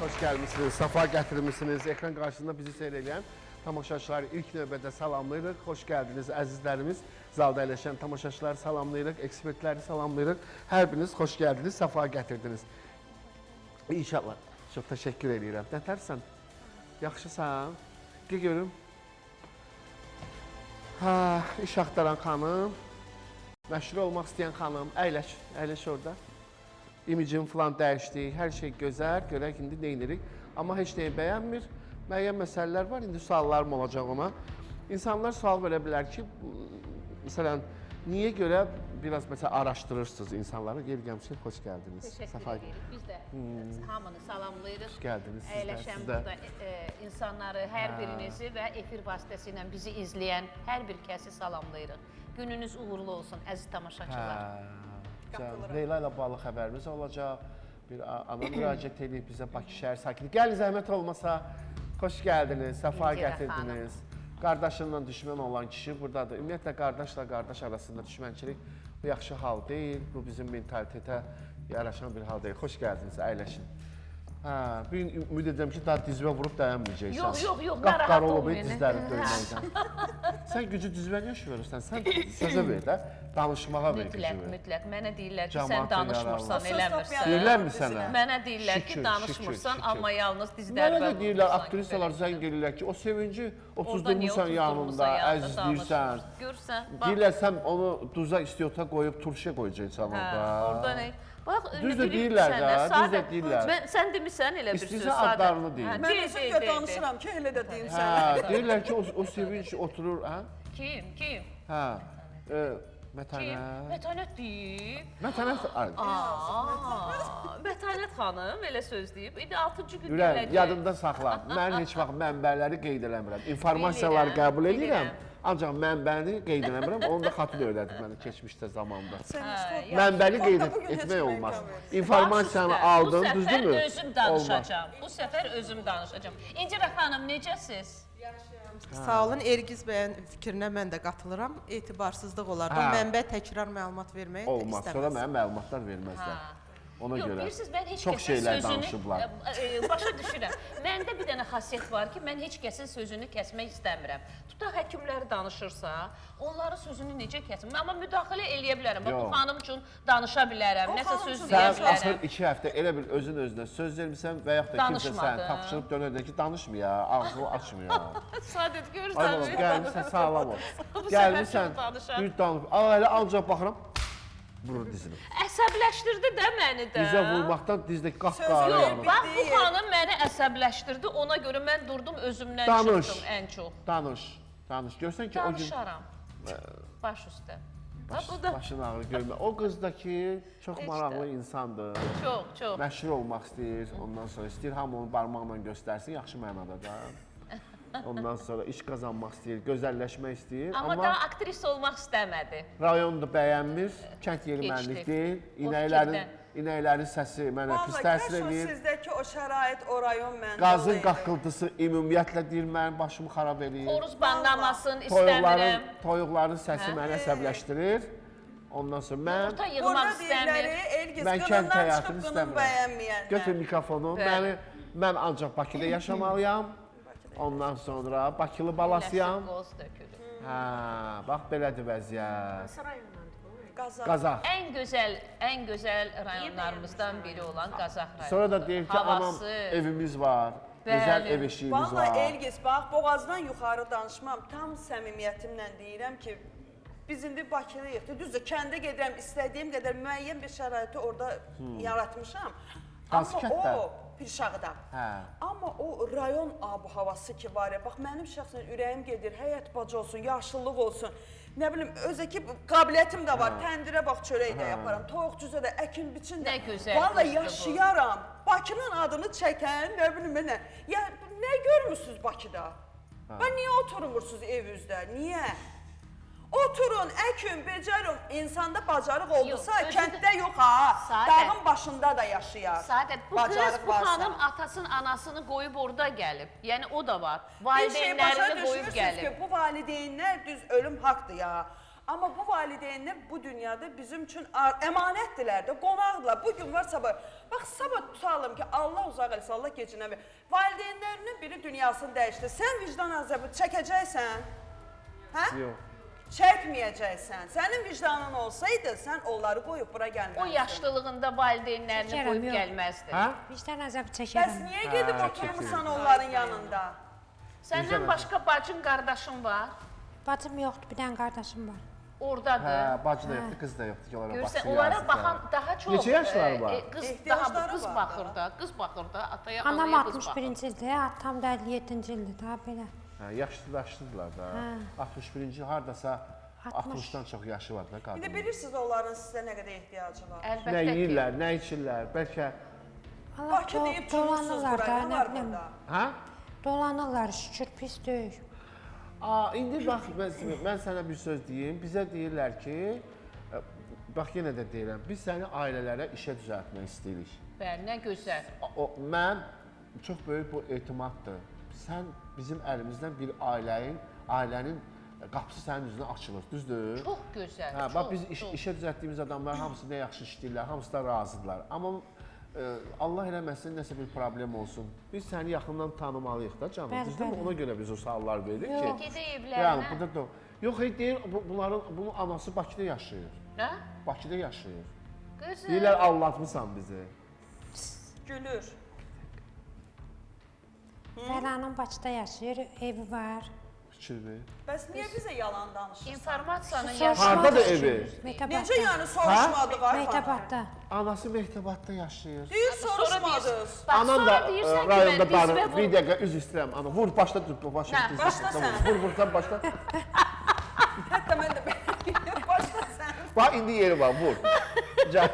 hoş gəlmişsiniz, safa gətirmişsiniz. Ekran qarşısında bizi seyr edən tamaşaçıları ilk növbədə salamlayırıq. Xoş gəldiniz əzizlərimiz. Zalda əyləşən tamaşaçıları salamlayırıq, ekspertləri salamlayırıq. Hər biriniz xoş gəldiniz, safa gətirdiniz. İnşallah. Çox təşəkkür edirəm. Nətərsən? Yaxşısan? Gəl görüm. İş axtaran xanım, məşhur olmaq istəyən xanım, əyləş orada. İmicim falan dəyişdi, hər şey gözəl, görək indi neynirik. Amma heç neyi bəyənmir, müəyyən məsələlər var, indi suallarım olacaq ona. İnsanlar sual verə bilər ki, məsələn, niyə görə biraz məsələn araşdırırsınız insanları? Geri gəlmişsiniz, xoş gəldiniz. Təşəkkür edirik. Biz də hamını salamlayırıq. Xoş gəldiniz sizlər. Əyləşən burada insanları, hər birinizi və efir vasitəsilə bizi izləyən hər bir kəsi salamlayırıq. Gününüz uğurlu olsun, əziz tamaşaçılar. Leyla ilə bağlı xəbərimiz olacaq. Bir ana müraciət edib bizə Bakı şəhər sakini. Gəlin zəhmət olmasa, xoş gəldiniz, səfa gətirdiniz. Qardaşınla düşmən olan kişi buradadır. Ümumiyyətlə, qardaşla qardaş arasında düşmənçilik bu yaxşı hal deyil. Bu bizim mentalitetə yaraşan bir hal deyil. Xoş gəldiniz, əyləşin. Bir gün ümid edirəm ki, daha dizvə vurub dayanmayacaqsan. Yox, narahat olmayın. Dizləri döyməkdən. Sən gücü dizvən yaşayırsan, sən sözə ver də, danışmağa ver gücü ver. Mütləq. Mənə deyirlər ki, sən danışmırsan, eləmirsən. Deyirlər mi sənə? Mənə deyirlər ki, danışmırsan, amma yalnız dizlərlə Mənə də deyirlər, aktrisalar zəng edirlər ki, o sevinci otuzdurmursan yanında, əzizləyirsən. Görsən, deyirlər, sən onu duza istiota qoyub turşuya qoyacaqsan orada. Orada nə? Bax, düz də deyirlər də, düz də deyirlər. Sən demisən elə bir söz. İstəyirsən adlarını deyil. Mən özüm görə danışıram ki, elə də deyim sənə. Deyirlər ki, o sevinç oturur, hə? Kim? Mətənət. Mətənət deyib. Mətənət. Mətənət xanım elə söz deyib. İndi 6-cı gün Ürəm, gələcək. yadımda saxla. Mən heç vaxt mənbələri qeyd eləmirəm. İnformasiyaları qəbul edirəm. Ancaq mənbəni qeyd eləmirəm. Onu da xatırlı öyrədib mənə keçmişdə zamanda. Mənbəni qeyd etmək olmaz. İnformasiyanı aldın, düzdürmü? Bu səfər özüm danışacağım. Bu səfər özüm danışacağım. İncirə xanım, necəsiz? Sağ olun, Ergiz bəyin fikrinə mən də qatılıram. Etibarsızlıq olardı. Mənbə təkrar məlumat verməyi istəməz. Olmaz, sonra mənə məlumatlar verməzlər. Ona görə bilirsiniz, mən heç çox kəsin şeylər sözünü danışıblar. Başa düşürəm. Məndə bir dənə xasiyyət var ki, mən heç kəsin sözünü kəsmək istəmirəm. Tutaq həkimlər danışırsa, onların sözünü necə kəsim? Amma müdaxilə eləyə bilərəm. Bax, bu xanım üçün danışa bilərəm, nəsə söz deyə Sən bilərəm. axır 2 həftə elə bil özün-özünə söz vermirsən və yaxud da kimsə sən tapşırıb dönəndə ki, danışmaya, ağzını açmaya. Sadət Ay görürsən. oğlum, gəlmişsən sağlam ol. Bu Gəlmişsən, səfər çox danışar. bir danış. Elə ancaq baxıram, vurur dizini. Əsəbləşdirdi də məni də. Dizə vurmaqdan dizdə qapqara Yox, yanır. bax bu xanım məni əsəbləşdirdi, ona görə mən durdum özümdən çıxdım ən çox. Danış. Görsən ki, o gün... Danışaram. Baş üstə. Başın ağrı görmə. O qız da ki, çox maraqlı insandır. Çox. Məşhur olmaq istəyir, ondan sonra istəyir, hamı onu barmaqla göstərsin, yaxşı mənada da. Ondan sonra iş qazanmaq istəyir, gözəlləşmək istəyir. Amma daha aktrisa olmaq istəmədi. Rayonu da bəyənmir, kənd yeri mənlik deyil. İnəklərin səsi mənə pis təsir edir. Sizdəki o şərait, o rayon məndə. Qazın qaqqıltısı ümumiyyətlə deyir, mənim başımı xarab edir. Xoruz banlamasın istəmirəm. Toyuqların səsi məni əsəbləşdirir. Ondan sonra mən... Yumurta yığmaq istəmir. Mən kənd həyatını istəmirəm. Götür mikrofonu, mən ancaq Bakıda yaşamalıyam. Ondan sonra Bakılı balasıyam. Bax, belədir vəziyyət. Qazax. Ən gözəl rayonlarımızdan biri olan Qazax rayonu. Sonra da deyir ki, anam evimiz var, gözəl ev eşiyimiz var. Vallahi Elgiz, bax, boğazdan yuxarı danışmam. Tam səmimiyyətimlə deyirəm ki, biz indi Bakıdayıq. Düzdür, kəndə gedirəm, istədiyim qədər müəyyən bir şəraiti orada yaratmışam. Amma o Pirşağıda. Amma o rayon abu-havası ki var ya, bax mənim şəxsən ürəyim gedir, həyət bacı olsun, yaşıllıq olsun. Nə bilim, özəki qabiliyyətim də var, təndirə bax, çörək də yaparam, toyuq cüzə də, əkin biçin də. Nə gözəl. Vallahi yaşayaram. Bakının adını çəkən, nə bilim, nə? Ya, nə görmürsünüz Bakıda? Və niyə oturmursunuz evinizdə? Niyə? Oturun, əkin, becərin, insanda bacarıq oldusa, kənddə yox ha, dağın başında da yaşayar. Sadət, bu qız, bu xanım atasının, anasını qoyub orada gəlib. Yəni, o da var. Valideynlərini qoyub gəlib. Bu valideynlər düz ölüm haqdır ya. Amma bu valideynlər bu dünyada bizim üçün əmanətdirlər də, qonaqdırlar. Bu gün var sabah. Bax sabah tutalım ki, Allah uzaq eləsin, Allah keçinə ver. Valideynlərinin biri dünyasını dəyişdi. Sən vicdan azabı çəkəcəksən? Hə? Yox. Çəkməyəcəksən. Sənin vicdanın olsaydı, sən onları qoyub bura gəlməzdin. O yaşlılığında valideynlərini Çəkərəm, qoyub yox. gəlməzdin. Hə? Vicdan azabı Bəs çəkərəm. niyə gedib oturmuşsan onların yanında? Səndən başqa bacın, qardaşın var. Bacım yoxdur, bir dənə qardaşım var. Ordadır. Hə, bacı da yoxdur, qız da yoxdur ki, onlara Görürsən, baxsın. onlara yazıqlar. baxan daha çox Neçə yaşları var? Qız Ehtiyacları daha qız var baxır da, qız baxır da, ataya, Anam anaya qız 61-ci baxır. ildir, atam da 57-ci ildir, daha belə. Hə, yaşlılar da. 61-ci hardasa 60. 60-dan çox yaşı var da Bir də qadın. bilirsiniz onların sizə nə qədər ehtiyacı var. Nə Əlbəttə ki. yeyirlər, nə içirlər, bəlkə... Allah Bakı deyib çubuqsuz dolanırlar bura, da, nə nə var bilim. burada? Hə? Dolanırlar, şükür, pis deyil. İndi bax, mən sənə bir söz deyim. Bizə deyirlər ki, bax yenə də deyirəm, biz səni ailələrə işə düzəltmək istəyirik. Bəli, nə gözəl. Mən çox böyük bu etimaddır. Sən bizim əlimizdən bir ailənin qapısı sənin üzünə açılır, düzdür? Çox gözəl. Hə, bax çox, biz çox. işə düzəltdiyimiz adamlar hamısı nə yaxşı işləyirlər, hamısı da razıdırlar. Amma Allah eləməsin nəsə bir problem olsun. Biz səni yaxından tanımalıyıq da canım. Bəli, Düzdürmü? bəli. Ona görə biz o suallar veririk Yox. ki. Gedək Yəni evlərinə. burada da yox, deyir bunun anası Bakıda yaşayır. Hə? Bakıda yaşayır. Qızım. Deyirlər aldatmısan bizi. Gülür. Bəlanın Bakıda yaşayır, evi var. Fikir ver. Bəs niyə bizə yalan danışırsan? İnformasiyanı Sus, yazır. Hardadır evi? Necə Mehtabatda. yəni soruşmadıq ay xanım? Mehtabatda. Anası Mehtabatda yaşayır. Deyir Sonra soruşmadınız. deyirsən, bax, Anam sonra da deyirsən ki, rayonda mən dizbə darım. Bir dəqiqə üz istəyirəm. Ana vur başla dur bu başla. Hə, diz başla üstə sən. Vur vursan başla. Hətta mən də başla sən. Bax indi yeri var vur. Gəl.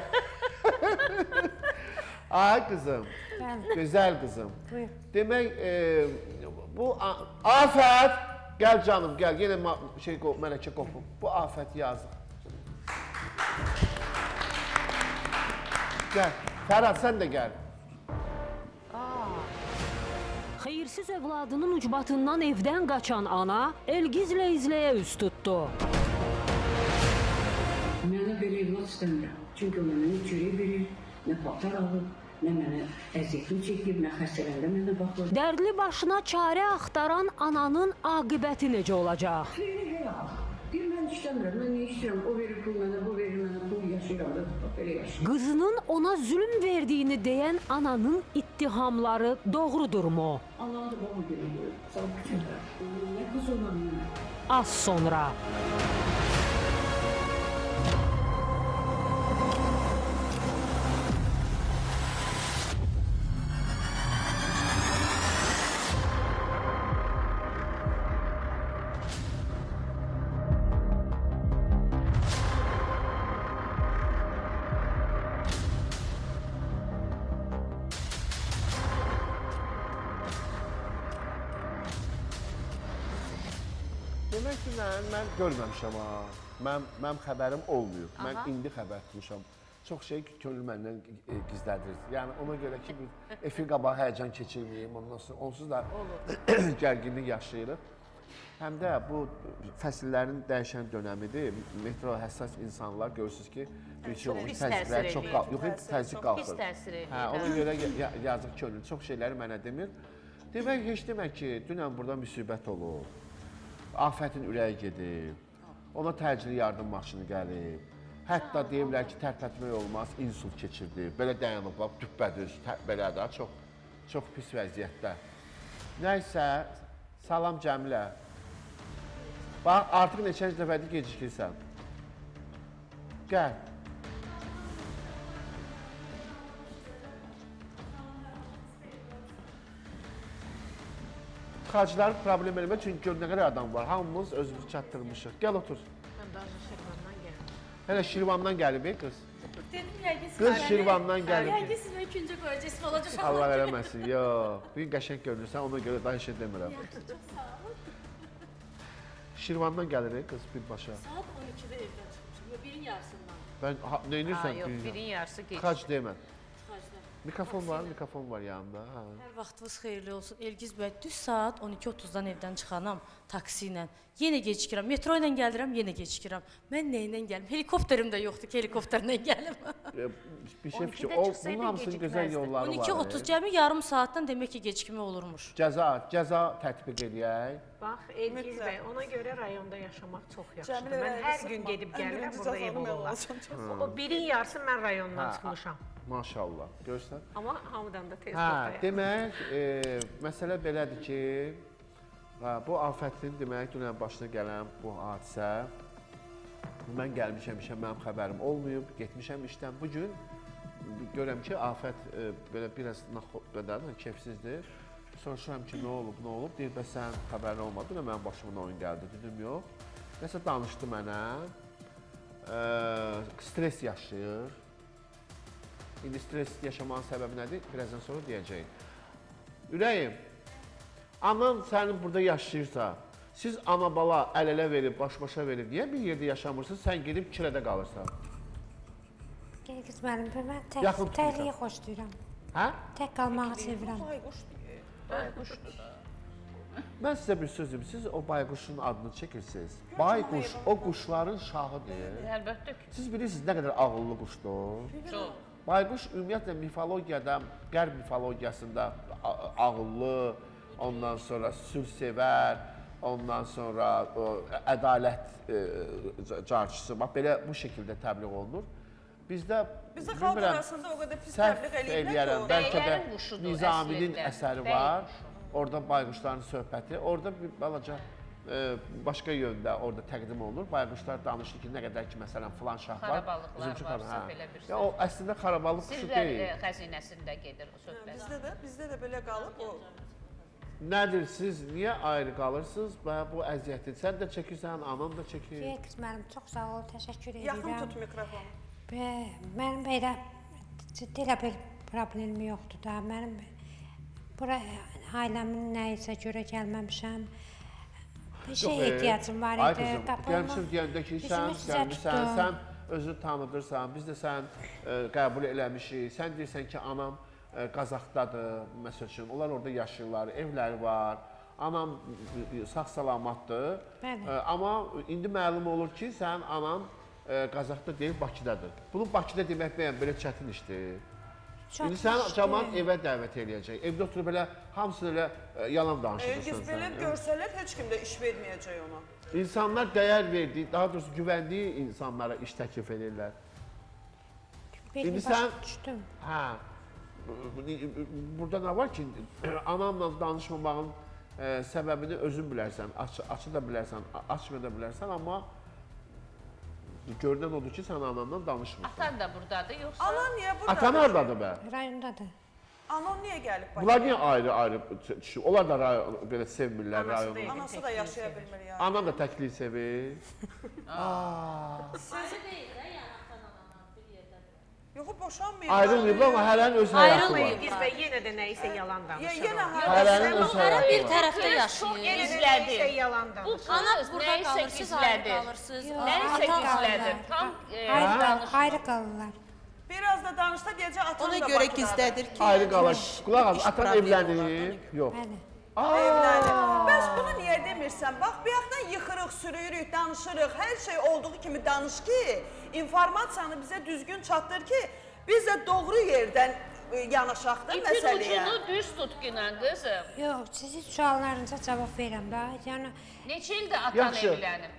Ay qızım. Bəli. Gözəl qızım. Buyur. Demək bu afət gəl canım gəl. Yenə mələkə qopub. Bu afət yazıq. Gəl. Fərhad sən də gəl. Xeyirsiz övladının ucbatından evdən qaçan ana Elgizlə izləyə üz tutdu. Mənə belə evlat istəmirəm. Çünki o mənə nə çörək verir, nə paltar alır, nə mənə əziyyətini çəkir, nə xəstələndə mənə baxır. Dərdli başına çarə axtaran ananın aqibəti necə olacaq? Xeyri həyat. Deyir, mən istəmirəm, mən nə istəyirəm, o verir pul mənə, bu verir mənə, pul yaşayıram da, belə yaşayıram. Qızının ona zülm verdiyini deyən ananın ittihamları doğrudurmu? Allah'ın da baba görüyor, sağ küçüklər. Nə qız olan mənə? Az sonra. Demək ki, mən görməmişəm ha. Mənim xəbərim olmuyor. Mən indi xəbər tutmuşam. Çox şey könül məndən gizlədir. Yəni ona görə ki, bir efir qabağı həyəcan keçirməyim, ondan sonra onsuz da gərginlik yaşayırıq. Həm də bu fəsillərin dəyişən dönəmidir. Metro həssas insanlar görürsünüz ki, Çox pis təzyiqlər təsir çox eləyir. qalxır. Yox, heç təzyiq Çox qalxır. pis təsir eləyir, Hə, ona görə yazıq könül çox şeyləri mənə demir. Demək heç demək ki, dünən burada müsibət olub. Afətin ürəyi gedib. Ona təcili yardım maşını gəlib. Hətta deyirlər ki, tərpətmək olmaz, insult keçirdi. Belə dayanıb, düppədir, belə də çox pis vəziyyətdə. Nəysə, salam Cəmilə. Bax, artıq neçənci dəfədir gecikirsən. Gəl. Xacları problem eləmə, çünki gör nə qədər adam var. Hamımız özümüzü çatdırmışıq. Gəl otur. Mən daha Şirvandan gəldim. Hələ Şirvandan gəlib, qız. Dedim yəqin siz Qız Şirvandan gəlib. Yəqin siz məni ikinci qoyacaqsınız, olacaq. Allah eləməsin, yox. Bir qəşəng görünürsən, ona görə daha şey demirəm. Çox sağ olun. Şirvandan gəlir qız birbaşa. Saat 12-də evdən çıxmışam. Yox, birin yarısından Mən neynirsən? Yox, birin yarısı keçdi. Xac demə. xaricdə. Mikrofon var yanında. Hə. Hər vaxtınız xeyirli olsun. Elgiz bəy, düz saat 12:30-dan evdən çıxanam taksi ilə. Yenə gecikirəm. Metro ilə gəlirəm, yenə gecikirəm. Mən nə ilə gəlim? Helikopterim də yoxdur ki, helikopterlə gəlim. Bir şey 12-də fikir. çıxsaydı Bunun hamısının gözəl gecikməzdi. yolları var. 12:30 cəmi yarım saatdan demək ki, gecikmə olurmuş. Cəza tətbiq edək. Bax, Elgiz Mütləq. bəy, ona görə rayonda yaşamaq çox yaxşıdır. Cəmilə Mən rayonu hər sıxma. gün gedib Ən gəlirəm, birinci burada ev cəzanı mən olurlar. alacağam. O birin yarısı mən rayondan çıxmışam. Maşallah. Görsən? Amma hamıdan da tez Hə, buradayam. demək, məsələ belədir ki, bu afətin demək dünən başına gələn bu hadisə mən gəlmişəm işə, mənim xəbərim olmayıb, getmişəm işdən. Bu gün görürəm ki, afət belə biraz qədər keyfsizdir. Soruşuram ki, nə olub? Deyir, bəs sən xəbərin olmadı, nə mənim başımın oyun gəldi, dedim, yox. Nəsə danışdı mənə, stres yaşayır. İndi stres yaşamanın səbəbi nədir? Birazdan sonra deyəcəyim. Ürəyim, anan sənin burada yaşayırsa, siz ana-bala əl-ələ verib, baş-başa verib, niyə bir yerdə yaşamırsınız, sən gedib kirədə qalırsan? Elgiz müəllim, mən Yaxın tutmuşam. təkliyi xoşlayıram. Hə? Tək qalmağı sevirəm. Mən sizə bir söz deyim, siz o bayquşun adını çəkirsiniz. Bayquş o quşların şahıdır. Əlbəttə ki. Siz bilirsiniz nə qədər ağıllı quşdur. Çox. Bayquş ümumiyyətlə mifologiyada, qərb mifologiyasında ağıllı, ondan sonra sülhsevər, ondan sonra ədalət carçısı, bax belə bu şəkildə təbliğ olunur. Bizdə xalq arasında o qədər pis təbliğ eləyirlər ki, o. bəlkə də Bəylərin quşudur Nizaminin əslində. əsəri Bəy var. quşu. Orada bayquşların söhbəti, orada bir balaca başqa yöndə orada təqdim olunur. Bayquşlar danışır ki, nə qədər ki, məsələn, filan şah var. Xarabalıqlar üzümçü var, hə. belə bir Ya o əslində xarabalıq quşu Sirlər deyil. xəzinəsində gedir o söhbət. Bizdə də belə qalıb o. Nədir siz niyə ayrı qalırsınız? Bu əziyyəti sən də çəkirsən, anam da çəkir. Elgiz müəllim, çox sağ ol, təşəkkür Yaxın edirəm. tut mikrofonu. Mənim belə ciddi elə bir problemim yoxdur da. Mənim bura ailəmin nəyisə görə gəlməmişəm. Bir şey ehtiyacım var Ay idi. qızım, gəlmişəm deyəndə ki, sən gəlmişsən, sən özünü tanıdırsan, biz də sən qəbul eləmişik. Sən deyirsən ki, anam Qazaxdadır, məsəl üçün, onlar orada yaşayırlar, evləri var. Anam sağ-salamatdır. Bəli. Amma indi məlum olur ki, sənin anan Qazaxda deyil, Bakıdadır. Bunu Bakıda demək bəyən belə çətin işdir. İndi sən cəmaət evə dəvət eləyəcək. Evdə oturub belə hamısını elə yalan danışırsan. Elgiz belə görsələr heç kim də iş verməyəcək ona. İnsanlar dəyər verdiyi, daha doğrusu güvəndiyi insanlara iş təklif edirlər. İndi sən düşdüm. hə burada nə var ki, anamla danışmamağın səbəbini özün bilərsən, açı da bilərsən, açmaya da bilərsən, amma görünən odur ki, sən ananla danışmırsan. Atan da buradadır, yoxsa? Ana niyə burada? Atan hardadır bə? Rayondadır. Anan niyə gəlib Bakıya? Bunlar niyə ayrı-ayrı düşür? Onlar da belə sevmirlər rayonu. Anası da yaşaya bilmir ya. Anam da təkliyi sevir. Yox, boşanmayıb. Ayrılmayıb amma hələnin öz həyatı var. Elgiz bəy yenə də nəyisə yalan danışır. Yenə Hələnin öz həyatı Bir var. tərəfdə Çox yaşayır. gizlədi. Nəyisə yalan Bu danışır. Ana qız burada nəyisə qalır, siz ayrı gizlədir. qalırsınız. Nəyisə gizlədir. Tam Ayrı qalırlar. Biraz da danışsa gecə atan Ona da görə Bakıdadır. gizlədir ki, Ayrı qalır. Qulaq as, iş atan problemi evlənir. Yox. Bəli. Evlənir. Bəs bunu niyə demirsən? Bax, bayaqdan yıxırıq, sürüyürük, danışırıq. Hər şey olduğu kimi danış ki, informasiyanı bizə düzgün çatdır ki, biz də doğru yerdən yanaşaq da İpin məsələyə. ucunu düz tut günən qızım. Yox, sizin suallarınıza cavab verirəm da. Yəni Neçə ildir atan Yaxşı. evlənib?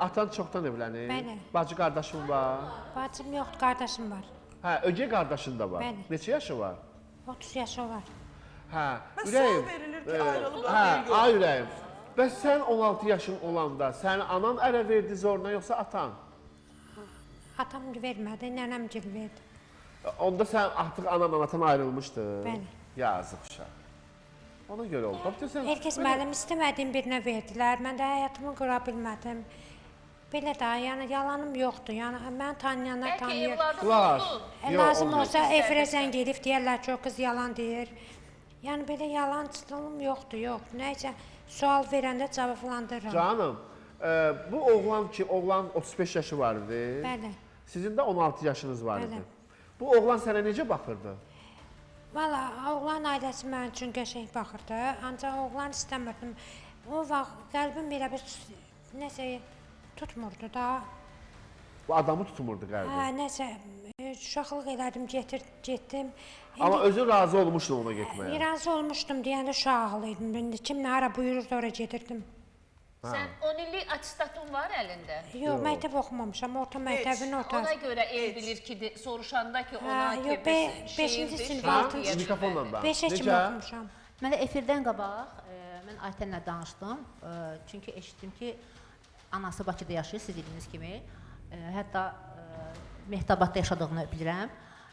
Atan çoxdan evlənib. Bəli. Bacı qardaşın var. bacım yoxdur, qardaşım var. Hə, ögey qardaşın da var. Bəli. Neçə yaşı var? 30 yaşı olar. Hə, Bəs ürəyim. sual verilir ki, ayrılıblar, Hə, deyir yox. ay ürəyim. Bəs sən 16 yaşın olanda səni anan ərə verdi zoruna yoxsa atan? Atam vermədi, nənəm gil verdi. Onda sən artıq ananla atan ayrılmışdın. Bəli. Yazıq uşaq. Ona görə oldu. Bax, sən Herkes müəllim istəmədiyim birinə verdilər. Mən də həyatımı qura bilmədim. Belə də, yəni yalanım yoxdur. Yəni mən tanıyanlar Bəlkə tanıyır. evladım Qulaq as. oldu. Yox, Lazım olmaz. olsa efirə zəng edib deyərlər ki, o qız yalan deyir. Yəni belə yalancılığım yoxdur, yox. Nəysə sual verəndə cavablandırıram. Canım, bu oğlan ki, oğlan 35 yaşı var idi. Bəli. Sizin də 16 yaşınız var idi. Bəli. Bu oğlan sənə necə baxırdı? Valla oğlan ailəsi mənim üçün qəşəng baxırdı, ancaq oğlan istəmirdim. O vaxt qəlbim belə bir nəsə tutmurdu da. Bu adamı tutmurdu qəlbi. Hə, nəsə uşaqlıq elədim, getdim. Amma özün razı olmuşdun ona getməyə. Razı olmuşdum deyəndə uşaq idim. İndi kim hara buyururdu ora gedirdim. Sən 10 illik atestatın var əlində. Yox, məktəb oxumamışam, orta məktəbin Ona ortası. görə el bilir ki, soruşanda ki, ona Hə, yox, beşinci sinif, Ha? altıncı Mikrofonla da. Beşə kimi Necə? oxumuşam. Mən də efirdən qabaq mən Aytənlə danışdım. Çünki eşitdim ki, anası Bakıda yaşayır, siz dediyiniz kimi. Hətta Mehtabadda yaşadığını bilirəm.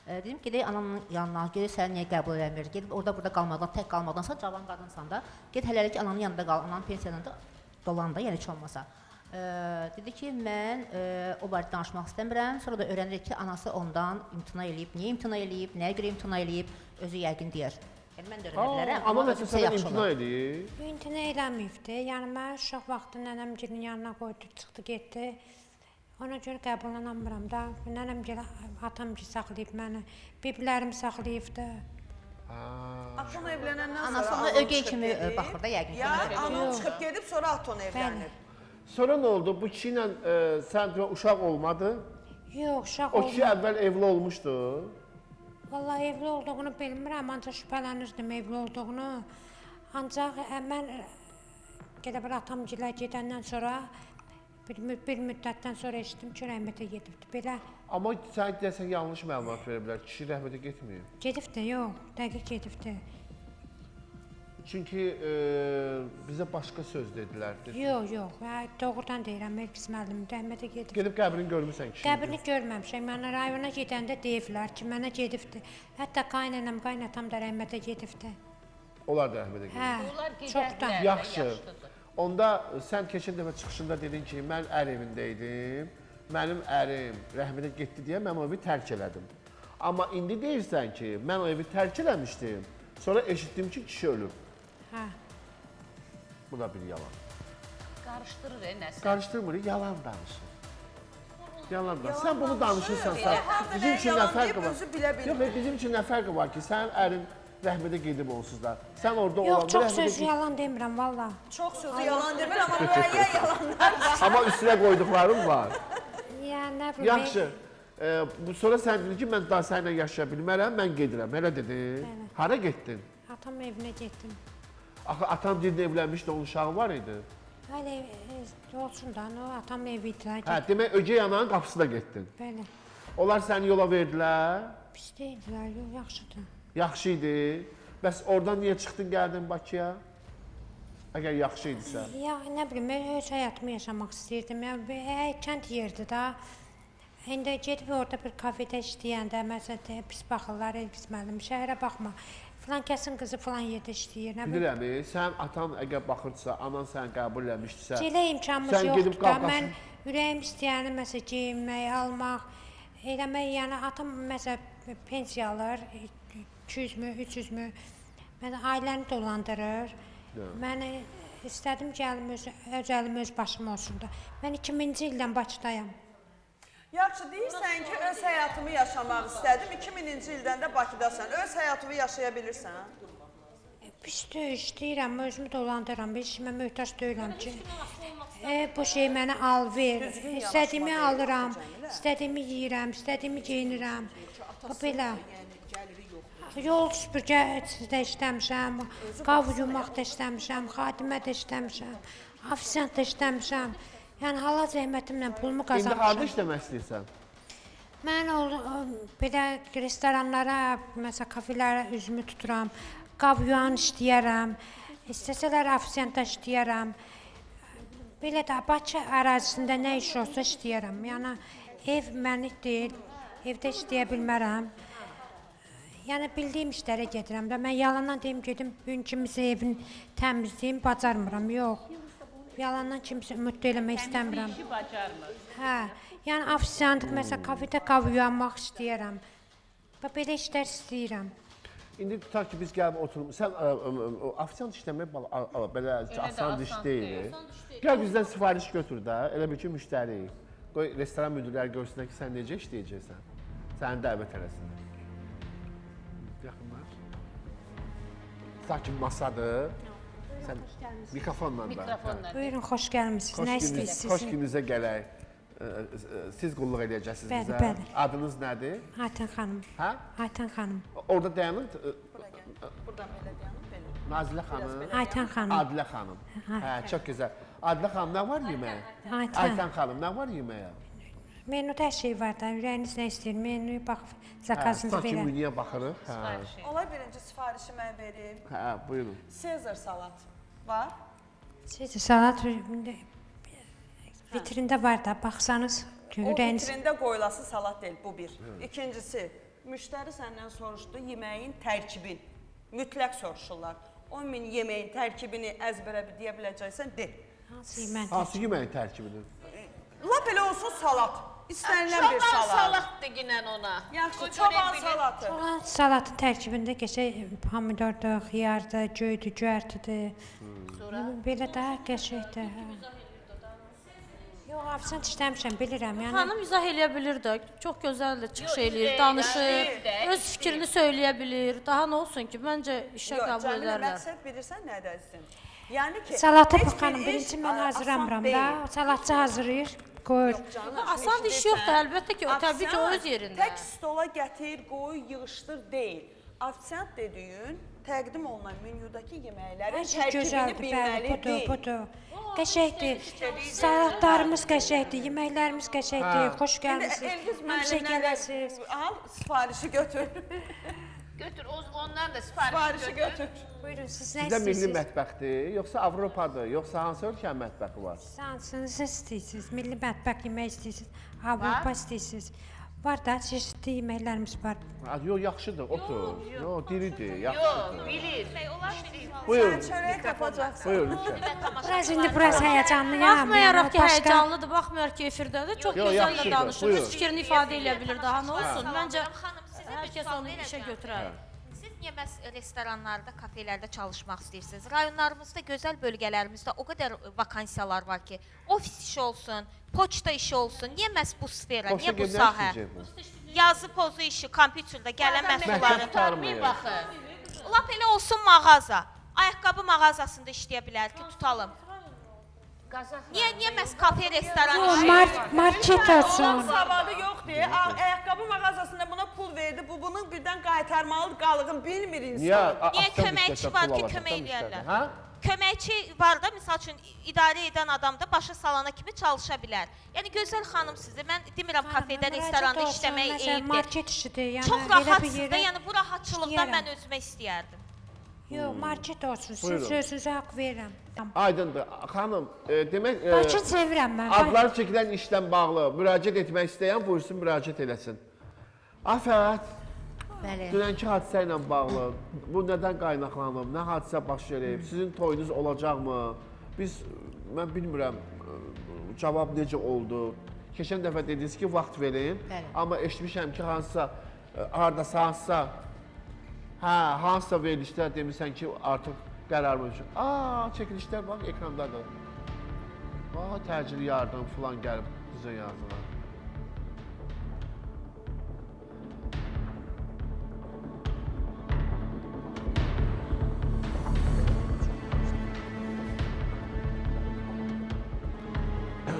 Dedim ki, gedək ananın yanına, gedək səni niyə qəbul eləmir? Gedib orada burada qalmadan, tək qalmadansa, cavan qadınsan da, ged hələlik ananın yanında qal, ananın pensiyanında dolan da, yəni heç olmasa. Dedi ki, mən o barədə danışmaq istəmirəm. Sonra da öyrənirik ki, anası ondan imtina eləyib. Niyə imtina eləyib, nəyə görə imtina eləyib, özü yəqin deyər. Yəni mən də öyrənə bilərəm, Amma amma nəsə özümsə sənə yaxşı imtina olar. eləyib. İmtina eləməyibdi. Yəni mən uşaq vaxtı nənəmgilin yanına qoydu, çıxdı, getdi. Ona görə qəbullanamıram da. Nənəmgil, atamgil saxlayıb məni. Biblərim saxlayıbdı. Aton evlənəndən sonra Anası ona Aton ögey çıxıb kimi gedib. baxır da yəqin ki. Ya, ona görə. Anon çıxıb gedib, sonra Aton evlənir. Sonra nə oldu? Bu kişi ilə sən uşaq olmadı? Yox, uşaq O kişi olmadı. əvvəl evli olmuşdu. Vallahi evli olduğunu bilmirəm, ancaq şübhələnirdim evli olduğunu. Ancaq mən gedib atamgilə gedəndən sonra bir müddətdən sonra eşitdim ki, rəhmətə gedibdi. Belə Amma sən deyəsən yanlış məlumat verə bilər. Kişi rəhmətə getməyib. gedibdi, yox, dəqiq gedibdi. Çünki bizə başqa söz dedilər. Yox, yox, doğrudan deyirəm, Elgiz müəllim, rəhmətə gedib. Gedib qəbrini görmüsən kişinin. Qəbrini görməmişəm, yəni rayona gedəndə deyiblər ki, mənə gedibdi. Hətta qaynanam, qaynatam da rəhmətə gedibdi. Onlar da rəhmətə gedib. Hə, Onlar çoxdan. gedərlər də Yaxşı. yaşlıdır. Onda sən keçən dəfə çıxışında dedin ki, mən ər evində idim. Mənim ərim rəhmətə getdi deyə mən o evi tərk elədim. Amma indi deyirsən ki, mən o evi tərk eləmişdim. Sonra eşitdim ki, kişi ölüb. Hə. Bu da bir yalan. Qarışdırır nəsə. Qarışdırmırıq, yalan danışır. Yalan danışır. Sən bunu danışırsan, Elə, bizim üçün nə yalan fərqi deyib var? özü bilə bilmir. Yox, bizim üçün nə fərqi var ki, sənin ərin rəhmətə gedib onsuz da. Sən orada Yox, olanda çox rəhmətə söz gedib. yalan demirəm, valla. Çox sözü yalan demir, amma müəyyən yalanlar var. Amma üstünə qoyduqlarım var. Ya nə bilim. Yaxşı. Bu sonra sən dedin ki, mən daha səninlə yaşaya bilmərəm, mən gedirəm. Elə dedin. Bəli. Hara getdin? Atam evinə getdim. Axı atan dildə evlənmişdi, onun uşağı var idi. Hələ olsun da, o atam evi itirə Hə, getdim. demək ögey ananın qapısına getdin. Bəli. Onlar səni yola verdilər. Pis deyildilər, yox, yaxşıdır. Yaxşı idi. Bəs oradan niyə çıxdın, gəldin Bakıya? Əgər yaxşı idisə. Ya nə bilim, mən öz həyatımı yaşamaq istəyirdim. Yəni kənd yerdir da. İndi gedib orada bir kafedə işləyəndə, məsələn, pis baxırlar, Elgiz müəllim, şəhərə baxma. Filan kəsin qızı filan yerdə işləyir, nə bilim. Bilirəm, sən atan əgər baxırdısa, anan səni qəbul eləmişdisə. Elə imkanımız Sən gedib yoxdur da. qalqasın. Mən ürəyim istəyəni məsələn geyinmək, almaq, eləmək, yəni atam məsələn pensiya alır, 200-mü, 300-mü. Mən ailəni dolandırır. Mən istədim ki, öz əlim öz başım olsun da. Mən 2000-ci ildən Bakıdayam. Yaxşı, deyirsən ki, öz həyatımı yaşamaq istədim. 2000-ci ildən də Bakıdasan. Öz həyatımı yaşaya bilirsən? Pisdir, işləyirəm, özümü dolandırıram, heç kimə möhtac deyiləm ki. Bu şey mənə al, ver. İstədiyimi alıram, istədiyimi yeyirəm, istədiyimi geyinirəm. Bu belə. Yol süpürgədə işləmişəm, qav yumaqda işləmişəm, xadimə də işləmişəm, ofisiant da işləmişəm. Yəni hala zəhmətimlə pulumu İndi harda qazanmışam. işləmək istəyirsən? Mən belə restoranlara, məsələn, kafelərə üzümü tuturam, qav yuyan işləyərəm, istəsələr ofisiantda işləyərəm. Belə də Bakı ərazisində nə iş olsa işləyərəm. Yəni ev mənlik deyil, evdə işləyə bilmərəm. Yəni bildiyim işlərə gedirəm də. Mən yalandan deyim gedim, gün kimisə evin təmizləyim, bacarmıram, yox. Yalandan kimsə ümid eləmək istəmirəm. İşi bacarmır. Hə, yəni ofisiantlıq, məsələn, kafedə qav yuyanmaq istəyirəm. Belə işlər istəyirəm. İndi tutaq ki, biz gəlib oturum. Sən ofisiant işləmək belə asan iş deyil. Gəl bizdən sifariş götür də, elə bil ki, müştəri. Qoy restoran müdürləri görsünlər ki, sən necə işləyəcəksən. Səni dəvət eləsinlər. Yaxınlar. Sakin masadır. Sən mikrofonla da. Mikrofonla. Buyurun, xoş gəlmisiniz. Nə Xoş istəyirsiniz? gününüzə gələk. Siz qulluq edəcəksiniz Bəli, bizə. bəli. Adınız nədir? Aytən xanım. Hə? Aytən xanım. Orada dayanın. Buradan belə deyənim, belə. Nazilə xanım. Aytən xanım. Adilə xanım. Hə, çox gözəl. Adilə xanım, nə var yeməyə? Aytən. Aytən xanım, nə var yeməyə? Menuda hər şey var da. Ürəyiniz nə istəyir? Menuya baxıb zakazınızı Sanki verəm. menüyə baxırıq. Hə. Ola birinci sifarişi mən verim. Hə, buyurun. Sezar salat var. Siz salat vitrində var da. Baxsanız O ürəyiniz vitrində qoyulası salat deyil, bu bir. İkincisi, müştəri səndən soruşdu yeməyin tərkibin. Mütləq soruşurlar. 10.000 yeməyin tərkibini əzbərə deyə biləcəksən, de. hansı yemək? Hansı yeməyin tərkibidir? Lap elə olsun salat. İstənilən bir Çoban salat. salat deginən ona. Yaxşı, çoban salatı. Salatın tərkibində qəşəng pomidordur, xiyardır, göydür, göyərtidir. Belə daha qəşəngdir. Yox, absent işləmişəm, bilirəm. Yəni Xanım izah eləyə bilir də, çox gözəldir, çıxış eləyir, istəyir, danışır, istəyir, öz fikrini söyləyə bilir. Daha nə olsun ki, məncə işə Yox, qəbul Cəmilə, edərlər. məqsəd bilirsən nədir əzizim? Yəni ki, salatı heç bu bir xanım, iş, birinci mən asan hazırlamıram deyil. da. Salatçı hazırlayır, qoyur. Canım, Asan iş yoxdur, əlbəttə ki, o təbii ki, o öz yerində. Tək stola gətir, qoy, yığışdır deyil. Ofisiant dediyin təqdim olunan menyudakı yeməklərin Hər şey tərkibini gözəldir, bəli, bilməli budur, deyil. budur. Qəşəngdir. Salatlarımız qəşəngdir, yeməklərimiz qəşəngdir. Xoş İndi gəlmisiniz. Elgiz Həmişə müəllimdən gələsiniz. al, sifarişi götür. Götür, ondan da sifariş Sifarişi götür. Buyurun, siz nə Sizdə milli istəyirsiniz? mətbəxdir, yoxsa Avropadır, yoxsa hansı ölkənin mətbəxi var? Hansınızı istəyirsiniz? Milli mətbəx yemək istəyirsiniz? Avropa istəyirsiniz? Var da, çeşitli yeməklərimiz var. Yox, yaxşıdır, otur. Yox, diridir, Yox, yaxşıdır. bilir. Buyurun, Çörək tapacaqsan. buyurun lütfən. Biraz indi biraz həyəcanlıyam. Baxmayaraq ki, başqa- həyəcanlıdır, baxmayaraq ki, efirdədir, çox Yox, gözəl də yaxşıdır, danışır, buyurun. öz fikrini ifadə edə bilir, daha nə olsun. Məncə Xanım, sizə hər bir kəs sual onu işə verəcəm. götürər. Siz niyə məhz restoranlarda, kafelərdə çalışmaq istəyirsiniz? Rayonlarımızda, gözəl bölgələrimizdə o qədər vakansiyalar var ki, ofis işi olsun, poçta işi olsun. Niyə məhz bu sfera, Xoşa niyə bu gedən sahə? sizcə bu? Yazı pozu işi, kompüterdə gələn Məktəb məhsulların. tutarmıyıq? Baxın. Lap elə olsun mağaza. Ayaqqabı mağazasında işləyə bilər ki, tutalım. Niyə məhz kafe, restoran Yox, işi? market Onun olsun. savadı yoxdur. Ayaqqabı mağazasında buna pul verdi. Bu bunu birdən qaytarmalıdır, qalığın bilmir insan. Niyə? Niyə köməkçi var ki, kömək eləyərlər? Hə? Köməkçi var da, misal üçün idarə edən adam da başa salana kimi çalışa bilər. Yəni gözəl xanım sizi, mən demirəm kafedə, restoranda işləmək eyibdir. Market işidir. Yəni Çox elə bir rahatsınız da, yerə- yəni bu rahatçılıqdan istəyərəm. mən özümə istəyərdim. Yox, market olsun. Sizin Buyurun. sözünüzə haqq verirəm. Aydındır. Xanım, demək Bakı sevirəm mən. adları çəkilən işlə bağlı müraciət etmək istəyən buyursun müraciət eləsin. Afət, Bəli. dünənki hadisə ilə bağlı bu nədən qaynaqlanıb, nə hadisə baş verib, sizin toyunuz olacaqmı? Mən bilmirəm cavab necə oldu. Keçən dəfə dediniz ki, vaxt verin. Bəli. Amma eşitmişəm ki, hansısa verilişdə demirsən ki, artıq qərar vermişəm. Çəkilişlər bax ekrandadır. Təcili yardım filan gəlib bizə yazılar.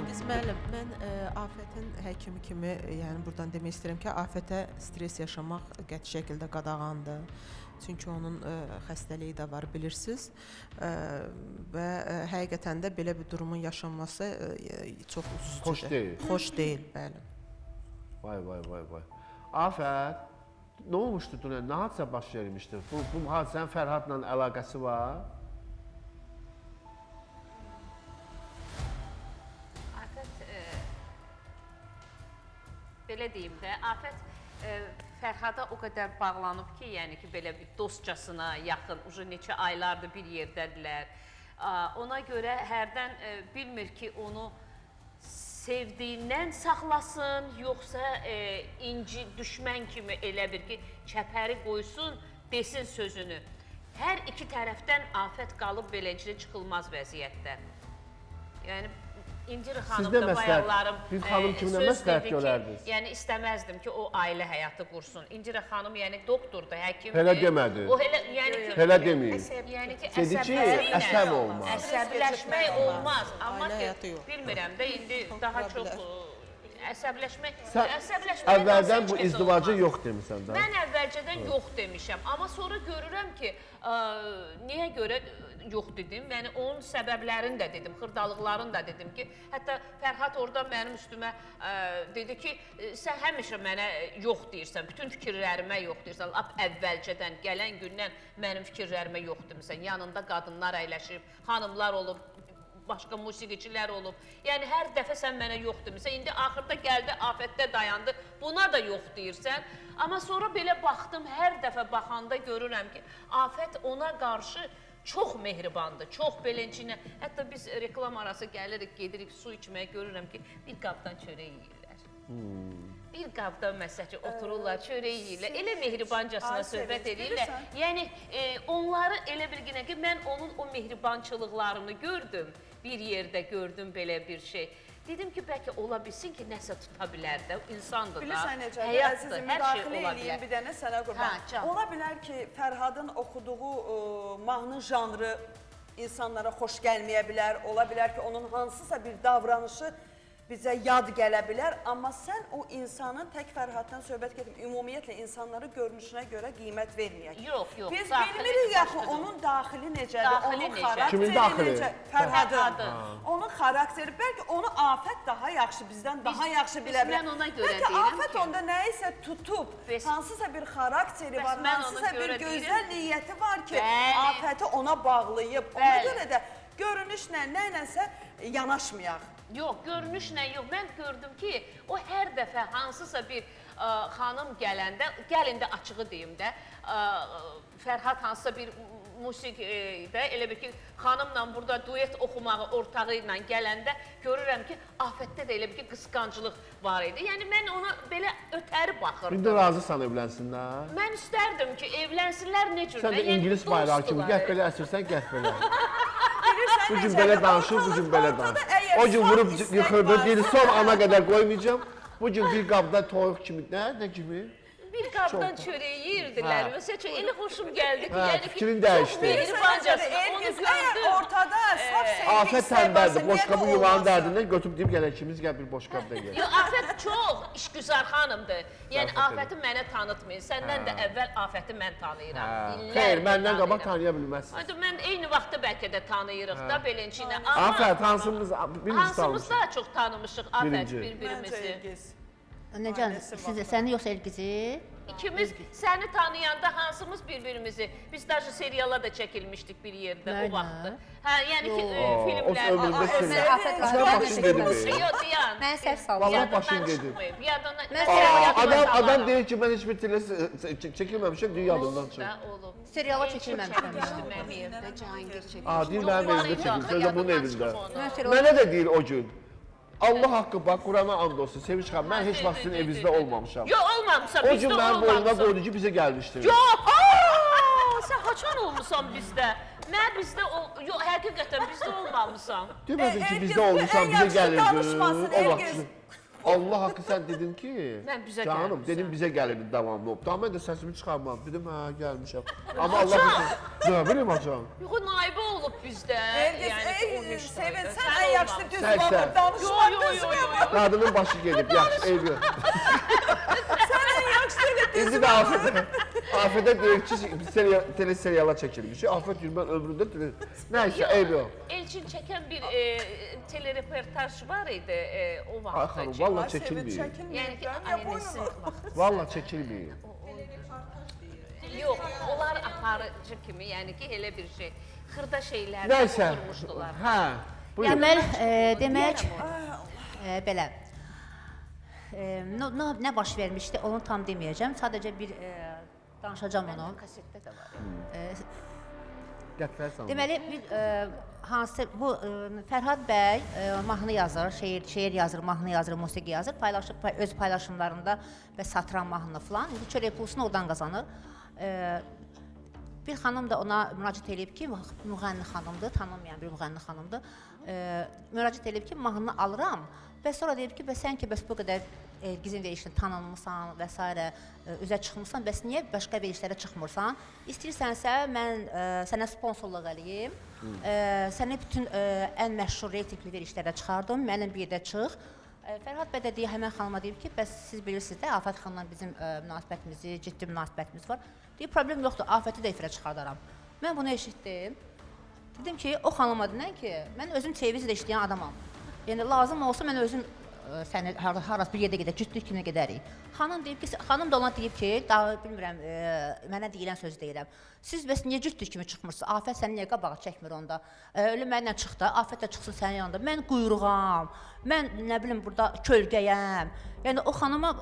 Biz müəllim, mən afətin həkimi kimi, yəni buradan demək istəyirəm ki, afətə stres yaşamaq qəti şəkildə qadağandır. Çünki onun xəstəliyi də var, bilirsiniz. Və həqiqətən də belə bir durumun yaşanması çox üzücüdür. Xoş deyil. Xoş deyil, bəli. Vay. Afət, nə olmuşdu dünən? Nə hadisə baş vermişdir? Bu hadisənin Fərhadla əlaqəsi var? Afət, belə deyim də, Afət Fərhada o qədər bağlanıb ki, yəni ki, belə bir dostcasına yaxın, ucu neçə aylardır bir yerdədirlər. Ona görə hərdən bilmir ki, onu sevdiyindən saxlasın, yoxsa düşmən kimi elə bir ki, çəpəri qoysun, desin sözünü. Hər iki tərəfdən Afət qalıb beləcə çıxılmaz vəziyyətdə. Yəni, İncir Siz xanım də da məsləhət- bayaqlarım bir xanım kimi nə söz məsləhət dedi ki, görərdiniz? yəni istəməzdim ki, o ailə həyatı qursun. İncir xanım yəni doktordur, həkimdir. Elə demədi. O elə yəni ki, Elə deməyin. yəni ki, Dedi ki, əsəbləşmə- əsəb olmaz. Əsəbləşmək olmaz, amma Ailə ki, həyatı yox. bilmirəm də indi daha çox əsəbləşmək, Sən əsəbləşməyə əvvəldən heç bu kəs izdivacı olmaz. yox demisən də. Mən əvvəlcədən yox demişəm, amma sonra görürəm ki, niyə görə yox dedim? Yəni onun səbəblərini də dedim, xırdalıqlarını da dedim ki, hətta Fərhad orada mənim üstümə dedi ki, sən həmişə mənə yox deyirsən, bütün fikirlərimə yox deyirsən. Lap əvvəlcədən gələn gündən mənim fikirlərimə yox demisən. Yanında qadınlar əyləşib, xanımlar olub, başqa musiqiçilər olub. Yəni hər dəfə sən mənə yox demirsən. İndi axırda gəldi, afətdə dayandı. Buna da yox deyirsən. Amma sonra belə baxdım, hər dəfə baxanda görürəm ki, afət ona qarşı çox mehribandır, çox beləncə. Hətta biz reklam arası gəlirik, gedirik su içməyə, görürəm ki, bir qabdan çörək yeyirlər. Bir qabdan məsələn otururlar, çörək yeyirlər. Elə mehribancasına söhbət edirlər. Yəni onları elə bilginə ki, mən onun o mehribançılıqlarını gördüm. Bir yerdə gördüm belə bir şey. Dedim ki, bəlkə ola bilsin ki, nəsə tuta bilər də, insandır da, Bilirsən necə, həyatdır, əzizim, hər şey müdaxilə ola eləyim bilər. bir dənə sənə qurban. Ola bilər ki, Fərhadın oxuduğu mahnı janrı insanlara xoş gəlməyə bilər. Ola bilər ki, onun hansısa bir davranışı bizə yad gələ bilər. Amma sən o insanın tək Fərhaddan söhbət gedim, ümumiyyətlə insanları görünüşünə görə qiymət verməyək. Yox, yox. Biz bilmirik axı onun daxili necədir, Daxili onun necə? xarakteri Kimin daxili? necə? Fərhadın. Fərhadın. Onun xarakteri, bəlkə onu afət daha yaxşı, bizdən daha yaxşı bilə bilər. mən ona görə Bəlkə deyirəm afət ki- onda nəyisə tutub, hansısa bir xarakteri Bəs var, mən ona hansısa bir görə gözəl deyirəm. niyyəti var ki, Bəli. afəti ona bağlayıb. Ona Bəli. görə də görünüşlə, nəyləsə yanaşmayaq. Yox, görünüşlə yox. Mən gördüm ki, o hər dəfə hansısa bir xanım gələndə, gəlin də açığı deyim də, Fərhad hansısa bir musiqidə, elə bir ki, xanımla burada duet oxumağı ortağı ilə gələndə görürəm ki, afətdə də elə bir ki, qısqancılıq var idi. Yəni, mən ona belə ötəri baxırdım. İndi razısan evlənsinlər. Mən istərdim ki, evlənsinlər ne cür? Sən də İngilis bayrağı kimi gəh belə əsirsən, gəh belə. Bu gün belə danışır, bu gün belə danışır. O gün vurub yıxırdı, deyir, son ana qədər qoymayacağam. Bu gün bir qabda toyuq kimi, nə kimi? Bir qabdan çörək yeyirdilər. Məsəl üçün elə xoşum gəldi ki, Hə, yəni ki, fikrin çox dəyişdi. mehribancasına onu Elgiz, gördüm. əgər ortada saf sevgi Afət səndərdir, boşqabı yuvanın dərdindən götürüb deyib gələk ikimiz gəl bir boşqabda gəl. Yox, Afət çox işgüzar xanımdır. Yəni Afət Afəti mənə tanıtmayın. Səndən də əvvəl Afəti mən tanıyıram. Xeyr, məndən tanıyıram. qabaq tanıya bilməzsiniz. Hadi mən eyni vaxtda bəlkə də tanıyırıq da beləncə. Afət, hansımız birimiz Hansımız tanımışıq. daha çox tanımışıq Afət Birinci. Məncə bir-birimizi. Elgiz. Necə, səni yoxsa Elgizi? İkimiz səni tanıyanda hansımız bir-birimizi, biz daha seriala da çəkilmişdik bir yerdə o Mənə? vaxtı. Hə, yəni ki, O filmlər. ömründə seni. Afət Sən başın dedi mi? Yox, dayan. Mən səhv saldım. Vallahi başın Yadından dedi. çıxmayıb. Yadından. Mən Adam deyir ki, mən heç bir tele çəkilməmişəm, deyir yadından çıxır. Olub. Seriala çəkilməmişəm. Çəkilmişdi mənim evdə. Deyir mənim evimdə çəkilmiş, sözə bunun evində. Mən seriala Mənə də deyir o gün. Allah haqqı bax, Qurana and olsun, Sevinç xanım, mən heç vaxt sizin evinizdə olmamışam. Yox, olmamışsan, O bizdə gün mənim boynuma olmamışsan. qoydu ki, bizə gəlmişdir. Yox, sən haçan olmusan bizdə? Mən bizdə, yox, həqiqətən bizdə olmamışsan. Demədin ki, Elgiz, bizdə olmuşam, ən bizə yaxşı gəlirdin. danışmasın, O vaxt. Elgiz. Allah haqqı sən dedin ki, Mən bizə canım, gəlmişəm. dedim bizə gəlirdi davamlı olub. Daha mən də səsimi çıxarmam. Dedim, hə, gəlmişəm. Amma Allah bilsin. Nə bileyim hocam. Yox, naibə olub bizdə. Elgiz, Yəni ki, o ey, müştəri. Sevin, sən ən yaxşı düz Sən- vaxtda sən. danışmaq Yox, düz yox, yox, vaxtda. Qadının başı gedib, yaxşı, eybi yox. Sən ən yaxşı elə düz İndi də Afətə deyir ki, biz teleseriala çəkilmişik. Afət deyir, mən ömrümdə nəysə, eybi yox. Elçin çəkən bir telereportaj var idi o Ay vaxtda. xanım, valla çəkilməyib. Yəni ki, ailəsi vaxtı. Valla çəkilməyib. Yox, onlar aparıcı kimi, yəni ki, elə bir şey. Xırda şeylərdə Nəysə, oturmuşdular. hə, buyurun. Demək, belə, nə baş vermişdi, onu tam deməyəcəm. Sadəcə bir danışacağım onu. Kasetdə də var. Gətirərsən. Deməli, hansı bu Fərhad bəy mahnı yazır, şeir yazır, mahnı yazır, musiqi yazır, paylaşıb öz paylaşımlarında və satıran mahnı falan. İndi çörək pulsunu oradan qazanır. Bir xanım da ona müraciət edib ki, müğənni xanımdır, tanınmayan bir müğənni xanımdır. müraciət edib ki, mahnını alıram və sonra deyib ki, bəs sən ki, bəs bu qədər Elgizin verilişində tanınmısan və s. Üzə çıxmırsan, bəs niyə başqa verilişlərə çıxmırsan? İstəyirsənsə, mən sənə sponsorluq eləyim, səni bütün ən məşhur reytingli verilişlərə çıxardım, mənim bir də çıx. Fərhad bəy də deyə həmən xanıma deyib ki, bəs siz bilirsiniz də, Afət xanımla bizim münasibətimizi, ciddi münasibətimiz var. Deyib, problem yoxdur, Afəti də efirə çıxardaram. Mən bunu eşitdim. Dedim ki, o xanıma dinən ki, mən özüm televiziyada işləyən adamam. Yəni, lazım olsa mən özüm səni harası bir yerdə gedək, cütlük kimi gedərik. Xanım da ona deyib ki, daha bilmirəm, mənə deyilən söz deyirəm. Siz bəs niyə cütlük kimi çıxmırsınız? Afət səni niyə qabağa çəkmir onda? Ölü mənlə çıxdı, Afət də çıxsın sənin yanında. Mən quyruğam, mən nə bilim burada kölgəyəm. Yəni o xanıma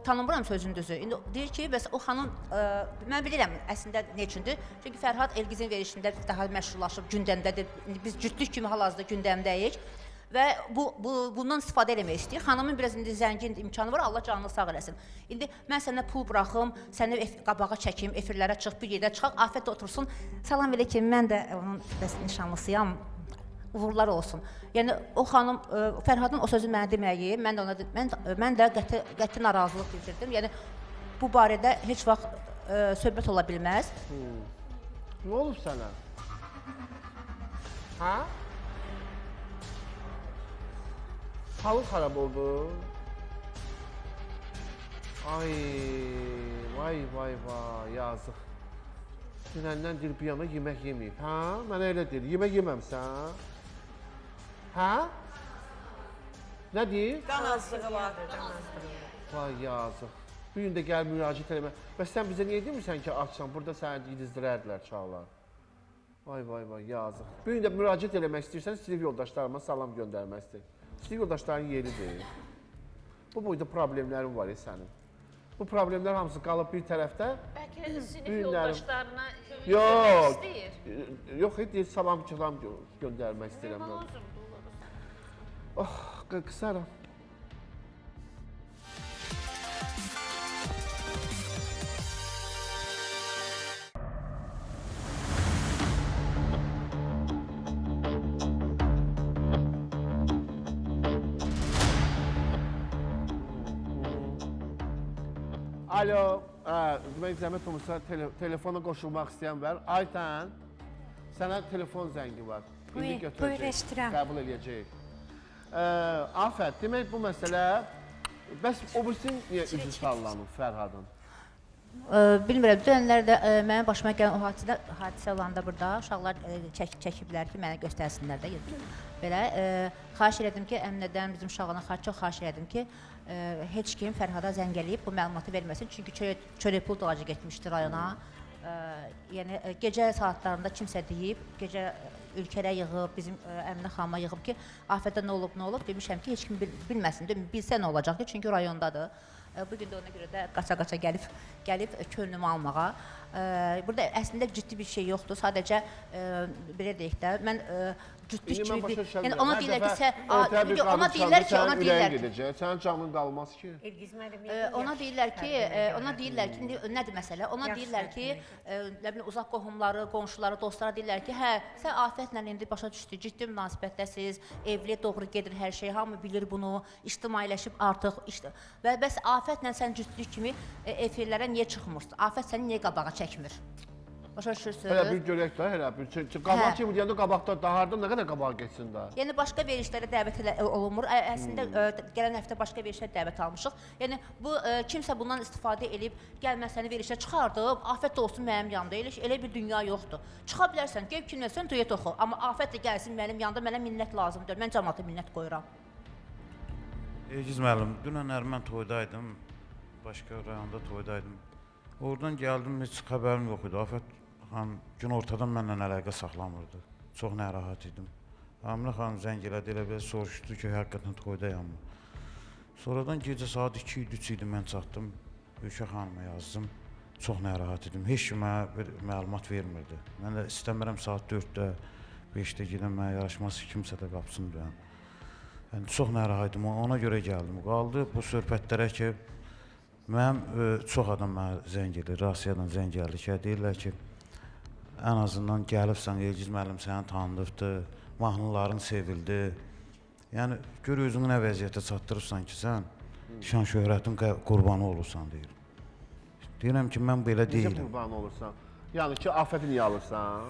tanımıram sözün düzü. İndi deyir ki, bəs o xanım, mən bilirəm əslində nə üçündür. Çünki Fərhad Elgizin verilişində daha məşhurlaşıb, gündəmdədir. Biz cütlük kimi hal-hazırda gündəmdəyik. Və bundan istifadə eləmək istəyir. Xanımın biraz indi zəngin imkanı var, Allah canını sağ eləsin. İndi mən sənə pul buraxım, səni qabağa çəkim, efirlərə çıx, bir yerdə çıxaq, Afət də otursun. Salam elə ki, mən də onun nişanlısıyam, uğurlar olsun. Yəni o xanım, Fərhadın o sözü mənə deməyi, mən də qəti narazılıq bildirdim. Yəni bu barədə heç vaxt söhbət ola bilməz. Nə olub sənə? Hə? Halın xarab oldu. Ay, vay, yazıq. Dünəndən deyir, bir yana yemək yeməyib. Hə? Mənə elə deyir, yemək yeməmsən? Hə? Nə deyir? Qan azlığı var. Vay, yazıq. Bir gün də gəl müraciət eləmə. Bəs sən bizə niyə demirsən ki, açsan, burada səni didizdirərdilər, çağlar. Vay, yazıq. Bir gün də müraciət eləmək istəyirsən, sinif yoldaşlarıma salam göndərmək istəyir. Sinif yoldaşların yeridir. Bu boyda problemlərin var sənin. Bu problemlər hamısı qalıb bir tərəfdə. Bəlkə sinif yoldaşlarına yox, istəyir. Yox, deyir, salam göndərmək istəyirəm. Oh, qısaram. Alo, demək zəhmət olmasa telefona qoşulmaq istəyən var. Aytən, sənə telefon zəngi var. İndi götürəcək, qəbul edəcək. Afət, demək bu məsələ, bəs o birisi niyə üzü sallanıb Fərhadın? Bilmirəm, dönərlərdə mənim başıma gələn o hadisə olanda burada uşaqlar çəkiblər ki, mənə göstərsinlər də. Belə, xahiş elədim ki, əminədən bizim uşağına çox xahiş elədim ki, heç kim Fərhada zəng eləyib bu məlumatı verməsin. Çünki çörəkpul dalacı getmişdi rayona. Yəni, gecə saatlarında kimsə deyib, gecə ülkərə yığıb, bizim Əminə xanıma yığıb ki, Afətdə nə olub, demişəm ki, heç kim bilməsin, bilsə nə olacaq ki, çünki rayondadır. Bugün də ona görə də qaça-qaça gəlib könlümü almağa. Burada əslində ciddi bir şey yoxdur, sadəcə belə deyək də, mən cütlük kimi bir... Yəni ona deyirlər ki, ona deyirlər ki, sənin canın qalmaz ki. Ona deyirlər ki, nədir məsələ? Ona deyirlər ki, uzaq qohumları, qonşuları, dostları deyirlər ki, hə, sən Afətlə indi başa düşdü, ciddi münasibətdəsiz, evliyə doğru gedir hər şey, hamı bilir bunu, ictimailəşib artıq, və bəs Afətlə sən cütlük kimi efirlərə niyə çıxmırsın? Afət səni niyə qabağa çəkmir? Başa düşürsünüz? Hələ bir görək də, hələ bir qabaq kimi deyəndə qabaqda dahardan nə qədər qabağa geçsin də. Yəni başqa verilişlərə dəvət olunmur. Əslində gələn həftə başqa verilişlərə dəvət almışıq. Yəni bu kimsə bundan istifadə edib gəl mən səni verilişə çıxardım, Afət də olsun mənim yanımda. Elə bir dünya yoxdur. Çıxa bilərsən, gəl kimləsən duet oxu. Amma Afət də gəlsin mənim yanımda, mənə minnət lazımdır. Mən cəmaata minnət qoyuram. Elgiz müəllim, dünənlər mən toydaydım. Başqa rayonda toydaydım. Oradan gəldim, heç xəbərim yox idi. Afət xanım gün ortadan mənlə əlaqə saxlamırdı. Çox narahat idim. Əminə xanım zəng elədi, elə belə soruşdu ki, həqiqətən toydayam mı? Sonradan gecə saat 2-3 idi, mən çatdım. Ülkə xanıma yazdım. Çox narahat idim. Heç kimə bir məlumat vermirdi. Mən də istəmirəm saat 4-də, 5-də gedən mənə yarışması kimsə də qapısını döyən. Yəni, çox narahat idim, ona görə gəldim. Qaldı bu söhbətlərə ki, mənim çox adam mənə zəng edir, Rasiyadan zəng gəldi ki, deyirlər ki, ən azından gəlibsən, Elgiz müəllim səni tanıdıbdır, mahnıların sevildi. Yəni gör özünü nə vəziyyətə çatdırırsan ki, sən şan şöhrətin qurbanı olursan deyir. Deyirəm ki, mən belə Necə deyiləm. qurban olursan? Yəni ki, afəti niyə alırsan?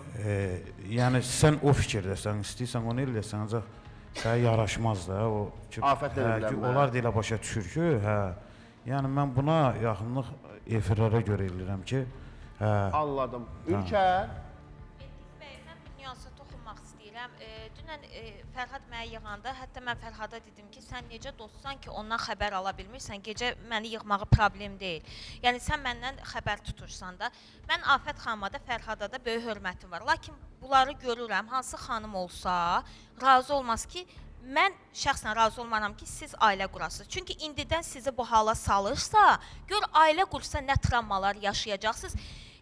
Yəni sən o fikirdəsən, istəyirsən onu eləyəsən, ancaq sənə yaraşmaz da o ki, Afət edirlər mən. onlar da elə başa düşür ki, hə. Yəni mən buna yaxınlıq efirlərə görə eləyirəm ki, hə. Anladım. Ülkər? Bəy, mən bir nüansa toxunmaq istəyirəm. Dünən Fərhad mənə yığanda, hətta mən Fərhada dedim ki, sən necə dostsan ki, ondan xəbər ala bilmirsən, gecə məni yığmağı problem deyil. Yəni sən məndən xəbər tutursan da, mən Afət xanıma da, Fərhada da böyük hörmətim var. Lakin bunları görürəm, hansı xanım olsa, razı olmaz ki, mən şəxsən razı olmaram ki, siz ailə qurasınız. Çünki indidən sizi bu hala salırsa, gör ailə qursa nə travmalar yaşayacaqsınız.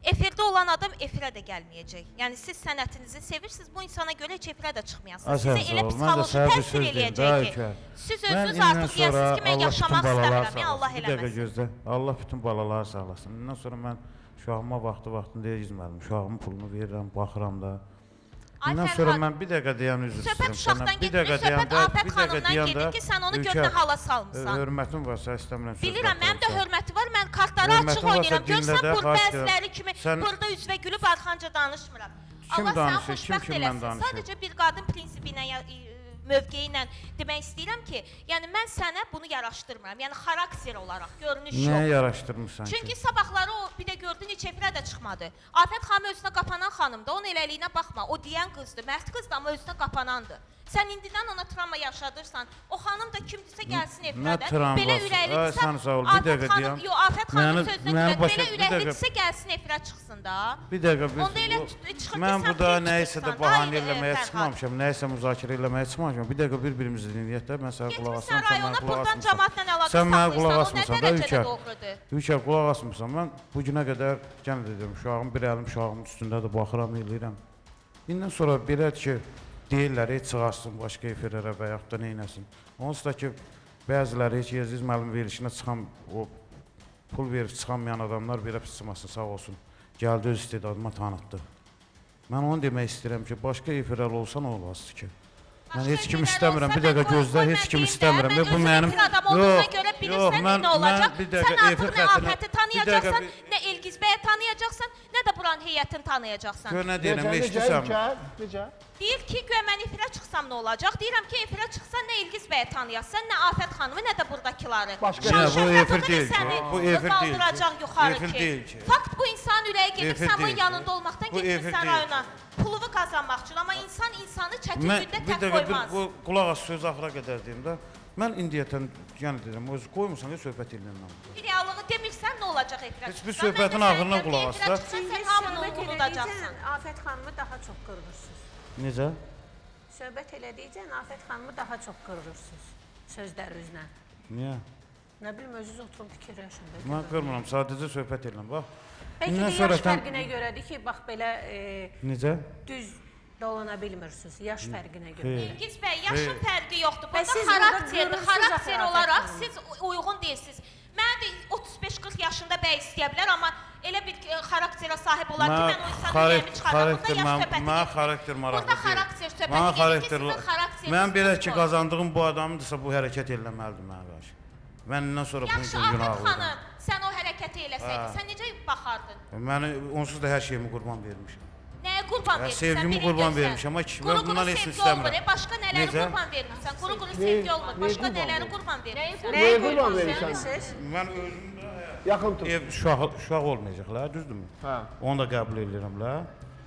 Efirdə olan adam efirə də gəlməyəcək. Yəni siz sənətinizi sevirsiniz, bu insana görə heç efirə də çıxmayasınız. Sizə elə psixoloji təsir eləyəcək ki, siz özünüz artıq deyəsiniz ki, mən yaşamaq istəmirəm, ya Allah Bir dəqiqə eləməsin. gözlə. Allah bütün balaları sağlasın. Bundan sonra mən uşağıma vaxtında gizmədim. Uşağımın pulunu verirəm, baxıram da. Bundan sonra mən bir dəqiqə deyən üzr Söhbət istəyirəm. uşaqdan gedir, söhbət Afət xanımdan gedir ki, sən onu götünə hala salmısan. Hörmətim varsa istəmirəm söz Bilirəm, mənim də hörməti var, mən kartları açıq oynayıram. Görsən, burada bəziləri kimi, burada üzvə gülüb arxanca danışmıram. Allah səni xoşbəxt eləsin. Sadəcə bir qadın prinsipi ilə, mövqeyi ilə demək istəyirəm ki, yəni mən sənə bunu yaraşdırmıram. Yəni xarakter olaraq, görünüş yox. Nəyə yaraşdırmırsan ki? Çünki sabahları o bir də gördün heç efirə də çıxmadı. Afət xanım özünə qapanan xanımdır, onun eləliyinə baxma. O deyən qızdır, mərd qızdır, amma özünə qapanandır. Sən indidən ona travma yaşadırsan, o xanım da kimdirsə gəlsin efirədə. Belə ürəklidirsə, Afət xanım, yox, Afət xanımın sözünə görə belə ürəklidirsə gəlsin efirə çıxsın da. Bir dəqiqə, Onda elə çıxır ki, sən mən burada prinsipisən. nəyisə də bahanə eləməyə Fərhad. çıxmamışam, nəyisə müzakirə eləməyə çıxmamışam. Bir dəqiqə bir-birimizi dinləyək də, mən sənə qulaq asam, Getmirsən sən mənə rayona, qulaq buradan asmırsan. cəmaatla əlaqə Sən mənə qulaq saxlayırsan, o nə asmırsan da dərəcədə Ülkər. doğrudur? Ülkər, qulaq asmırsan. Mən bu günə qədər yenə də deyirəm, uşağım bir əlim uşağımın üstündədir, baxıram, eləyirəm. İndən sonra belədir ki, deyirlər, heç çıxarsın başqa efirlərə və yaxud da neynəsin. Onsuz da ki, bəziləri heç Əziz müəllim verilişinə çıxan, o pul verib çıxanmayan adamlar belə pis çıxmasın, sağ olsun. Gəldi öz istedadıma tanıtdı. Mən onu demək istəyirəm ki, başqa efirlər olsa nə olasın ki? Mən heç kim istəmirəm, bir dəqiqə gözlə, heç kim istəmirəm. Bu mənim... Yox, mən bir dəqiqə efir xəttinə... Sən artıq nə Afəti tanıyacaqsan, nə Elgiz bəyə tanıyacaqsan, nə də buranın heyətini tanıyacaqsan. Gör nə deyirəm, eşitirsən? Necə? Deyir ki, güya mən efirə çıxsam nə olacaq? Deyirəm ki, efirə çıxsan nə Elgiz bəyə tanıyasan, nə Afət xanımı, nə də buradakiları. Bu efir deyil ki, bu efir deyil ki. Efir deyil ki. Fakt bu insan ürəyə gedib sənin yanında olmaqdan getmirsən rayona. Puluvu qazanmaq üçün, amma insan insanı çətin gündə tək qoymaz. Bu qulaq as sözü axıra qədər deyim də. Mən indiyətən, yəni deyirəm, özü qoymusan ya söhbət edirəm mən. Bir reallığı demirsən nə olacaq efirə çıxsan? Heç bir söhbətin ağırına qulaq as da. Sən hamını unudacaqsan. Afət xanımı daha çox qırğırsınız. Necə? Söhbət elədikcə Afət xanımı daha çox qırğırsınız sözlərinizlə. Niyə? Nə bilim, özünüz oturub fikirləşin. Mən qırmıram, sadəcə söhbət edirəm, bax. Bəlkə də yaş fərqinə görədir ki, bax belə Necə? düz dolana bilmirsiniz, yaş fərqinə görə. İlgiz bəy, yaşın fərqi yoxdur. Burada xarakterdir, xarakter olaraq siz uyğun deyilsiniz. Mənə də 35-40 yaşında bəy istəyə bilər, amma elə bir xarakterə sahib olar ki, mən o insanı yemi çıxaram. Burada yaş söhbəti Mənə xarakter maraqlı Burada xarakter söhbəti gedir ki, sizin xarakteriniz mən belə ki, qazandığım bu adamdırsa, bu hərəkət eləməlidir mənə qarşı. Mən indən sonra bunun yaxşı, üçün günah Afət alıram. xanım, sən o hərəkəti eləsəydin, sən necə baxardın? Mən onsuz da hər şeyimi qurban vermişəm. Nəyə qurban verirsən? Sevgimi qurban vermişəm, amma ki, mən bundan heç istəmirəm. Başqa nələri qurban vermirsən? Quru-quru sevgi olmur. Başqa nələri qurban verirsən? Nəyə qurban verirsən? Mən özümdə Yaxın tut. ev uşaq olmayacaqlar, düzdürmü? Hə. Onu da qəbul edirəm la.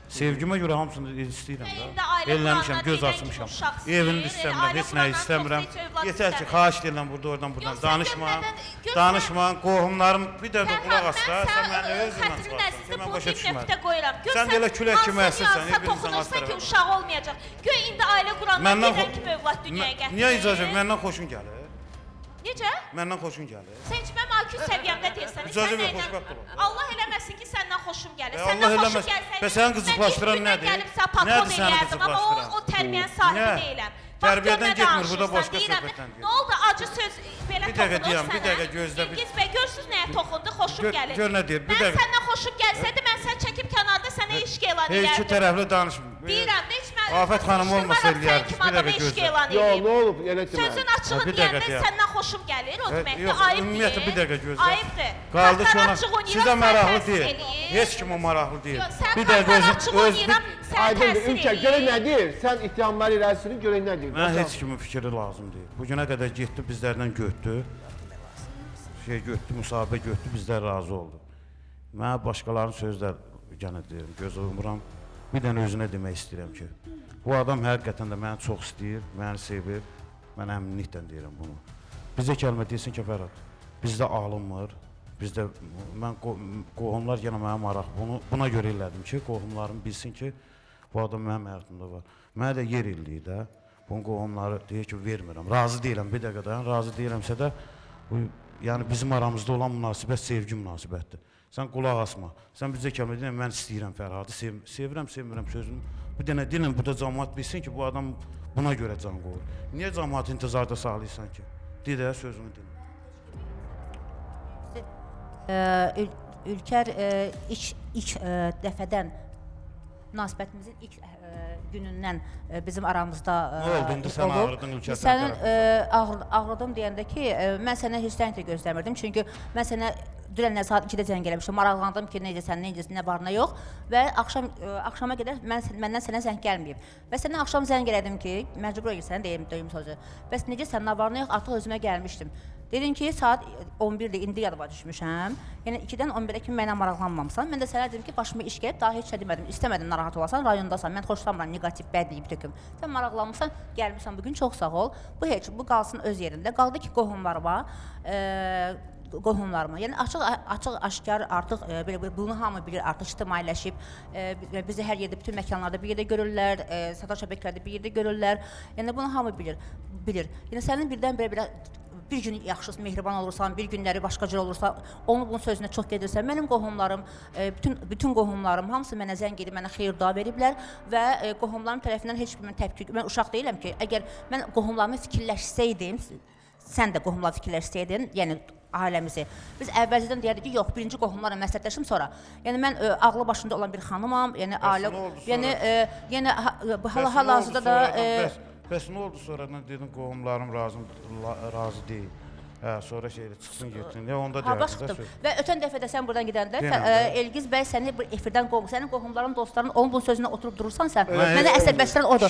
Sevgimə görə hamısını istəyirəm İndi da. ailə Eləmişəm, göz quranlar açmışam. deyirlər ki, uşaq istəyir, Evini də istəmirəm, ailə heç nə quranlar istəmirəm. çoxsa heç övlad Yetər ki, istəmir. xahiş edirəm burada oradan buradan Yox, sən danışma. görmədən- Danışma, qohumlarım bir dəqiqə qulaq as da. Fərhad, Sən məni mən özünlə xətrin çıxarsan. əzizdə Mən bunu başa bir nöqtə düşmədim. qoyuram. Sən də elə külək kimi əsirsən, Hansı bir-birimizin toxunursa ki, alt uşağı olmayacaq. Göy indi ailə quranlar Məndən birdən kimi övlad dünyaya gətirir. Niyə icazə? Məndən xoşun gəlir. Necə? Məndən xoşun gəlir. Sən heç mənim IQ səviyyəmdə deyilsən. İcazə Sən ver, nəylə- xoşbəxt olaq. Allah eləməsin ki, səndən xoşum gəlir. Allah Səndən xoşum eləməsin. gəlsəydi, Bəs səni qızıqlaşdıran mən nədir? gəlib sənə patron Nədir səni eləyərdim, amma qızıqlaşdıran? o tərbiyənin sahibi Niyə? deyiləm. Tərbiyədən Bax, getmir, burada danışırsan, başqa deyirəm, söhbətdən gedir. Nə oldu acı söz belə Bir dəqiqə toxunur deyəm, bir sənə? dəqiqə gözlə, bir- İlgiz bəy, görürsünüz nəyə toxundu, xoşum Gör- gəlir. gör nə deyir, bir Mən dəqiqə. səndən xoşum gəlsəydi, mən səni çəkib kənarda sənə eşq elan Heç iki eləyərdim. tərəfli danışma. Deyirəm də, heç mən Afət xanım olmasa eləyərdik. Bir dəqiqə gözlə. Yox, nə olub? Elə demə. Sözün açığını Bir dəqiqə deyəndə deyəm. səndən xoşum gəlir, o deməkdir, Yox, ayıbdır. ümumiyyətlə bir dəqiqə gözlə. Ayıbdır. Qaldı ki ona, Açıq oynayıram, sizə sən maraqlı təsir deyil. eləyir. Heç kimə maraqlı deyil. Yox, sən Bir dəqiqə qartdan açıq oynayıram, sən Aydındır, təsir Ülker, görək eləyir. nə deyir? Sən ittihamlar irəlisini görək nə deyir? Mən heç kimin fikri lazım deyil. Bu günə qədər getdi, bizlərdən götdü. Götdü, müsahibə götdü, bizlər razı oldu. Mən başqalarının sözlər yenə deyirəm, göz umuram. Bir dənə özünə demək istəyirəm ki, bu adam həqiqətən də məni çox istəyir, məni sevir. Mən əminliklə deyirəm bunu. Bizə kəlmə deyilsin ki, Fərhad, bizdə alınmır. Bizdə, qohumlar yenə mənə maraq. Buna görə elədim ki, qohumlarım bilsin ki, bu adam mənim həyatımda var. Mənə də yer eləyir də. Bunun qohumları deyir ki, vermirəm. Razı deyirəm, bir dəqiqə dayan. Razı deyirəmsə də, yəni bizim aramızda olan münasibət sevgi münasibətdir. Sən qulaq asma. Sən bizə kəlmə deyirəm, mən istəyirəm Fərhadı, sevirəm, sevmirəm sözünü. Bir dənə deyirəm, bu da cəmaat bilsin ki, bu adam buna görə can qoyur. Niyə cəmaat intizarda sağlayırsan ki? Deyə də sözünü deyim. Ülker ilk dəfədən münasibətimizin ilk günündən bizim aramızda Nə oldu, indi sən ağrıdın Ülker Sənin ağrıdım deyəndə ki, mən sənə heç də gözləmirdim. Çünki mən sənə dünən saat 2-də zəng eləmişdim. Maraqlandım ki, necəsən, nə var, nə yox. Və axşama qədər məndən sənə zəng gəlməyib. Və sənə axşam zəng elədim ki, məcbur edirsən, deyim sözü. Bəs necəsən, nə var, nə yox, artıq özümə gəlmişdim. Dedin ki, saat 11-dir, indi yadıma düşmüşəm. Yəni 2-dən 11-ə kimi mənə maraqlanmamısan. Mən də sənə dedim ki, başıma iş gəlib, daha heç nə demədim. İstəmədim narahat olasan, rayondasan. Mən xoşlamıram, negativ, bədii bir töküm. Sən maraqlanmısan, gəlmişsən bugün, çox sağ ol. Bu qalsın öz yerində. Qaldı ki, qohumlarıma. Yəni açıq-aşkar artıq bunu hamı bilir, artıq ictimailəşib. Bizi hər yerdə, bütün məkanlarda bir yerdə görürlər, sosial şəbəkələrdə bir yerdə görürlər. Yəni bunu hamı bilir. Yəni sənin birdən-birə bir gün yaxşı, mehriban olursan, bir günləri başqa cür olursa, bunun sözünə çox gedirsən. Mənim qohumlarım, bütün qohumlarım hamısı mənə zəng edib, mənə xeyir-dua veriblər və qohumlarım tərəfindən heç bir təpki, mən uşaq deyiləm ki, əgər mən qohumlarımı fikirləşsəydim, sən də qohumlar fikirləşsəydin, yəni ailəmizi. Biz əvvəlcədən deyərdik ki, yox, birinci qohumlarla məsləhətləşim sonra. Yəni mən ağlı başında olan bir xanımam, yəni ailə, yəni hal-hazırda da Bəs nə oldu sonradan dedin qohumlarım razı deyil. Sonra çıxsın getsin. Onda deyərdin. Və ötən dəfə də sən buradan gedəndə Elgiz bəy səni efirdən qovur. Sənin qohumların, dostların onun bunun sözünə oturub durursan sən. Mənə əsəbləşdirən odur.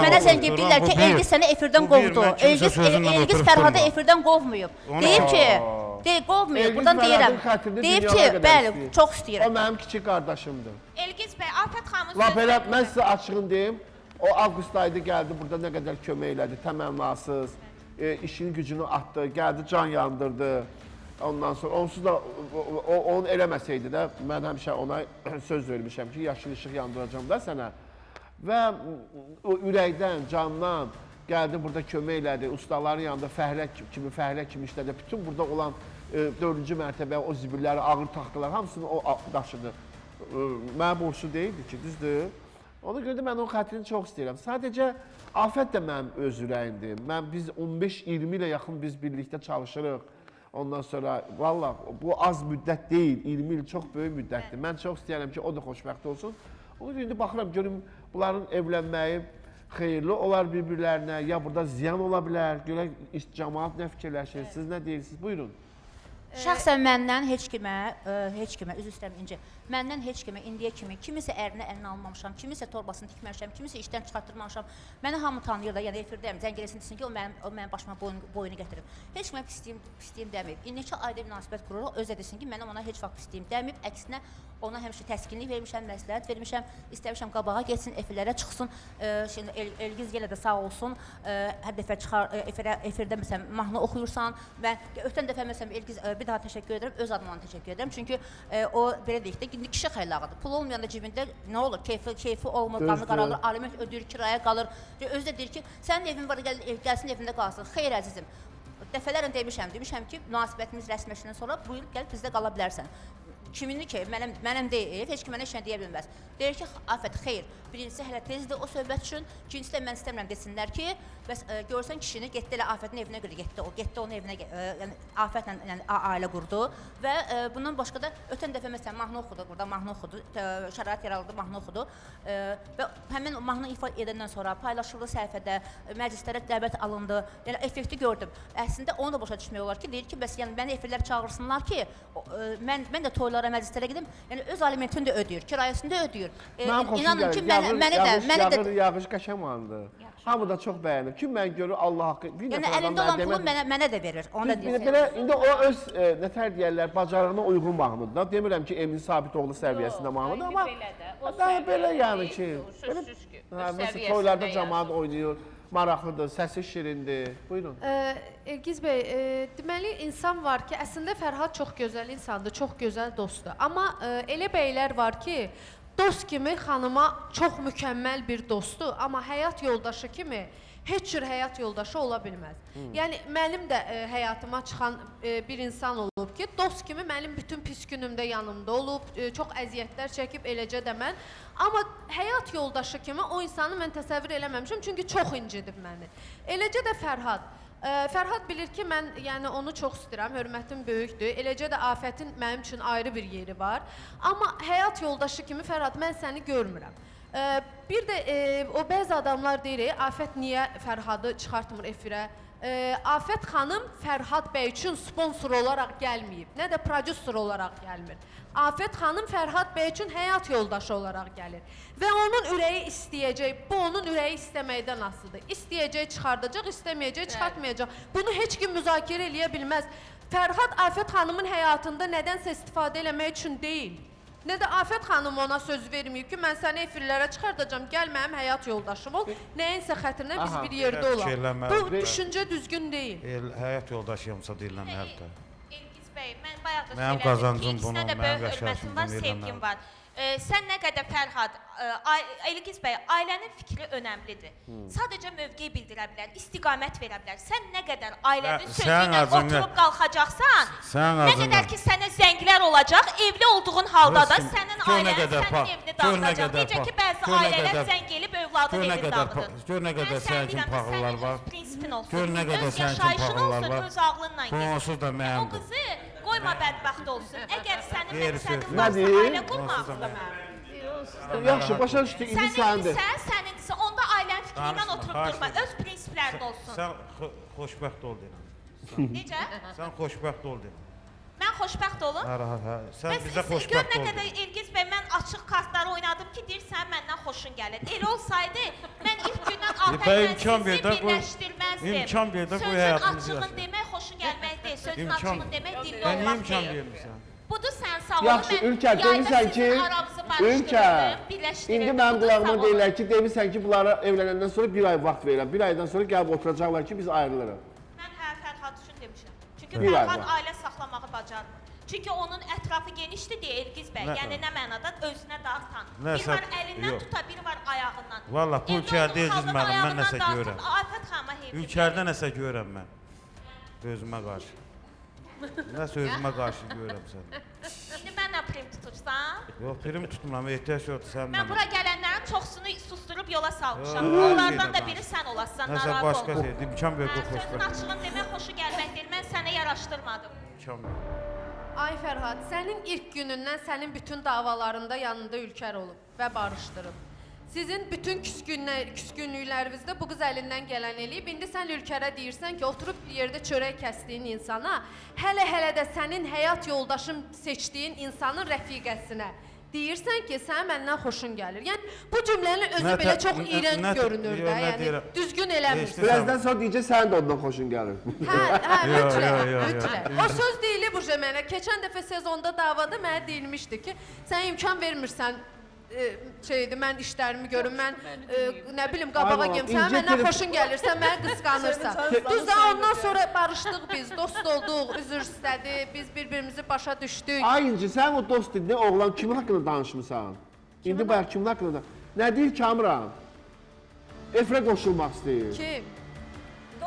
Mənə zəng edirlər ki, Elgiz səni efirdən qovdu. Elgiz Fərhadı efirdən qovmayıb. Deyib ki, qovmayıb. Buradan deyirəm. Deyib ki, bəli, çox istəyirəm. O mənim kiçik qardaşımdır. Elgiz bəy, Afət xanımın Lap elə, mən sizə açığını deyim. O avqust ayda gəldi, burada nə qədər kömək elədi, təmənnasız, işini gücünü atdı, gəldi, can yandırdı. Ondan sonra onsuz da onu eləməsəydi də, mən həmişə ona söz vermişəm ki, yaşıl işıq yandıracam da sənə. Və o ürəkdən, candan gəldi, burada kömək elədi, ustaların yanında fəhlə kimi işlədi. Bütün burada olan 4-cü mərtəbə, o zibilləri, ağır taxtalar, hamısını o daşıdı. Mənə borçlu deyildi ki, düzdür. Ona görə də mən onun xətrini çox istəyirəm. Sadəcə Afət də mənim öz ürəyimdir. Biz 15-20 ilə yaxın biz birlikdə çalışırıq. Ondan sonra, valla bu az müddət deyil, 20 il çox böyük müddətdir. Mən çox istəyirəm ki, o da xoşbəxt olsun. Ona görə də baxıram, görüm bunların evlənməyi xeyirli olar bir-birlərinə, ya burada ziyan ola bilər, görək cəmaat nə fikirləşir, siz nə deyirsiniz, buyurun. Şəxsən məndən heç kimə, üzr istəyirəm İnci, məndən heç kimə indiyə kimi kimisə ərinə əlinə almamışam, kimisə torbasını tikməmişəm, kimisə işdən çıxartdırmamışam. Məni hamı tanıyır da, yəni efirdəyəm, zəng eləsin desin ki, o mənim başıma boyunu gətirib. Heç kimə pisliyim dəməyib. Neçə ayda münasibət qururuq, özə desin ki, mənə ona heç vaxt pisliyim dəməyib, əksinə ona həmişə təskinlik vermişəm, məsləhət vermişəm, istəmişəm qabağa getsin, efirlərə çıxsın. Şimdi Elgiz yenə də sağ olsun, hər dəfə çıxar, efirdə məsələn, mahnı oxuyursan, mən ötən dəfə məsələn Elgiz bir daha təşəkkür edirəm, öz adıma təşəkkür edirəm. Çünki o, belə deyək də, indi kişi xəylağıdır. Pul olmayanda cibində nə olur, keyfi olmur, qanı qaralır, alimət ödür, kiraya qalır. Özü də deyir ki, sənin evin var, gəlsin evində qalsın. Xeyr əzizim, dəfələrlə demişəm ki, münasibətimiz rəsməşindən sonra buyur, gəl bizdə qala bilərsən. Kimindir ki, mənim deyil, heç ki mənə heç nə deyə bilməz. Deyir ki, Afət, xeyr, birincisi hələ tezdir o söhbət üçün, ikincisi də mən istəmirəm desinlər ki, Bəs görsən kişini getdi elə Afətin evinə görə getdi. O getdi onun evinə, yəni Afətlə yəni ailə qurdu və bundan başqa da ötən dəfə məsələn mahnı oxudu, burada mahnı oxudu, şərait yaradıldı, mahnı oxudu və həmin mahnı ifa edəndən sonra paylaşıldı səhifədə, məclislərə dəvət alındı. Yəni effekti gördüm. Əslində onu da başa düşmək olar ki, deyir ki, bəs yəni məni efirlər çağırsınlar ki, mən də toylara, məclislərə gedim. Yəni öz alimentini də ödəyir, kirayəsini də ödəyir. İnanın ki, mənə də yağış qəşəmandır. Hamı da çox bəyənir. Kim mən görür Allah haqqı. Yəni əlində olan pulu mənə də verir. Onu da deyir. İndi o öz nətər deyirlər, bacarığına uyğun mahnıdır da. Demirəm ki, Emin Sabitoğlu səviyyəsində mahnıdır, amma daha belə yəni ki, məsələn toylarda cəmaət oynayır, maraqlıdır, səsi şirindir. Buyurun. Elgiz bəy, deməli insan var ki, əslində Fərhad çox gözəl insandır, çox gözəl dostdur. Amma elə bəylər var ki, dost kimi xanıma çox mükəmməl bir dostdur, amma həyat yoldaşı kimi heç cür həyat yoldaşı ola bilməz. Yəni mənim də həyatıma çıxan bir insan olub ki, dost kimi mənim bütün pis günümdə yanımda olub, çox əziyyətlər çəkib eləcə də mən. Amma həyat yoldaşı kimi o insanı mən təsəvvür eləməmişəm, çünki çox incidib məni. Eləcə də Fərhad. Fərhad bilir ki, mən yəni onu çox istəyirəm, hörmətim böyükdür. Eləcə də Afətin mənim üçün ayrı bir yeri var. Amma həyat yoldaşı kimi Fərhad, mən səni görmürəm. Bir də o bəzi adamlar deyir, Afət niyə Fərhadı çıxartmır efirə? Afət xanım Fərhad bəy üçün sponsor olaraq gəlməyib, nə də prodüser olaraq gəlmir. Afət xanım Fərhad bəy üçün həyat yoldaşı olaraq gəlir. Və onun ürəyi istəyəcək, bu onun ürəyi istəməkdən asılıdır. İstəyəcək çıxardacaq, istəməyəcək çıxartmayacaq. Bunu heç kim müzakirə eləyə bilməz. Fərhad Afət xanımın həyatında nədənsə istifadə eləmək üçün deyil. Nə də Afət xanım ona söz verməyib ki, mən səni efirlərə çıxardacam, gəl mənim həyat yoldaşım ol, nəyinsə xətrinə biz bir yerdə olaq. Bu düşüncə düzgün deyil. Həyat yoldaşıyamsa deyilən həldə. Elgiz bəy, mən bayaq da Mənim söylədim qazancım ki, bunu, ikisində də mənim böyük hörmətim var, yaşayışım sevgim var. Sən nə qədər Fərhad, Elgiz bəy, ailənin fikri önəmlidir. Sadəcə mövqe bildirə bilər, istiqamət verə bilər. Sən nə qədər ailənin sözü ilə oturub qalxacaqsan, nə qədər ki sənə zənglər olacaq, evli olduğun halda da sənin ailən sənin evini dağıdacaq. Necə ki, bəzi ailələr zəng elib övladın evini dağıdır. Gör nə qədər sənin üçün paxıllar var. Prinsipin olsun, Gör nə qədər öz sənin üçün yaşayışın paxıllar olsun, var. öz ağlınla Bu gez. onsuz da O mənimdir. qızı qoyma bədbəxt olsun. Əgər sənin məqsədin Nə varsa deyir? ailə qurmaq, Yaxşı, başa düşdük, indi sənindir. sənindirsə, onda ailənin fikri ilə oturub durma, öz prinsiplərin olsun. Sən xoşbəxt ol deyirəm. Necə? Sən xoşbəxt ol deyirəm. Mən xoşbəxt olum. Sən bizə Gör xoşbəxt nə ol. qədər Elgiz bəy, mən açıq kartları oynadım ki, deyirsən məndən xoşun gəlir. Elə olsaydı, mən ilk gündən Afət imkan ver də sizi qoy- birləşdirməzdim. imkan ver də qoy Sözün həyatımızı açığın yaşayaq. demək xoşun gəlmək deyil, sözün İmkan- açığın demək dilli Mən niyə olmaq imkan deyil. vermirsən? Budur sən sağ olun, Yaxşı, Ülker, demirsən ki, Ülker, indi mənim qulağıma deyirlər ki, demirsən ki, bunlara evlənəndən sonra bir ay vaxt verirəm. Bir aydan sonra gəlib oturacaqlar ki, biz ayrılırıq. Mən Fərhad üçün demişəm. Çünki Bir ay Fərhad var. ailə saxlamağı bacarmır. Çünki onun ətrafı genişdir deyə Elgiz bəy. Yəni nə mənada özünə dağıtan. Bir var əlindən tuta, biri var ayağından. Valla bu ülkədə Elgiz mənim, mən nəsə görürəm. Afət xanıma heyf. Ülkədə nəsə görürəm mən. Özümə qarşı. Nəsə özümə qarşı görürəm səni. İndi mənlə prim tutursan, Yox, prim tutmuram, ehtiyac yoxdur sən mən mənə. bura gələnlərin çoxsunu susturub yola salmışam. Öyle Onlardan da şeydə biri sən olasan, Nəsə narahat başqa olma. şeydir, imkan ver bu Sözün xoşbəxt. açığın demək xoşu gəlmək deyil, mən sənə yaraşdırmadım. İmkan ver. Ay Fərhad, sənin ilk günündən sənin bütün davalarında yanında Ülker olub və barışdırıb. Sizin bütün küskünlüklərinizdə bu qız əlindən gələn eləyib. İndi sən Ülkerə deyirsən ki, oturub bir yerdə çörək kəsdiyin insana, hələ də sənin həyat yoldaşın seçdiyin insanın rəfiqəsinə deyirsən ki, sən məndən xoşun gəlir. Yəni bu cümlənin özü belə çox iyrənc görünür də. Yəni düzgün eləmirsən. Birazdan sonra deyəcək, sənin də ondan xoşun gəlir. Mütləq. O söz deyilib bu mənə. Keçən dəfə sezonda davada mənə deyilmişdi ki, sən imkan vermirsən mən işlərimi görüm, mən nə bilim qabağa geyim, sən məndən xoşun gəlir, sən məni qısqanırsan. Düzdür, ondan sonra barışdıq biz, dost olduq, üzr istədi, biz bir-birimizi başa düşdük. Ay İnci, sən o dost dedin, oğlan kimin haqqında danışmısan? İndi bayaq kimin haqqında? Nə deyir Kamran? Efrə qoşulmaq istəyir. Kim?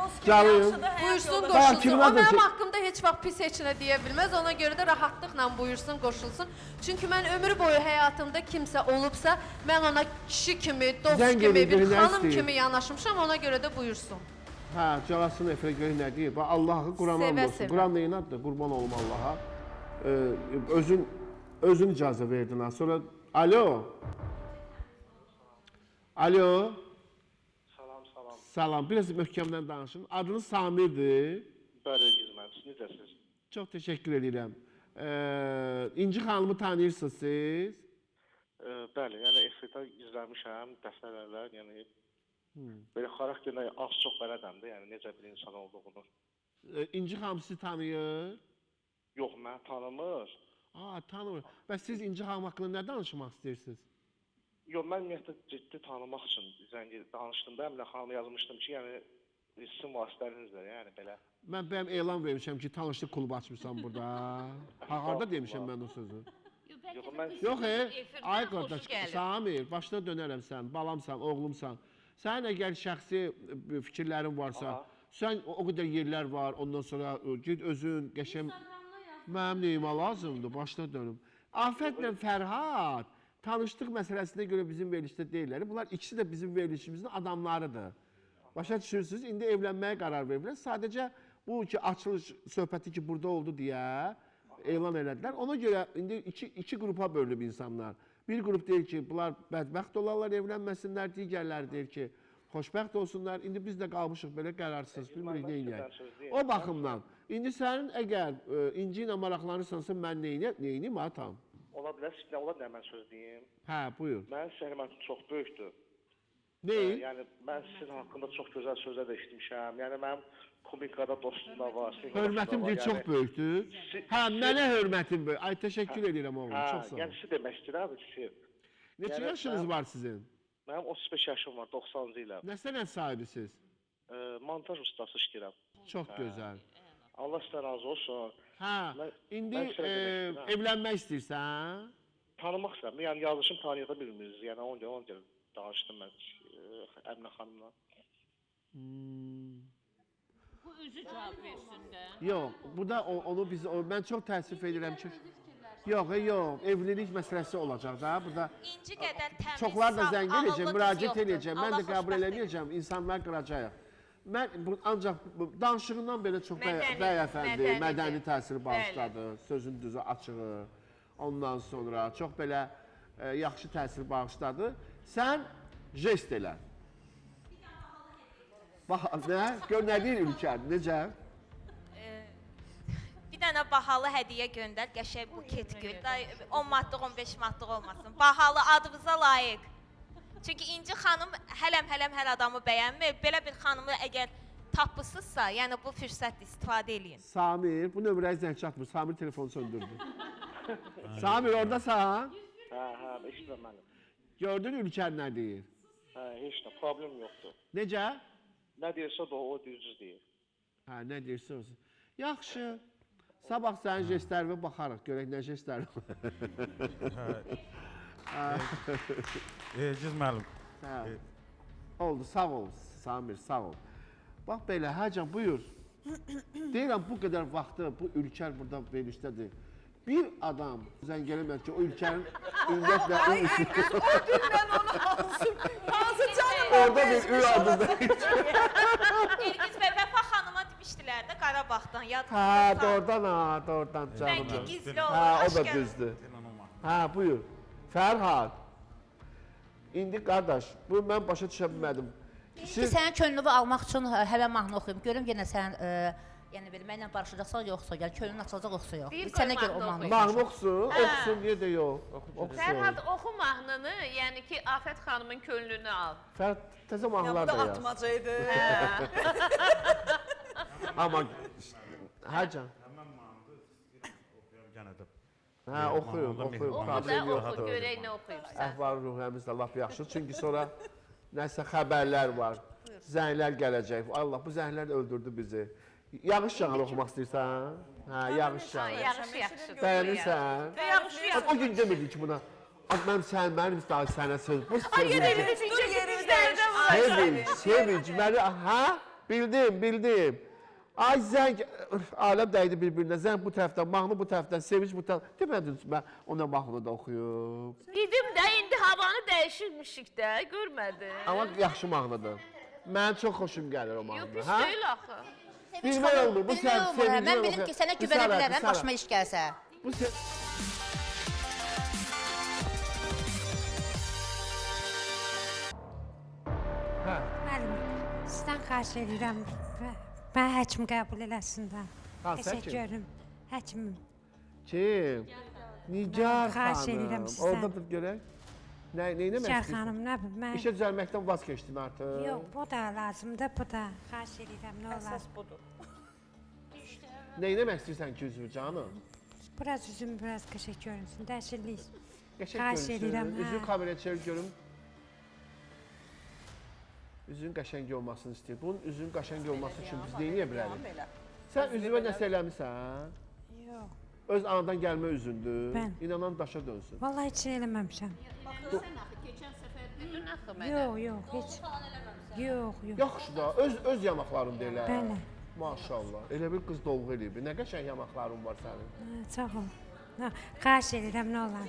dost kimi Canım. yaxşıdır, həyat Buyursun yoldaşı. Daha qoşulsun. kimin O adı mənim ki- haqqımda heç vaxt pis heç nə deyə bilməz. Ona görə də rahatlıqla buyursun, qoşulsun. Çünki mən ömür boyu həyatımda kimsə olubsa, mən ona kişi kimi, dost Zəng kimi, edib bir biri nə xanım istəyir? kimi yanaşmışam. Ona görə də buyursun. Hə, calasını efirə görək nə deyir. Bax Allahı Quran Sevə, olsun. sevə. Quran neyin adıdır? Qurban olum Allaha. Özün icazə verdin ha. Sonra alo. Alo. Salam. Salam. Biraz möhkəmdən danışın. Adınız Samirdir. Bəli, Gizmən. Siz necəsiniz? Çox təşəkkür edirəm. İnci xanımı tanıyırsınız siz? Bəli, yəni efirdə izləmişəm dəfələrlə, yəni belə xarakterinə az çox bələdəm də, yəni necə bir insan olduğunu. İnci xanım sizi tanıyır? Yox, mən tanımır. Tanımır. Bəs siz İnci xanım haqqında nə danışmaq istəyirsiniz? Yox, mən ümumiyyətlə ciddi tanımaq üçün zəngi danışdım da, Əminə xanıma yazmışdım ki, yəni sizin vasitənizlə, yəni belə. Mən bəyəm elan vermişəm ki, tanışlıq klubu açmışam burada. Harada demişəm mən o sözü? Yox, mən Yox, ay qardaş, Samir, başına dönərəm sən, balamsan, oğlumsan. Sənin əgər şəxsi fikirlərin varsa, sən o qədər yerlər var, ondan sonra ged özün, qəşəm... Mənim neyimə lazımdır, başına dönüm. Afətlə Fərhad tanışlıq məsələsinə görə bizim verilişdə deyirlər. Bunlar ikisi də bizim verilişimizin adamlarıdır. Başa düşürsünüz, indi evlənməyə qərar veriblər. Sadəcə bu ki, açılış söhbəti ki, burada oldu deyə elan elədilər. Ona görə indi iki qrupa bölünüb insanlar. Bir qrup deyir ki, bunlar bədbəxt olarlar, evlənməsinlər. Digərləri deyir ki, xoşbəxt olsunlar. İndi biz də qalmışıq belə qərarsız, bilmirik nə eləyək. O baxımdan, indi sənin əgər İnci ilə maraqlanırsansa, mən neyiniyim atam? Ola bilər, ola bilər mən söz deyim. Hə, buyur. Mənim səhəməm çox böyükdür. Neyin? Yəni, mən sizin haqqında çox gözəl sözlər də eşitmişəm. Yəni, mənim komikada dostum da var. Hörmətim deyil, çox böyükdür. Hə, mənə hörmətim böyük. Ay, təşəkkür edirəm oğlum, çox sağ ol. Yəni, siz demək istəyirəm ki, Neçə yaşınız var sizin? Mənim 35 yaşım var, 90-cı ilə. Nə sənət sahibisiz? Montaj ustası işləyirəm. Çox gözəl. Allah sizdən razı olsun. Hə, indi evlənmək istəyirsən? Tanımaq istəyirəm. Yəni, yazışım tanıya bilmirsiniz. Yəni, ona görə danışdım mən Əminə xanımla. Bu özü cavab versin də. Yox, burada onu biz, mən çox təəssüf edirəm ki... Yox, evlilik məsələsi olacaq da, burada... İnci qədər təmiz, çoxlar da zəng edəcək, müraciət yoxdur. edəcək, mən də qəbul edəcəm, insanlar qıracaq. Mən ancaq danışığından belə çox bəyəfəndi, mədəni təsiri bağışladı, sözün düzü açığı, ondan sonra çox belə yaxşı təsir bağışladı. Sən jest elə. Bax, nə? Gör nə deyir Ülkər, necə? Bir dənə bahalı hədiyyə göndər, qəşəng buket gül. 10 manatlık, 15 manatlık olmasın. Bahalı, adımıza layiq. Çünki İnci xanım hələm hər adamı bəyənmir. Belə bir xanımı əgər tapısızsa, yəni bu fürsətlə istifadə eləyin. Samir, bu nömrəyə zəng çatmır. Samir telefonu söndürdü. Samir, oradasan? Hə, eşidirəm mənim. Gördün Ülkər nə deyir? Hə, heç nə, problem yoxdur. Necə? Nə deyirsə də o düzdür deyir. Hə, nə deyirsə olsun. Yaxşı. Sabah sənin jestlərinə baxarıq, görək nə jestlər var. Giz müəllim. Oldu, sağ ol Samir, sağ ol. Bax belə, Həcan, buyur. Deyirəm, bu qədər vaxtı bu Ülkər burada verilişdədir. Bir adam zəng eləmir ki, o Ülkərin ümumiyyətlə... Ay, Elgiz, o gün mən onu hansı canım orada bir ül adıdır. Elgiz bəy, Vəfa xanıma demişdilər də Qarabağdan, yadınızda. Hə, doğrudan canım. Bəlkə gizli olur, Hə, o da aşkar. düzdür. Hə, buyur. Fərhad. İndi qardaş, bu mən başa düşə bilmədim. Ki sənin könlünü almaq üçün hələ mahnı oxuyum. Görüm yenə sən yəni belə mənlə barışacaqsan yoxsa gəl könlün açılacaq yoxsa yox. Sənə görə o mahnı. Mahnı oxusun, oxusun, niyə də yox. Fərhad, oxu mahnını, yəni ki, Afət xanımın könlünü al. Fərhad, təzə mahnılar da yaz. atmaca idi. Amma, Həcan. Həmən mahnıdır, oxuyam yenə də. Hə, oxuyun. Oxu da, oxu, görək nə oxuyursan. Əhval ruhəmiz də lap yaxşı. Çünki sonra nəsə xəbərlər var, zənglər gələcək. Allah, bu zənglər öldürdü bizi. Yağış yağan oxumaq istəyirsən? Hə, yağış yağan. Yağış yaxşı. Bəyənirsən? Yağış yaxşı. O gün demirdik ki buna. Mənim sənə söz. Bu Ay, sevinci. yerimizdə var. Sevinç, məni, hə? Bildim. Ay zəng, aləm dəydi bir-birinə. Zəng bu tərəfdən, mahnı bu tərəfdən, sevinç bu tərəfdən. Demədin mən ona mahnı da oxuyub. Dedim də indi havanı dəyişirmişik də, görmədin. Amma yaxşı mahnıdır. Mənim çox xoşum gəlir o mahnı. Yox, pis deyil axı. Bilmək olmur, bu sevinci Mən bilim ki, sənə güvənə bilərəm, başıma iş gəlsə. Müəllim, sizdən xahiş edirəm. Mən həkim qəbul eləsin də. Təşəkkür ederim. Həkimim. Kim? Nigar Xahiş edirəm xanım. sizdən. Oradadır görək. Neyinə Nigar xanım, nə bilim, mən... İşə düzəlməkdən vaz keçdin artıq. Yox, bu da lazımdır, bu da. Xahiş edirəm, nə olar. Əsas budur. Neyinəmək istəyirsən ki, üzvü canım? Biraz üzüm, biraz qəşəng görünsün, dəyişirlik. Qəşəng Xahiş edirəm, görünsün. hə. Üzvü kameraya çevir görüm. Üzün qəşəng olmasını istəyir. Bunun üzün qəşəng olması üçün biz neyə bilərik? Sən üzvə nəsə eləmirsən? Yox. Öz anadan gəlmə üzündür. Mən. İnanan daşa dönsün. Vallahi heç şey eləməmişəm. Yox, heç. Yox. Yaxşı da, öz yanaqların deyilə. Bəli. Maşallah. Elə bir qız dolğu eləyib. Nə qəşəng yanaqların var sənin. Sağ ol. Xahiş edirəm, nə olar.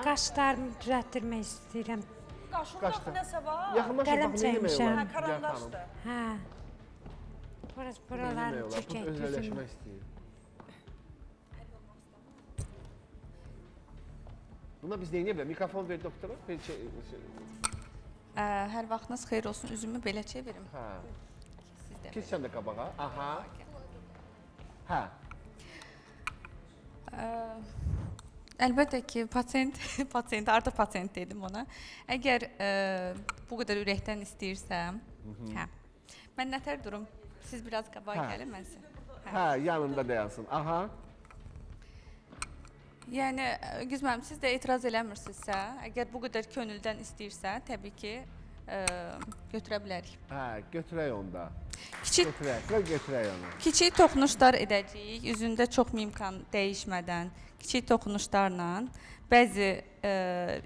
Qaşlarımı düzəltdirmək istəyirəm. Qaşında nəsə var? Yaxınlaşa bax, nə demək olar? Karandaşdır. Hə. Buraları çəkək, düzüm. Özəlləşmək istəyir. Buna biz neyə bilərik? Mikrofon ver doktora. Hər vaxtınız xeyir olsun. Üzümü belə çevirim. Hə. Keç sən də qabağa. Aha. Hə. Əlbəttə ki, pasiyent, artıq pasiyent dedim ona. Əgər bu qədər ürəkdən istəyirsəm, hə. Mən nətər durum? Siz biraz qabağa gəlin, mən sizə. Hə, yanımda dayansın. Aha. Yəni, Güz müəllim, siz də etiraz eləmirsinizsə, əgər bu qədər könüldən istəyirsə, təbii ki, götürə bilərik. Hə, götürək onda. Götürək onu. Kiçik toxunuşlar edəcəyik, üzündə çox mimkan dəyişmədən, kiçik toxunuşlarla, bəzi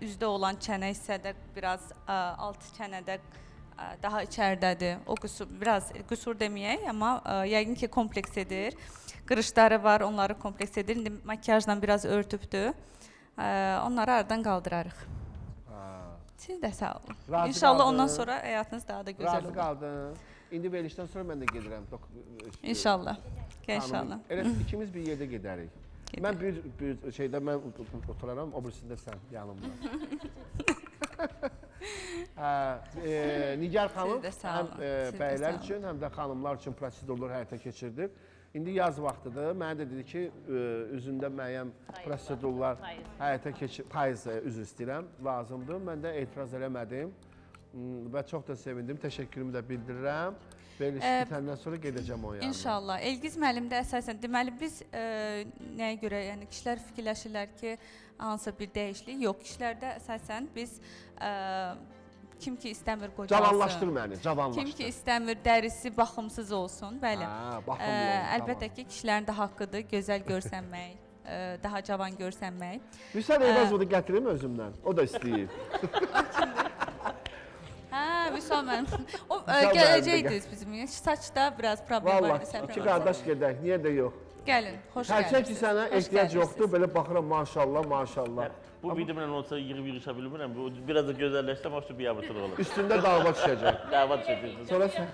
üzdə olan çənə hissədə biraz alt çənədə daha içərdədir. O qüsur, biraz qüsur deməyək, amma yəqin ki, kompleks edir. Qırışları var, onları kompleks edir. İndi makiyajla biraz örtübdür. Onları aradan qaldırarıq. Siz də sağ olun. İnşallah ondan sonra həyatınız daha da gözəl olur. Razı qaldın. İndi verilişdən sonra mən də gedirəm. İnşallah. İnşallah. Elə ikimiz bir yerdə gedərik. Mən bir şeydə mən oturaram, o birisində sən yanımda. Nigar xanım həm bəylər üçün, həm də xanımlar üçün prosedurlar həyata keçirdir. İndi yaz vaxtıdır. Mənə də dedi ki, üzündə müəyyən prosedurlar həyata keçir, payız üzr istəyirəm, lazımdır. Mən də etiraz eləmədim və çox da sevindim. Təşəkkürümü də bildirirəm. Veriliş bitəndən sonra gedəcəm o yanına. İnşallah. Elgiz müəllim də əsasən, deməli biz nəyə görə, yəni kişilər fikirləşirlər ki, hansısa bir dəyişiklik yox. Kişilərdə əsasən biz kim ki istəmir qocalsın. Cavanlaşdır məni, cavanlaşdır. Kim ki istəmir dərisi baxımsız olsun, bəli. Əlbəttə ki, kişilərin də haqqıdır gözəl görsənmək, daha cavan görsənmək. Vüsal Eyvazovu gətirim özümdən, o da istəyir. Hə, Vüsal mənim. O gələcəkdiniz bizim. Saçda biraz problem var. Vallahi, iki qardaş gedək, niyə də yox. Gəlin, xoş gəldiniz. Hərçək ki, sənə ehtiyac yoxdur, belə baxıram, maşallah, maşallah. Bu videomla olsa yığışa bilmirəm, biraz da gözəlləşsəm, o biabırtır olur. Üstündə dava düşəcək. Dava düşəcək. Sonra sən...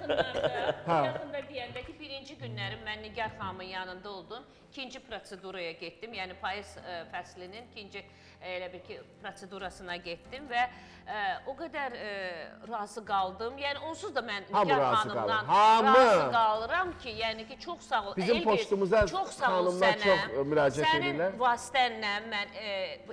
Yaxında deyəndə ki, birinci günlərim mən Nigar xanımın yanında oldum. İkinci proseduraya getdim, yəni payız fəslinin ikinci elə bir ki, prosedurasına getdim və o qədər razı qaldım. Yəni onsuz da mən Nigar xanımdan razı qalıram ki, yəni ki, çox sağ ol. Bizim postumuza xanımlar çox müraciət edirlər. Sənin vasitənlə mən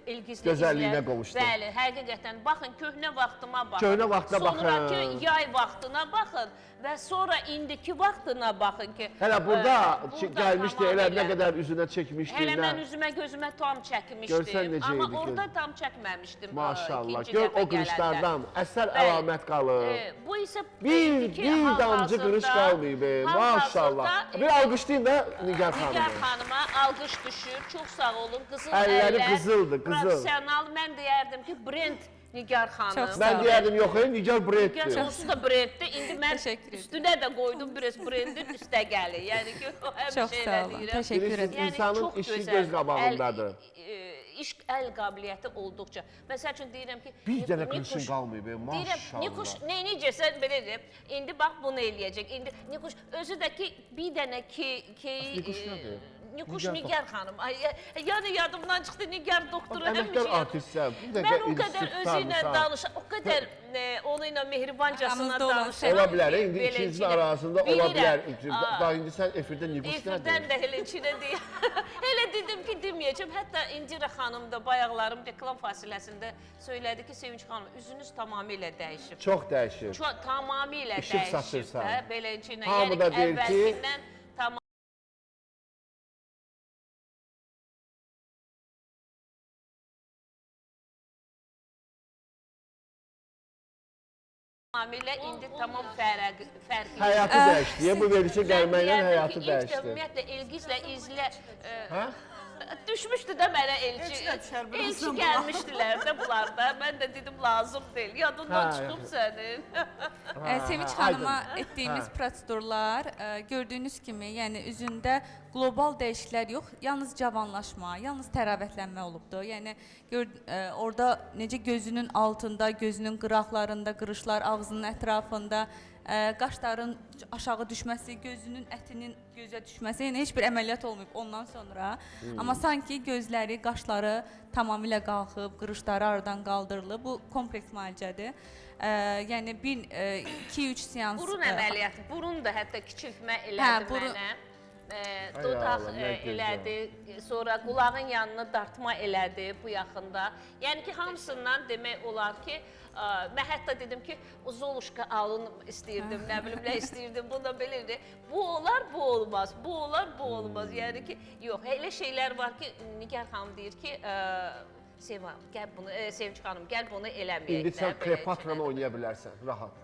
Elgizlə gözəlliyinə qovuşdum. Bəli, həqiqətən baxın, köhnə vaxtıma baxın. Köhnə vaxta baxın. Sonraki yay vaxtına baxın və sonra indiki vaxtına baxın ki. Hələ burada gəlmişdi, elə nə qədər üzünə çəkmişdi. Hələ mən üzümə, gözümə tam çəkmişdim. Amma orada tam çəkməmişdim. Maşallah, gör o qırışlardan əsər əlamət qalır. Bu isə bir damcı qırış qalmayıb. Maşallah. Bir alqışlayın da Nigar xanıma. Nigar xanıma alqış düşür. Çox sağ olun. Qızıl əlləri qızıldır, qızıl. Profesional. Mən deyərdim ki, brend Nigar xanım. Mən deyərdim yox, Nigar Nigar Brenddir. onsuz da Brenddir. İndi mən Təşəkkür edirəm. üstünə də qoydum biraz Brendin üstə gəlir. Yəni ki, o Çox həmişə sağ elə olun. deyirəm. Təşəkkür Bilirsiniz, edirəm. insanın çox işi gözəl, göz qabağındadır. İş əl qabiliyyəti olduqca. Məsəl üçün deyirəm ki, Bir dənə qırışın qalmayıb, deyirəm, maşallah. Nikuş necəsə belə deyim. İndi bax bunu eləyəcək. İndi Nikuş özü də ki bir dənə Nikuş nədir? Nikuş Nigar Nigar xanım. Yəni yadımdan çıxdı Nigar doktoru Əməkdar artistsən. Mən o qədər özü ilə danışan, o qədər onu ilə mehribancasına danışan. Ola bilər, indi ikinizin arasında ola bilər. Daha indi sən efirdə Nikuş Efirdən nədir? də elə içinə deyil. Elə dedim ki, deməyəcəm. Hətta İndira xanım da bayaqlarım reklam fasiləsində söylədi ki, Sevinç xanım, üzünüz tamamilə dəyişib. Çox dəyişib. Tamamilə İşıq dəyişib. saçırsan. Belə içinə. Hamı da deyir ki, tamamilə indi tamam fərqi. Həyatı dəyişdi. Bu verilişə gəlməklə həyatı İlk dəyişdi. ümumiyyətlə Elgizlə izlə Hə? düşmüşdü də mənə elçi. Elçi gəlmişdilər də bunlar da. Mən də dedim lazım deyil. Yadından çıxıb sənin. Sevinç xanıma etdiyimiz prosedurlar gördüyünüz kimi, yəni üzündə qlobal dəyişikliklər yox, yalnız cavanlaşma, yalnız təravətlənmə olubdu. Yəni orada necə gözünün altında, gözünün qıraqlarında qırışlar, ağzının ətrafında, qaşların aşağı düşməsi, gözünün ətinin gözə düşməsi, yəni heç bir əməliyyat olmayıb ondan sonra. Amma sanki gözləri, qaşları tamamilə qalxıb, qırışları aradan qaldırılıb. Bu kompleks müalicədir. Yəni 2-3 seans. Burun əməliyyatı, burun da hətta kiçiltmə elədi mənə. Dodaq elədi, sonra qulağın yanını dartma elədi bu yaxında. Yəni ki, hamısından demək olar ki, mən hətta dedim ki, o Zoluşka alın istəyirdim, nə bilim, nə istəyirdim, bunda belədir. Bu olar, bu olmaz, bu olar, bu olmaz. Yəni ki, yox, elə şeylər var ki, Nigar xanım deyir ki, Sevinç xanım, gəl bunu eləməyək. İndi sən Kleopatranı oynaya bilərsən, rahat.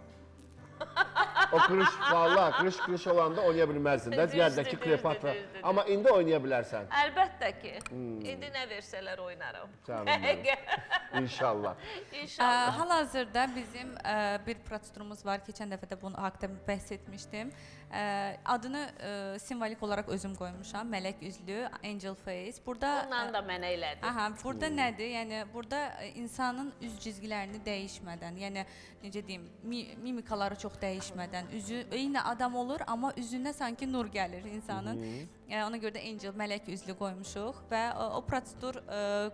O qırış, valla qırış olanda oynaya bilməzdin də, diğerdəki Kleopatra. Amma indi oynaya bilərsən. Əlbəttə ki, indi nə versələr oynaram. Canım mənim, inşallah. Hal-hazırda bizim bir prosedurumuz var, keçən dəfə də bunun haqda bəhs etmişdim. Adını simvolik olaraq özüm qoymuşam, mələk üzlü, angel face. Ondan da mənə elədi. Burada nədir? Yəni, burada insanın üz cizgilərini dəyişmədən, yəni, necə deyim, mimikaları çox dəyişmədən, üzü eyni adam olur, amma üzünə sanki nur gəlir insanın. Ona görə də angel, mələk üzlü qoymuşuq və o prosedur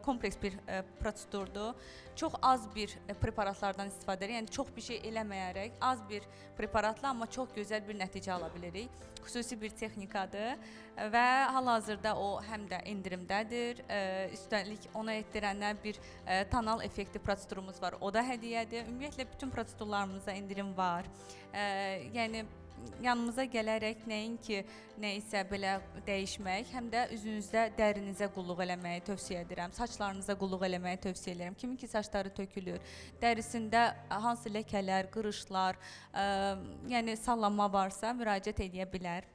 kompleks bir prosedurdur. Çox az bir preparatlardan istifadə edirik, yəni çox bir şey eləməyərək, az bir preparatla, amma çox gözəl bir nəticə ala bilirik. Xüsusi bir texnikadır və hal-hazırda o həm də endirimdədir. Üstəlik ona etdirənlər bir tonal effekti prosedurumuz var, o da hədiyyədir. Ümumiyyətlə, bütün prosedurlarımızda endirim var. Yəni, yanımıza gələrək nəinki nəyisə belə dəyişmək, həm də üzünüzdə dərinizə qulluq eləməyi tövsiyə edirəm, saçlarınıza qulluq eləməyi tövsiyə edirəm. Kimin ki saçları tökülür, dərisində hansı ləkələr, qırışlar, yəni sallanma varsa müraciət edə bilər.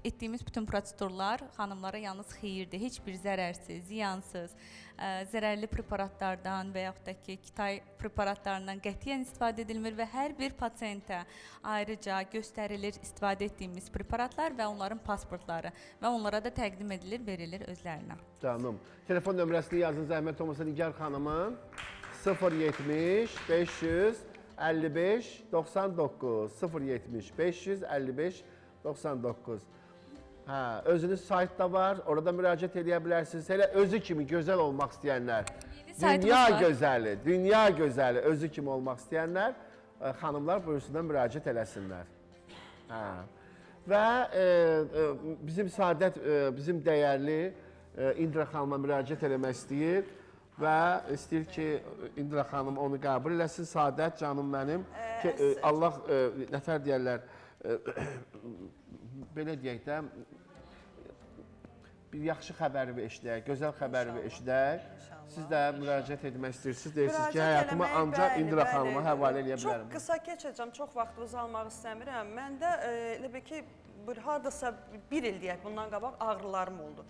Etdiyimiz bütün prosedurlar xanımlara yalnız xeyirdir, heç bir zərərsiz, ziyansız, zərərli preparatlardan və yaxud da ki, Kitay preparatlarından qətiyyən istifadə edilmir və hər bir pasiyentə ayrıca göstərilir istifadə etdiyimiz preparatlar və onların pasportları və onlara da təqdim edilir, verilir özlərinə. Canım, telefon nömrəsini yazın, zəhmət olmasa Nigar xanımın 070 555 99 070 555 99. Özünüz saytda var, orada müraciət edə bilərsiniz. Elə özü kimi gözəl olmaq istəyənlər, dünya gözəli özü kimi olmaq istəyənlər, xanımlar buyursundan müraciət eləsinlər. Və bizim Saadət, bizim dəyərli İndira xanıma müraciət eləmək istəyir və istəyir ki, İndira xanım onu qəbul eləsin. Saadət, canım mənim, Allah, nətər deyərlər, belə deyək də, bir yaxşı xəbəri eşidək, gözəl xəbəri eşidək. Siz də müraciət etmək istəyirsiniz, deyirsiniz ki, həyatımı ancaq İndira xanıma həvalə edə bilərəm. Çox qısa keçəcəm, çox vaxtınızı almaq istəmirəm. Məndə elə bir ki, hardasa 1 il deyək, bundan qabaq ağrılarım oldu.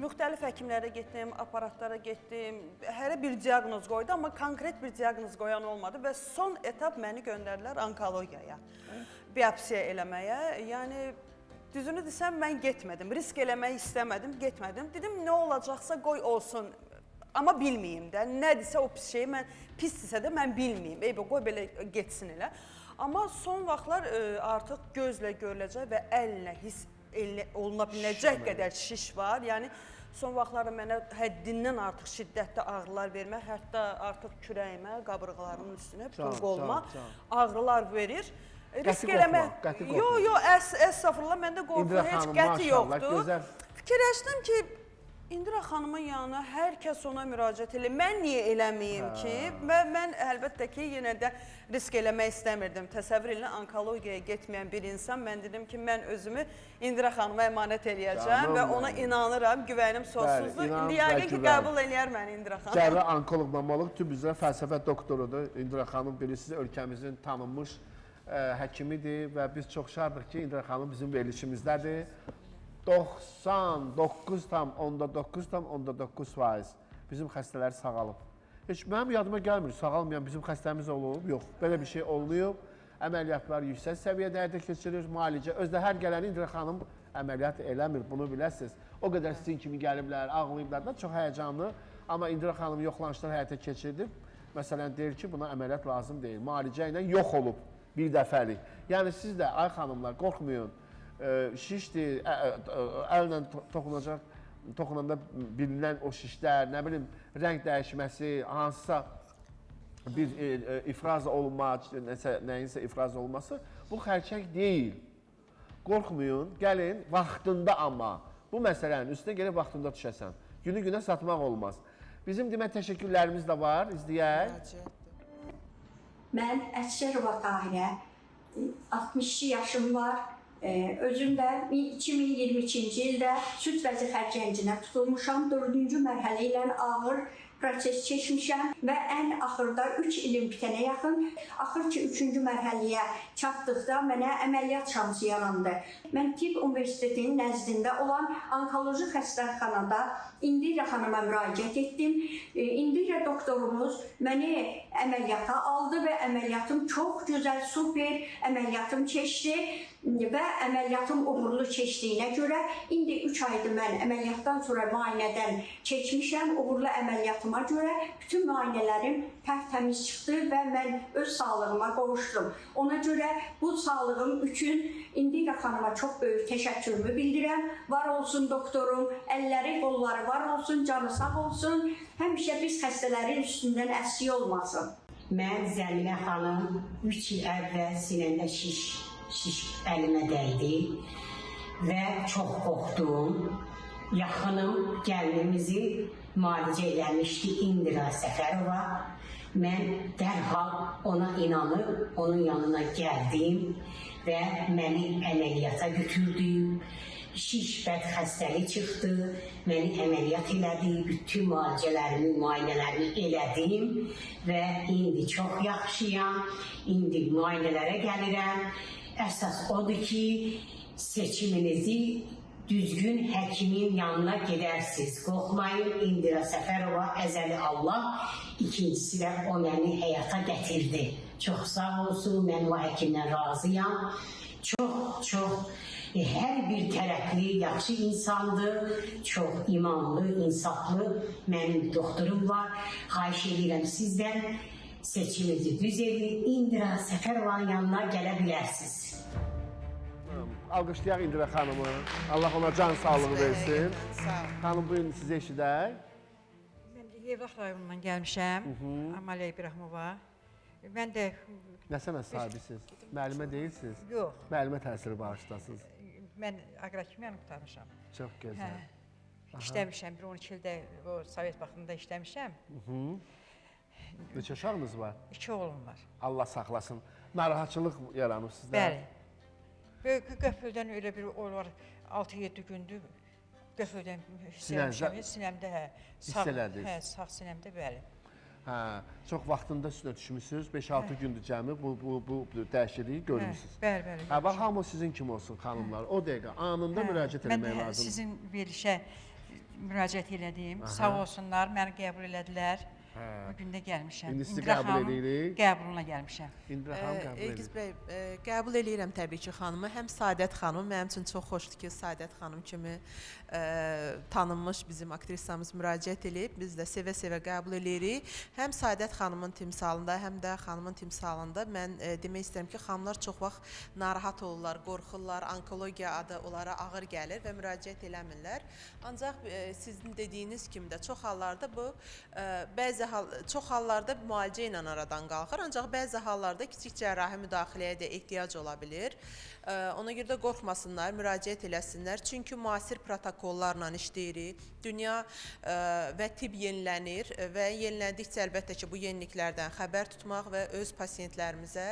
Müxtəlif həkimlərə getdim, aparatlara getdim, hərə bir diaqnoz qoydu, amma konkret bir diaqnoz qoyan olmadı və son etap məni göndərdilər onkologiyaya, biopsiya eləməyə. Yəni, düzünü desəm, mən getmədim, risk eləmək istəmədim, getmədim. Dedim, nə olacaqsa qoy olsun, amma bilməyim də, nədirsə o pis şey, pisdirsə də mən bilməyim, qoy belə getsin elə. Amma son vaxtlar artıq gözlə görüləcək və əllə hiss oluna biləcək qədər şiş var. Yəni, son vaxtlarda mənə həddindən artıq şiddətli ağrılar vermək, hətta artıq kürəyimə, qabırğalarımın üstünə, bütün qoluma ağrılar verir. Risk eləmək, əstəğfurullah, məndə qorxu heç qəti yoxdur. Fikirləşdim ki, İndira xanımın yanına hər kəs ona müraciət edir. Mən niyə eləməyim ki? Mən əlbəttə ki, yenə də risk eləmək istəmirdim. Təsəvvür edin, onkologiyaya getməyən bir insan, mən dedim ki, mən özümü İndira xanıma əmanət eləyəcəm və ona inanıram, güvənim sonsuzdur. İndi yəqin ki, qəbul eləyər məni İndira xanım. Cərrah onkoloq mamolog, tüp üzrə fəlsəfə doktorudur. İndira xanım bilirsiniz, ölkəmizin tanınmış həkimidir və biz çox şadıq ki, İndira xanım bizim verilişimizdədir. 99,9% bizim xəstələri sağalıb. Heç mənim yadıma gəlmir, sağalmayan bizim xəstəmiz olub, yox, belə bir şey olmayıb. Əməliyyatlar yüksək səviyyədə həyata keçirilir, müalicə. Özdə hər gələni İndira xanım əməliyyat eləmir, bunu biləsiniz. O qədər sizin kimi gəliblər, ağlayıblar da, çox həyəcanlı. Amma İndira xanım yoxlanışlar həyata keçirdib. Məsələn, deyir ki, buna əməliyyat lazım deyil. Müalicə ilə yox olub bir dəfəlik. Yəni, siz də, ay xanımlar, qorxmayın. Şişdir, əllə toxunanda bilinən o şişlər, nə bilim, rəng dəyişməsi, hansısa bir ifraz olunma, nəyinsə ifraz olması, bu xərçəng deyil. Qorxmayın, gəlin, vaxtında amma. Bu məsələnin üstünə gəlib vaxtında düşəsən. Günü-günə satmaq olmaz. Bizim demək təşəkkürlərimiz də var, izləyək. Mən Əsgərova Tahirə, 62 yaşım var. Özüm də 2022-ci ildə süd vəzi xərçənginə tutulmuşam. 4-cü mərhələ ilə ağır proses keçmişəm və ən axırda 3 ilin bitənə yaxın, axır ki 3-cü mərhələyə çatdıqda mənə əməliyyat şansı yarandı. Mən Tibb Universitetinin nəzdində olan onkoloji xəstəxanada İndira xanıma müraciət etdim. İndira doktorumuz məni əməliyyata aldı və əməliyyatım çox gözəl, super əməliyyatım keçdi və əməliyyatım uğurlu keçdiyinə görə indi 3 aydır mən əməliyyatdan sonra müayinədən keçmişəm. Uğurlu əməliyyatıma görə bütün müayinələrim tərtəmiz çıxdı və mən öz sağlığıma qovuşdum. Ona görə bu sağlığım üçün İndira xanıma çox böyük təşəkkürümü bildirəm. Var olsun doktorum, əlləri, qolları var olsun, canı sağ olsun. Həmişə biz xəstələrin üstündən əksik olmasın. Mən Zəminə xanım 3 il əvvəl sinəmdə şiş əlimə dəydi və çox qorxdum. Yaxınım gəlinimizi müalicə eləmişdi İndira Səfərova. Mən dərhal ona inanıb, onun yanına gəldim və məni əməliyyata götürdü. Şiş bəd xəstəlik çıxdı, məni əməliyyat elədi, bütün müalicələrimi, müayinələrimi elədim və indi çox yaxşıyam, indi müayinələrə gəlirəm. Əsas odur ki, seçiminizi düzgün həkimin yanına gedərsiniz. Qorxmayın, İndira Səfərova, əzəli Allah, ikincisi də o məni həyata gətirdi. Çox sağ olsun, mən o həkimdən razıyam. Çox, hər bir tərəfli, yaxşı insandır, çox imanlı, insaflı mənim doktorum var. Xahiş edirəm sizdən seçiminizi düz edin, İndira Səfərovanın yanına gələ bilərsiniz. Alqışlayaq İndira xanımı. Allah ona can sağlığı versin. Xanım, buyurun sizə eşidək. Mən Yevlax rayonundan gəlmişəm, Amaliya İbrahimova. Mən də... Nəsənə sahibisiniz? Müəllimə deyilsiniz? Yox. Müəllimə təhsili bağışlasınız. Mən aqrokimyanı qurtarmışam. Çox gözəl. İşləmişəm, bir 12 ildə o Sovet vaxtında işləmişəm. Neçə uşağınız var? 2 oğlum var. Allah saxlasın. Narahatçılıq yaranıb sizdə? Bəli. Qəfildən elə bir olar 6-7 gündür. Qəfildən hiss eləmişəm. Sinəmdə, sağ sinəmdə, bəli. Hə, çox vaxtında üstünə düşmüsünüz. 5-6 gündür cəmi bu dəyişikliyi görmüsünüz. Bəli. Hə, bax hamı sizin kimi olsun xanımlar. O dəqiqə anında müraciət etmək Mən lazımdır. sizin verilişə müraciət elədim. Sağ olsunlar, məni qəbul elədilər. Bugün də gəlmişəm. İndi sizi qəbul edirik. Qəbuluna gəlmişəm. İndira xanım qəbul edir. Elgiz bəy, qəbul eləyirəm təbii ki xanımı. Həm Saadət xanım, mənim üçün çox xoşdur ki, Saadət xanım kimi tanınmış bizim aktrisamız müraciət edib. Biz də sevə-sevə qəbul eləyirik. Həm Saadət xanımın timsalında, həm də xanımın timsalında mən demək istəyirəm ki, xanımlar çox vaxt narahat olurlar, qorxurlar, onkologiya adı onlara ağır gəlir və müraciət eləmirlər. Ancaq sizin dediyiniz kimi də çox hallarda bu çox hallarda müalicə ilə aradan qalxır, ancaq bəzi hallarda kiçik cərrahi müdaxiləyə də ehtiyac ola bilir. Ona görə də qorxmasınlar, müraciət eləsinlər. Çünki müasir protokollarla işləyirik. Dünya və tibb yenilənir və yeniləndikcə əlbəttə ki, bu yeniliklərdən xəbər tutmaq və öz pasiyentlərimizə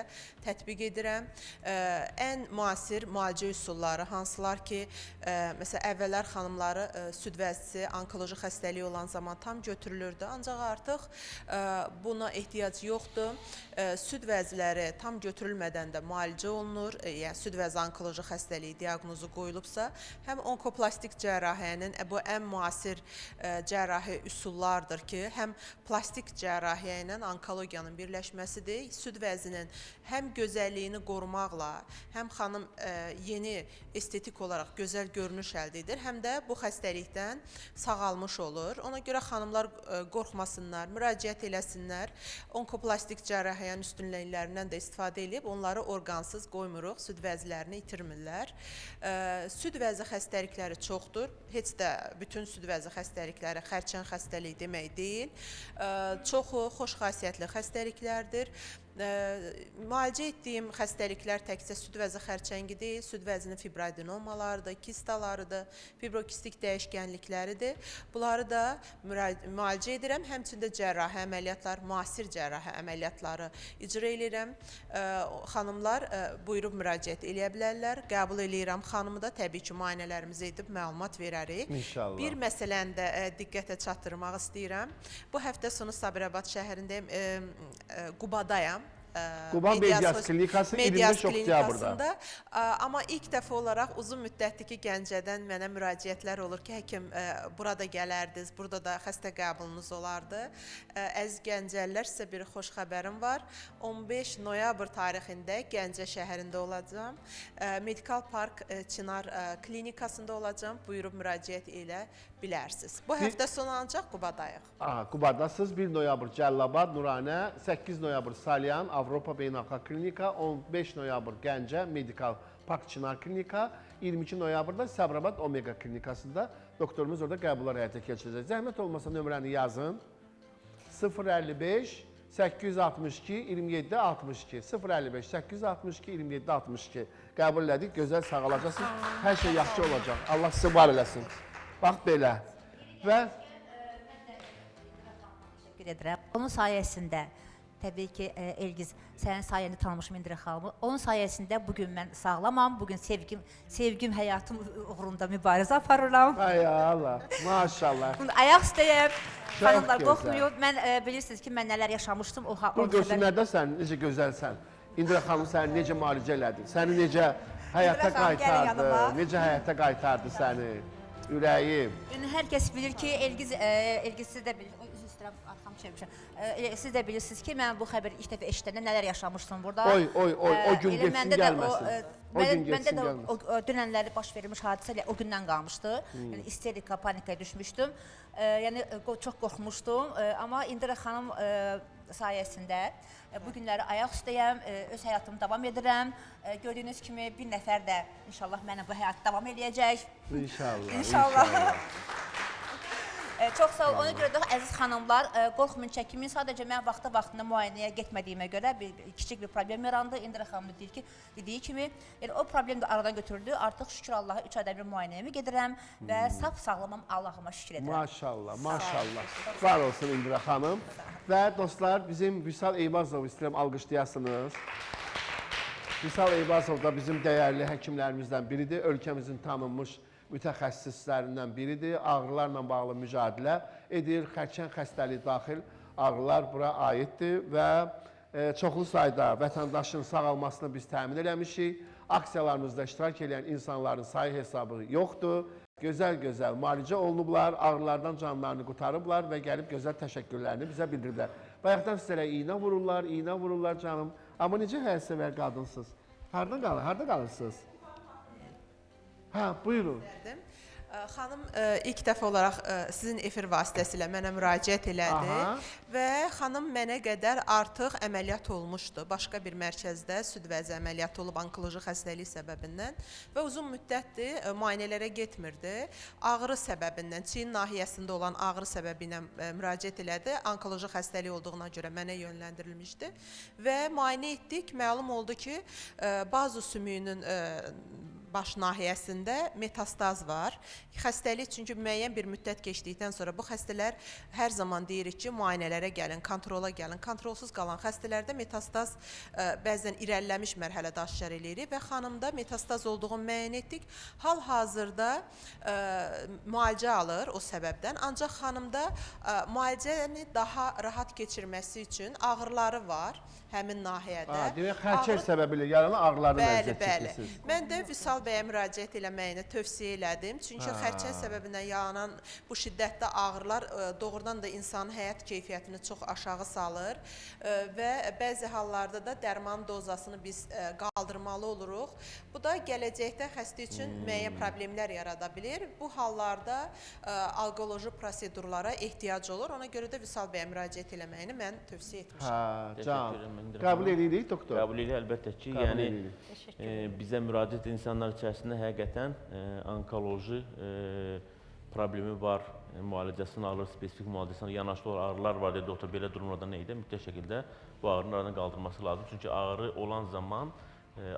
tətbiq edirəm. Ən müasir müalicə üsulları hansılar ki, məsələn, əvvəllər xanımları süd vəzisi, onkoloji xəstəliyi olan zaman tam götürülürdü. Ancaq artıq buna ehtiyac yoxdur. Süd vəzləri tam götürülmədən də müalicə olunur. Yəni, süd vəzi onkoloji xəstəliyi diaqnozu qoyulubsa, həm onkoplastik cərrahiyyənin bu ən müasir cərrahi üsullardır ki, həm plastik cərrahiyyə ilə onkologiyanın birləşməsidir. Süd vəzinin həm gözəlliyini qorumaqla, həm xanım yeni estetik olaraq gözəl görünüş əldə edir, həm də bu xəstəlikdən sağalmış olur. Ona görə xanımlar qorxmasınlar, müraciət eləsinlər. Onkoplastik cərrahiyyənin üstünlüklərindən də istifadə edib, onları orqansız qoymuruq, süd vəzlərini itirmirlər. Süd vəzi xəstəlikləri çoxdur. Heç də bütün süd vəzi xəstəlikləri xərçəng xəstəliyi demək deyil. Çoxu xoş xasiyyətli xəstəliklərdir. Müalicə etdiyim xəstəliklər təkcə süd vəzi xərçəngi deyil, süd vəzinin fibroadenomalarıdır, kistalarıdır, fibrokistik dəyişkənlikləridir. Bunları da müalicə edirəm. Həmçində cərrahi əməliyyatlar, müasir cərrahi əməliyyatları icra edirəm. Xanımlar buyurub müraciət eləyə bilərlər. Qəbul eləyirəm xanımı da, təbii ki, müayinələrimizi edib məlumat verərik. İnşallah. Bir məsələni də diqqətə çatdırmaq istəyirəm. Bu həftə sonu Sabirabad şəhərindəyim, Qubadayam. Quba Medias Klinikası 25 oktyabrda. Amma ilk dəfə olaraq uzun müddətdir ki, Gəncədən mənə müraciətlər olur ki, həkim burada gələrdiniz, burada da xəstə qəbulunuz olardı. Əziz Gəncəlilər, sizə bir xoş xəbərim var. 15 noyabr tarixində Gəncə şəhərində olacağam. Medikal Park Çınar Klinikasında olacağam. Buyurub müraciət elə bilərsiniz. Bu həftə sonu ancaq Qubadayıq. Qubadasınız. 1 noyabr Cəllabad, Nuranə, 8 noyabr Salyan, Avropa Beynəlxalq Klinika, 15 noyabr Gəncə Medikal Park Çınar Klinika, 22 noyabrda Sabirabad Omega Klinikasında doktorumuz orada qəbullar həyata keçirəcək. Zəhmət olmasa nömrəni yazın. 055 862 27 62 055 862 27 62 qəbul elədik, gözəl sağalacaqsınız. Hər şey yaxşı olacaq. Allah sizi var eləsin. Bax belə. Və Təşəkkür edirəm. Onun sayəsində təbii ki, Elgiz, sənin sayəndə tanımışım İndira xanımı. Onun sayəsində bugün mən sağlamam, bugün sevgim həyatım uğrunda mübarizə aparıram. Ay Allah, maşallah. Bunu ayaq üstəyəm, xanımlar gözəl. qorxmuyor. Mən bilirsiniz ki, mən nələr yaşamışdım. Bu görsünlərdə sən necə gözəlsən. İndira xanım səni necə müalicə elədi, səni necə həyata qaytardı, necə həyata qaytardı səni, ürəyim. Hər kəs bilir ki, Elgiz siz də bilir. Arxam çevirmişəm. Siz də bilirsiniz ki, mən bu xəbəri ilk dəfə eşidəndə nələr yaşamışdım burada. O gün getsin gəlməsin. O gün getsin gəlməsin. Məndə də dünənləri baş verilmiş hadisə o gündən qalmışdı. Yəni isterika, panikaya düşmüşdüm. Yəni çox qorxmuşdum. Amma İndira xanım sayəsində bu günləri ayaq üstəyəm, öz həyatımı davam edirəm. Gördüyünüz kimi bir nəfər də inşallah mənə bu həyat davam eləyəcək. İnşallah. Çox sağ ol. Ona görə də əziz xanımlar, qorxmayın, çəkinməyin. Sadəcə mən vaxtında müayinəyə getmədiyimə görə kiçik bir problem yarandı. İndira xanım da dediyi kimi, o problem də aradan götürüldü. Artıq şükür Allaha 3 ayda bir müayinəyə gedirəm və saf sağlamam, Allahıma şükür edirəm. Maşallah, maşallah. Var olsun İndira xanım. Və dostlar, bizim Vüsal Eyvazov istəyirəm alqışlayasınız. Vüsal Eyvazov da bizim dəyərli həkimlərimizdən biridir. Ölkəmizin tanınmış mütəxəssislərindən biridir. Ağrılarla bağlı mücadilə edir. Xərçəng xəstəliyi daxil ağrılar bura aiddir və çoxlu sayda vətəndaşın sağalmasını biz təmin eləmişik. Aksiyalarımızda iştirak edən insanların sayı hesabı yoxdur. Gözəl müalicə olunublar, ağrılardan canlarını qurtarıblar və gəlib gözəl təşəkkürlərini bizə bildiriblər. Bayaqdan sizlərə iynə vururlar canım. Amma necə hərsəvər qadınsınız? Harda qalırsınız? Hə, buyurun. Xanım ilk dəfə olaraq sizin efir vasitəsilə mənə müraciət elədi və xanım mənə qədər artıq əməliyyat olmuşdu. Başqa bir mərkəzdə süd vəzi əməliyyatı olub onkoloji xəstəlik səbəbindən və uzun müddətdir müayinələrə getmirdi. Ağrı səbəbindən, çiyin nahiyəsində olan ağrı səbəbi ilə müraciət elədi. Onkoloji xəstəlik olduğuna görə mənə yönləndirilmişdi və müayinə etdik. Məlum oldu ki, bazu sümüyünün baş nahiyəsində metastaz var. Xəstəlik çünki müəyyən bir müddət keçdikdən sonra bu xəstələr hər zaman deyirik ki, müayinələrə gəlin, kontrola gəlin. Kontrolsuz qalan xəstələrdə metastaz bəzən irəliləmiş mərhələdə aşkar eləyirik və xanımda metastaz olduğunu müəyyən etdik. Hal-hazırda müalicə alır o səbəbdən. Ancaq xanımda müalicəni daha rahat keçirməsi üçün ağrıları var həmin nahiyədə. Demək, xərçəng səbəbilə yaranı ağrılardan əziyyət çəkirsiniz. Mən də Vüsal bəyə müraciət eləməyini tövsiyə elədim. Çünki xərçəng səbəbindən yaranan bu şiddətli ağrılar doğrudan da insanın həyat keyfiyyətini çox aşağı salır və bəzi hallarda da dərman dozasını biz qaldırmalı oluruq. Bu da gələcəkdə xəstə üçün müəyyən problemlər yarada bilir. Bu hallarda alqoloji prosedurlara ehtiyac olur. Ona görə də Vüsal bəyə müraciət eləməyini mən tövsiyə etmişəm. Qəbul edirik, doktor? Qəbul edirik, əlbəttə ki. Yəni, bizə müraciət insanlar içərisində həqiqətən onkoloji problemi var, müalicəsini alır, spesifik müalicəsini yanaşlı ağrılar var, dedi doktor, belə durumlarda nə idi? Mütləq şəkildə bu ağrının aradan qaldırılması lazım. Çünki ağrı olan zaman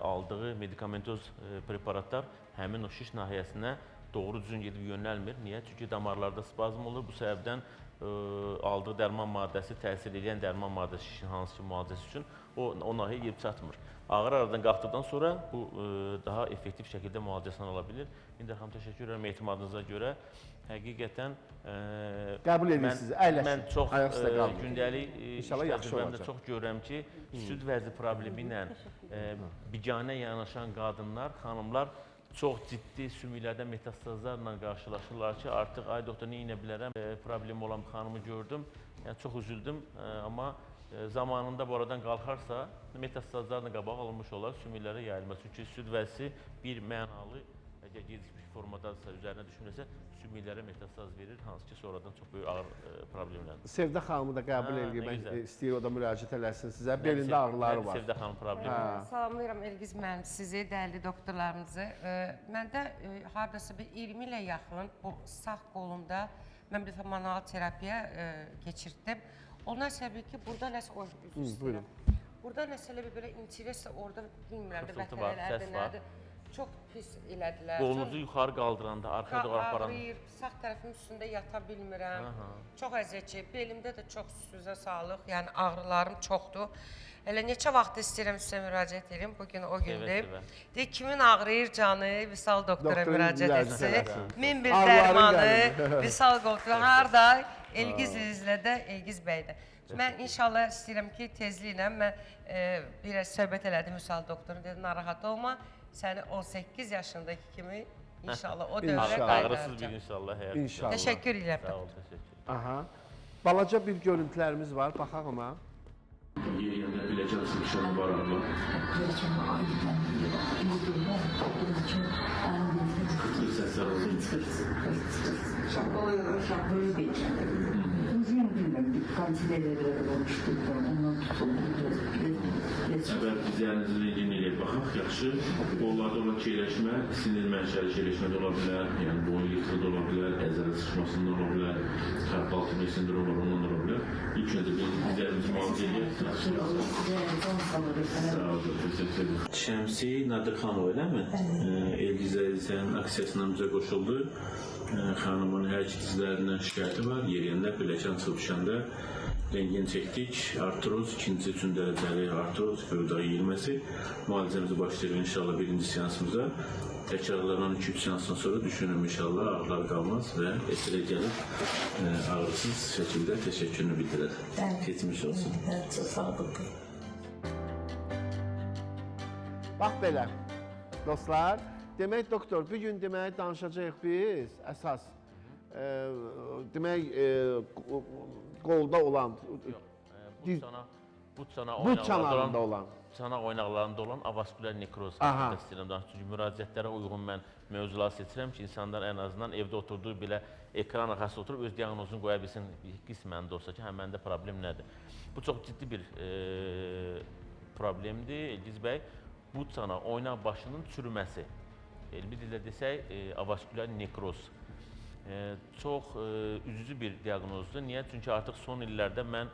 aldığı medikamentoz preparatlar həmin o şiş nahiyəsinə doğru düzgün gedib yönəlmir. Niyə? Çünki damarlarda spazm olur. Bu səbəbdən aldığı dərman maddəsi, təsir edən dərman maddəsi şişin hansı ki müalicəsi üçün o nahiyyə gedib çatmır. Ağrı aradan qalxdıqdan sonra bu daha effektiv şəkildə müalicəsini ala bilir. İndi xanım, təşəkkür edirəm etimadınıza görə. Həqiqətən qəbul edirsiniz, əyləşin. Mən çox gündəlik təcrübəmdə çox görürəm ki, süd vəzi problemi ilə biganə yanaşan qadınlar, xanımlar çox ciddi sümüklərdə metastazlarla qarşılaşırlar ki, artıq ay doktor, nə edə bilərəm, problem olan bir xanımı gördüm, yəni çox üzüldüm, amma zamanında bu aradan qalxarsa, metastazlarla qabaq alınmış olar, sümüklərə yayılmaz. Çünki süd vəzisi bir mənalı, əgər gecikmiş formadadırsa, üzərinə düşmürsə, sümüklərə metastaz verir, hansı ki, sonradan çox böyük ağır problemlərdir. Sevdə xanımı da qəbul edib, istəyir o da müraciət eləsin sizə. Belində ağrıları var. Sevdə xanım problemi. Salamlayıram Elgiz müəllim sizi, dəyərli doktorlarımızı. Məndə hardasa bir 20 ilə yaxın bu sağ qolumda mən bir manual terapiya keçirtdim. Ondan səbəbi ki, burada nəsə üzr istəyirəm. Burada nəsə belə interes orada bilmirəm də vətənələrdə nədir. Çox pis elədilər. Qolunuzu yuxarı qaldıranda, arxaya doğru aparan. Ağrıyır, sağ tərəfimin üstündə yata bilmirəm. Çox əziyyət çəkir. Belimdə də çox sizə sağlıq, yəni ağrılarım çoxdur. Elə neçə vaxt istəyirəm sizə müraciət edeyim, bugün o gündür. Deyək, kimin ağrıyır canı, Vüsal doktora müraciət etsin. Min bir dərmanı, Vüsal doktor, harada? Elgiz izlədə, Elgiz bəydə. Mən inşallah istəyirəm ki, tezliklə mən biraz söhbət elədim Vüsal doktorun, dedi, narahat olma. Səni 18 yaşındakı kimi inşallah o dövrə qayıdacaq. Ağrısız bir inşallah həyat. İnşallah. Təşəkkür edirəm. Sağ ol, təşəkkür. Aha. Balaca bir görüntülərimiz var, baxaq ona. Yerində biləcəm sıxışan var ama. Kıtlı sesler olsun. Şapkalı bir uzun bilmem bir kantinelerle olmuştu. Ondan tutuldu. Əvvəl dizlərinizin rengini ilə baxaq, yaxşı. Onlarda olan keyləşmə, sinir mənşəli keyləşmə də ola bilər, yəni boyun yıxılı da ola bilər, əzələ sıxmasında ola bilər, xərb-altı sindromu var, ondan ola bilər. İlk öncə dizlərimizi müalicə edək. Sağ olun, təşəkkür ederim. Şəmsi Nadirxanov, eləmi? Elgizə sənin aksiyasından bizə qoşuldu. Xanımın hər iki dizlərindən şikayəti var, yeriyəndə biləcən sıvışanda rengini çəkdik, artroz, ikinci, üçün dərəcəli artroz, gövdə yeyilməsi. müalicəmizi başlayırıq inşallah birinci seansımıza. Təkrarlanan 2-3 seansdan sonra düşünürüm inşallah ağrılar qalmaz və efirə gəlib ağrısız şəkildə təşəkkürünü bildirər. Keçmiş olsun. Çox sağ olun. Bax belə, dostlar. Demək, doktor, bu gün demək danışacağıq biz əsas. Demək, qolda olan, bu çanağında olan. Çanaq oynaqlarında olan avaskülər nekroz istəyirəm danışım. Çünki müraciətlərə uyğun mən mövzular seçirəm ki, insanlar ən azından evdə oturduğu belə ekran arxası oturub öz diaqnozunu qoya bilsin qismən də olsa ki, hə, məndə problem nədir? Bu çox ciddi bir problemdir, Elgiz bəy. Bu çanaq oynaq başının çürüməsi. Elmi dillə desək, avaskülər nekroz. Çox üzücü bir diaqnozdur. Niyə? Çünki artıq son illərdə mən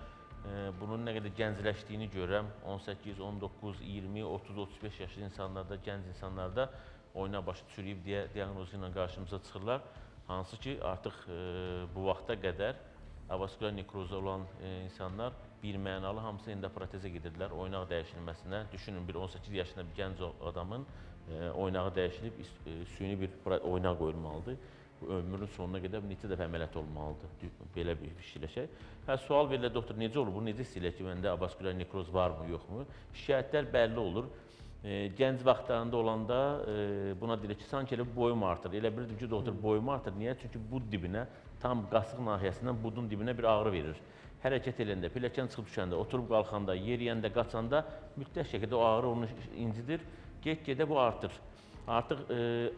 bunun nə qədər gəncləşdiyini görürəm. 18, 19, 20, 30, 35 yaşlı insanlarda, gənc insanlarda oynaq başı çürüyüb deyə diaqnozu ilə qarşımıza çıxırlar. Hansı ki, artıq bu vaxta qədər avaskülər nekroza olan insanlar bir mənalı hamısı endoprotezə gedirlər oynaq dəyişilməsinə. Düşünün, bir 18 yaşında bir gənc adamın oynağı dəyişilib, süni bir oynaq qoyulmalıdır. Ömrünün sonuna qədər neçə dəfə əməliyyat olmalıdır, belə bir fikirləşək. Sual verilir, doktor, necə olur bu, necə istəyirlər ki, məndə avaskülər nekroz varmı, yoxmu? Şikayətlər bəlli olur. Gənc vaxtlarında olanda buna deyilir ki, sanki elə boyum artır. Elə bilirdim ki, doktor, boyum artır. Niyə? Çünki bud dibinə, tam qasıq nahiyəsindən budun dibinə bir ağrı verir. Hərəkət eləyəndə, pilləkən çıxıb düşəndə, oturub qalxanda, yeriyəndə, qaçanda mütləq şəkildə o ağrı onu incidir. Get-gedə bu artır. Artıq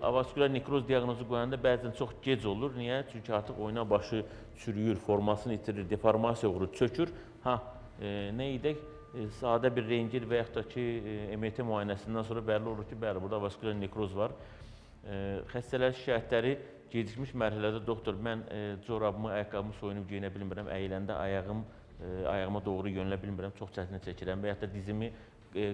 avaskülər nekroz diaqnozu qoyanda bəzən çox gec olur. Niyə? Çünki artıq oynaq başı çürüyür, formasını itirir, deformasiya uğrur, çökür. Nə edək? Sadə bir rengir və yaxud da ki, MRT müayinəsindən sonra bəlli olur ki, bəli, burada avaskülər nekroz var. Xəstələr şikayətləri gecikmiş mərhələdə, doktor, mən corabımı, ayaqqabımı soyunub geyinə bilmirəm, əyiləndə ayağıma doğru yönələ bilmirəm, çox çətinə çəkirəm və yaxud da dizimi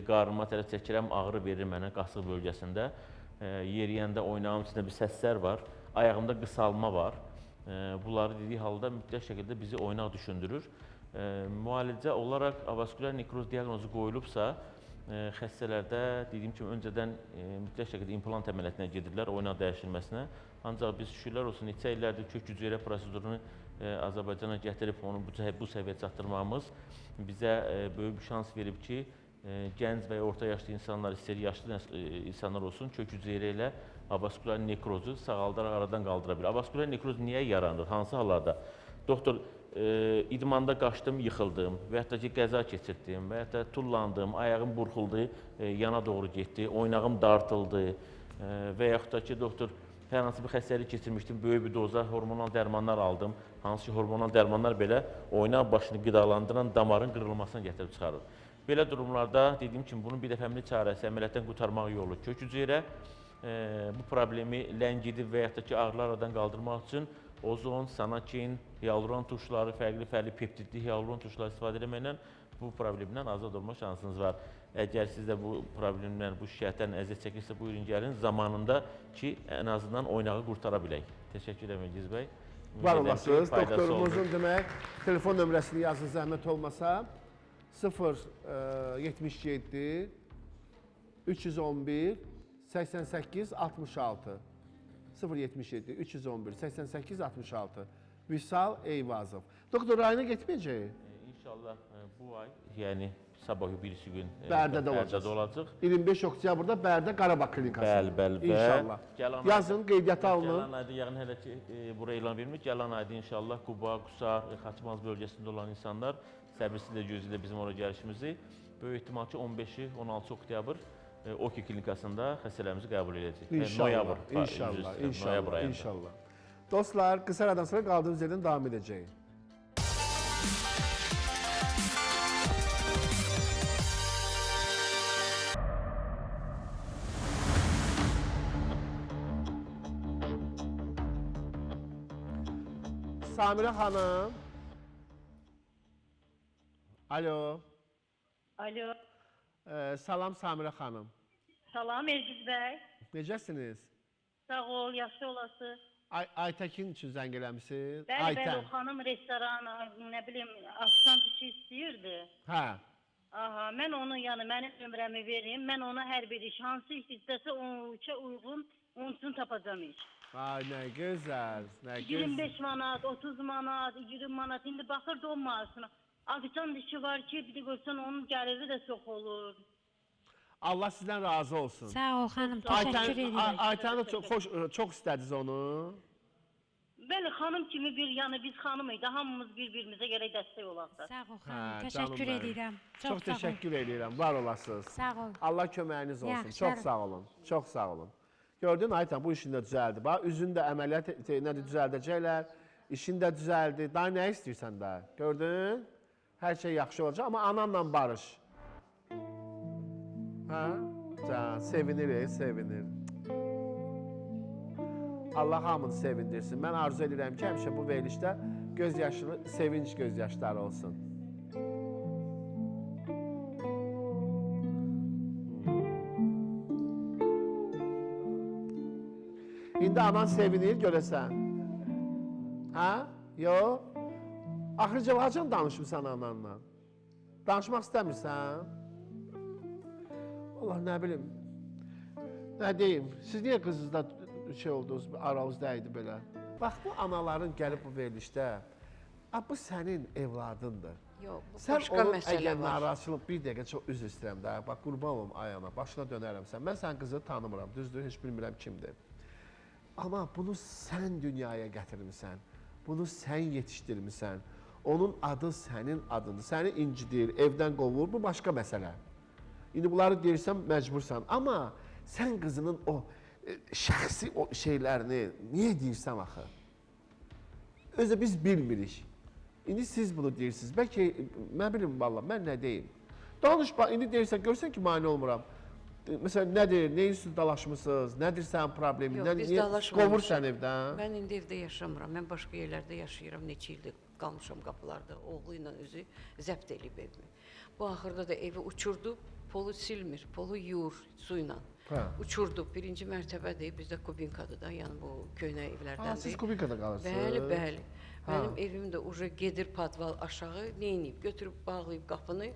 qarnıma tərəf çəkirəm, ağrı verir mənə qasıq bölgəsində. Yeriyəndə oynağın içində bir səslər var, ayağımda qısalma var. Bunları dediyi halda mütləq şəkildə bizi oynaq düşündürür. Müalicə olaraq avaskülər nekroz diaqnozu qoyulubsa, xəstələrdə dediyim kimi öncədən mütləq şəkildə implant əməliyyatına gedirlər, oynaq dəyişilməsinə. Ancaq biz şükürlər olsun, neçə illərdir kök hüceyrə prosedurunu Azərbaycana gətirib onu bu səviyyəyə çatdırmağımız bizə böyük bir şans verib ki, gənc və orta yaşlı insanlar, istəyir yaşlı insanlar olsun, kök hüceyrə ilə avaskülər nekrozu sağaldaraq aradan qaldıra bilər. Avaskülər nekroz niyə yaranır? Hansı hallarda? Doktor, idmanda qaçdım, yıxıldım və yaxud da ki, qəza keçirdim və yaxud da tullandım, ayağım burxuldu, yana doğru getdi, oynağım dartıldı və yaxud da ki, doktor, hər hansı bir xəstəlik keçirmişdim, böyük bir doza hormonal dərmanlar aldım. Hansı ki, hormonal dərmanlar belə oynaq başını qidalandıran damarın qırılmasına gətirib çıxarır. Belə durumlarda dediyim kimi bunun bir dəfəmli çarəsi əməliyyatdan qurtarmaq yolu kök hüceyrə. Bu problemi ləngidib və yaxud da ki, ağrılar aradan qaldırmaq üçün ozon, sanakin, hialuron turşuları, fərqli peptidli hialuron turşuları istifadə etməklə bu problemdən azad olma şansınız var. Əgər siz də bu problemdən, bu şikayətlərlə əziyyət çəkirsə, buyurun gəlin zamanında ki, ən azından oynağı qurtara bilək. Təşəkkür edirəm Elgiz bəy. Var olasınız. Doktorumuzun demək, telefon nömrəsini yazın zəhmət olmasa. 077 311 88 66 077 311 88 66 Vüsal Eyvazov. Doktor, rayına getməyəcək? İnşallah bu ay, yəni sabah birisi gün Bərdədə olacaq. 25 oktyabrda Bərdə Qarabağ klinikası. Bəli. İnşallah. Yazın, qeydiyyata alının. Gələn ayda, yəni hələ ki, buraya elan vermir. Gələn ayda inşallah Quba, Qusar, Xaçmaz bölgəsində olan insanlar səbirsizlə gözləyirlər bizim ora gəlişimizi. Böyük ehtimal ki, 15-i, 16 oktyabr OKI klinikasında xəstələrimizi qəbul edəcək. İnşallah. Dostlar, qısa aradan sonra qaldığımız yerdən davam edəcəyik. Samirə xanım. Alo. Alo. Salam Samirə xanım. Salam Elgiz bəy. Necəsiniz? Sağ ol, yaxşı olasınız. Aytəkin üçün zəng eləmisiniz? Bəli, o xanım restoran, nə bilim, aksant işi istəyirdi. Hə. Aha, mən onu, yəni mənim nömrəmi verim, mən ona hər bir iş, hansı iş istəsə onun üçün uyğun, onun üçün tapacam iş. Ay nə gözəl, nə gözəl. 25 manat, 30 manat, 20 manat, indi baxırdı o maaşına. Afisant işi var ki, bir də görsən onun gəliri də çox olur. Allah sizdən razı olsun. Sağ ol xanım, təşəkkür edirəm. Aytəni çox istədiniz onu. Bəli, xanım kimi bir, yəni biz xanım idi, hamımız bir-birimizə gərək dəstək olaq da. Sağ ol xanım, təşəkkür edirəm. Çox təşəkkür edirəm, var olasınız. Sağ ol. Allah köməyiniz olsun, çox sağ olun, çox sağ olun. Gördün Aytan, bu işin də düzəldi. Bax, üzün də əməliyyat nədir düzəldəcəklər, işin də düzəldi. Daha nə istəyirsən də? Gördün? Hər şey yaxşı olacaq, amma ananla barış. Hə? Can, sevinir, sevinir. Allah hamını sevindirsin. Mən arzu edirəm ki, həmişə bu verilişdə göz yaşlı, sevinç göz yaşları olsun. İndi anan sevinir, görəsən. Hə? Yox? Axırıca hacan danışmısan ananla? Danışmaq istəmirsən? Allah, nə bilim. Nə deyim, siz niyə qızınızda şey oldunuz, aranızda idi belə? Bax, bu anaların gəlib bu verilişdə, bu sənin evladındır. Yox, bu sən başqa onun məsələ əgər var. narazılıq, bir dəqiqə çox üzr istəyirəm də, bax, qurban olum ayağına, başına dönərəm sən. Mən sənin qızını tanımıram, düzdür, heç bilmirəm kimdir. Amma bunu sən dünyaya gətirmisən, bunu sən yetişdirmisən, onun adı sənin adındır, səni incidir, evdən qovur, bu başqa məsələ. İndi bunları deyirsən, məcbursan, amma sən qızının o şəxsi o şeylərini niyə deyirsən axı? Özə biz bilmirik. İndi siz bunu deyirsiniz, bəlkə, mən bilim valla, mən nə deyim? Danış, indi deyirsən, görsən ki, mani olmuram. Məsələn, nədir, nə üçün dalaşmısınız, nədir sənin problemin, niyə qovur sən evdən? Mən indi evdə yaşamıram, mən başqa yerlərdə yaşayıram, neçə ildir qalmışam qapılarda, oğlu ilə özü zəbt eləyib evimi. Bu axırda da evi uçurdu, polu silmir, polu yuyur su ilə. Uçurdu, birinci mərtəbədir, bizdə Kubinkadır da, yəni bu köynə evlərdəndir. Siz Kubinkada qalırsınız? Bəli, bəli. Mənim evim də uca gedir padval aşağı, neyniyib, götürüb bağlayıb qapını,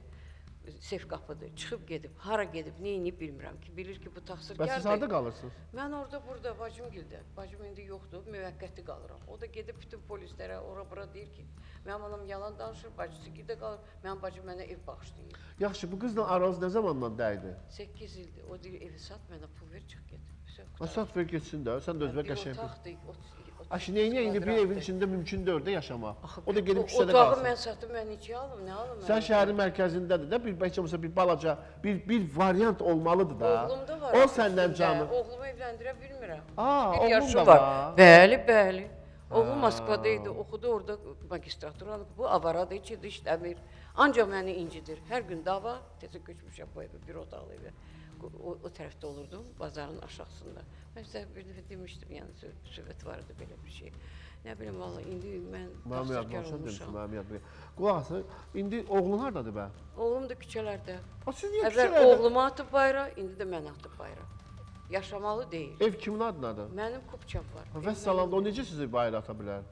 sef qapıdır, çıxıb gedib, hara gedib, neyniyib bilmirəm ki, bilir ki, bu taxsirkardır. Bəs siz harada qalırsınız? Mən orada, burada, bacımgildə, bacım indi yoxdur, müvəqqəti qalıram. O da gedib bütün polislərə, ora-bura deyir ki, mənim anam yalan danışır, bacısı gildə qalır, mənim bacım mənə ev bağışlayır. Yaxşı, bu qızla aranız nə zamandan dəydi? 8 ildir, o deyir, evi sat, mənə pul ver, çıx get. Sat ver getsin də, sən də özünə qəşəng. Bir otaqdır, Aşı, neyə indi bir evin içində mümkün deyil də yaşamaq? O da gedib küçədə otağı qalsın. mən satım, mən neçə alım, nə alım? Sən şəhərin mərkəzindədir də, bəlkə olsa bir balaca, bir variant olmalıdır da. Oğlum da var. O səndən canı. Oğlumu evləndirə bilmirəm. Oğlum yaşı da var. var. Bəli, bəli. Oğlum Moskvada idi, oxudu orada magistraturanı. Bu avaradır, heç yerdə işləmir. Ancaq məni incidir. Hər gün dava, tezə köçmüşəm bu evə, bir otaqlı evə. O tərəfdə olurdum, bazarın aşağısında. Mən sizə bir dəfə demişdim, yəni söhbət var idi belə bir şey. Nə bilim, valla, indi mən taxsirkar olmuşam. Qulaq asın, indi oğlun haradadır bə? Oğlum da küçələrdə. Siz niyə Əvvəl küçələrdə? oğlumu atıb bayra, indi də mən atıb bayra. Yaşamalı deyil. Ev kimin adınadır? Mənim kupçam var. Və salamda, o necə sizi bayra ata bilər?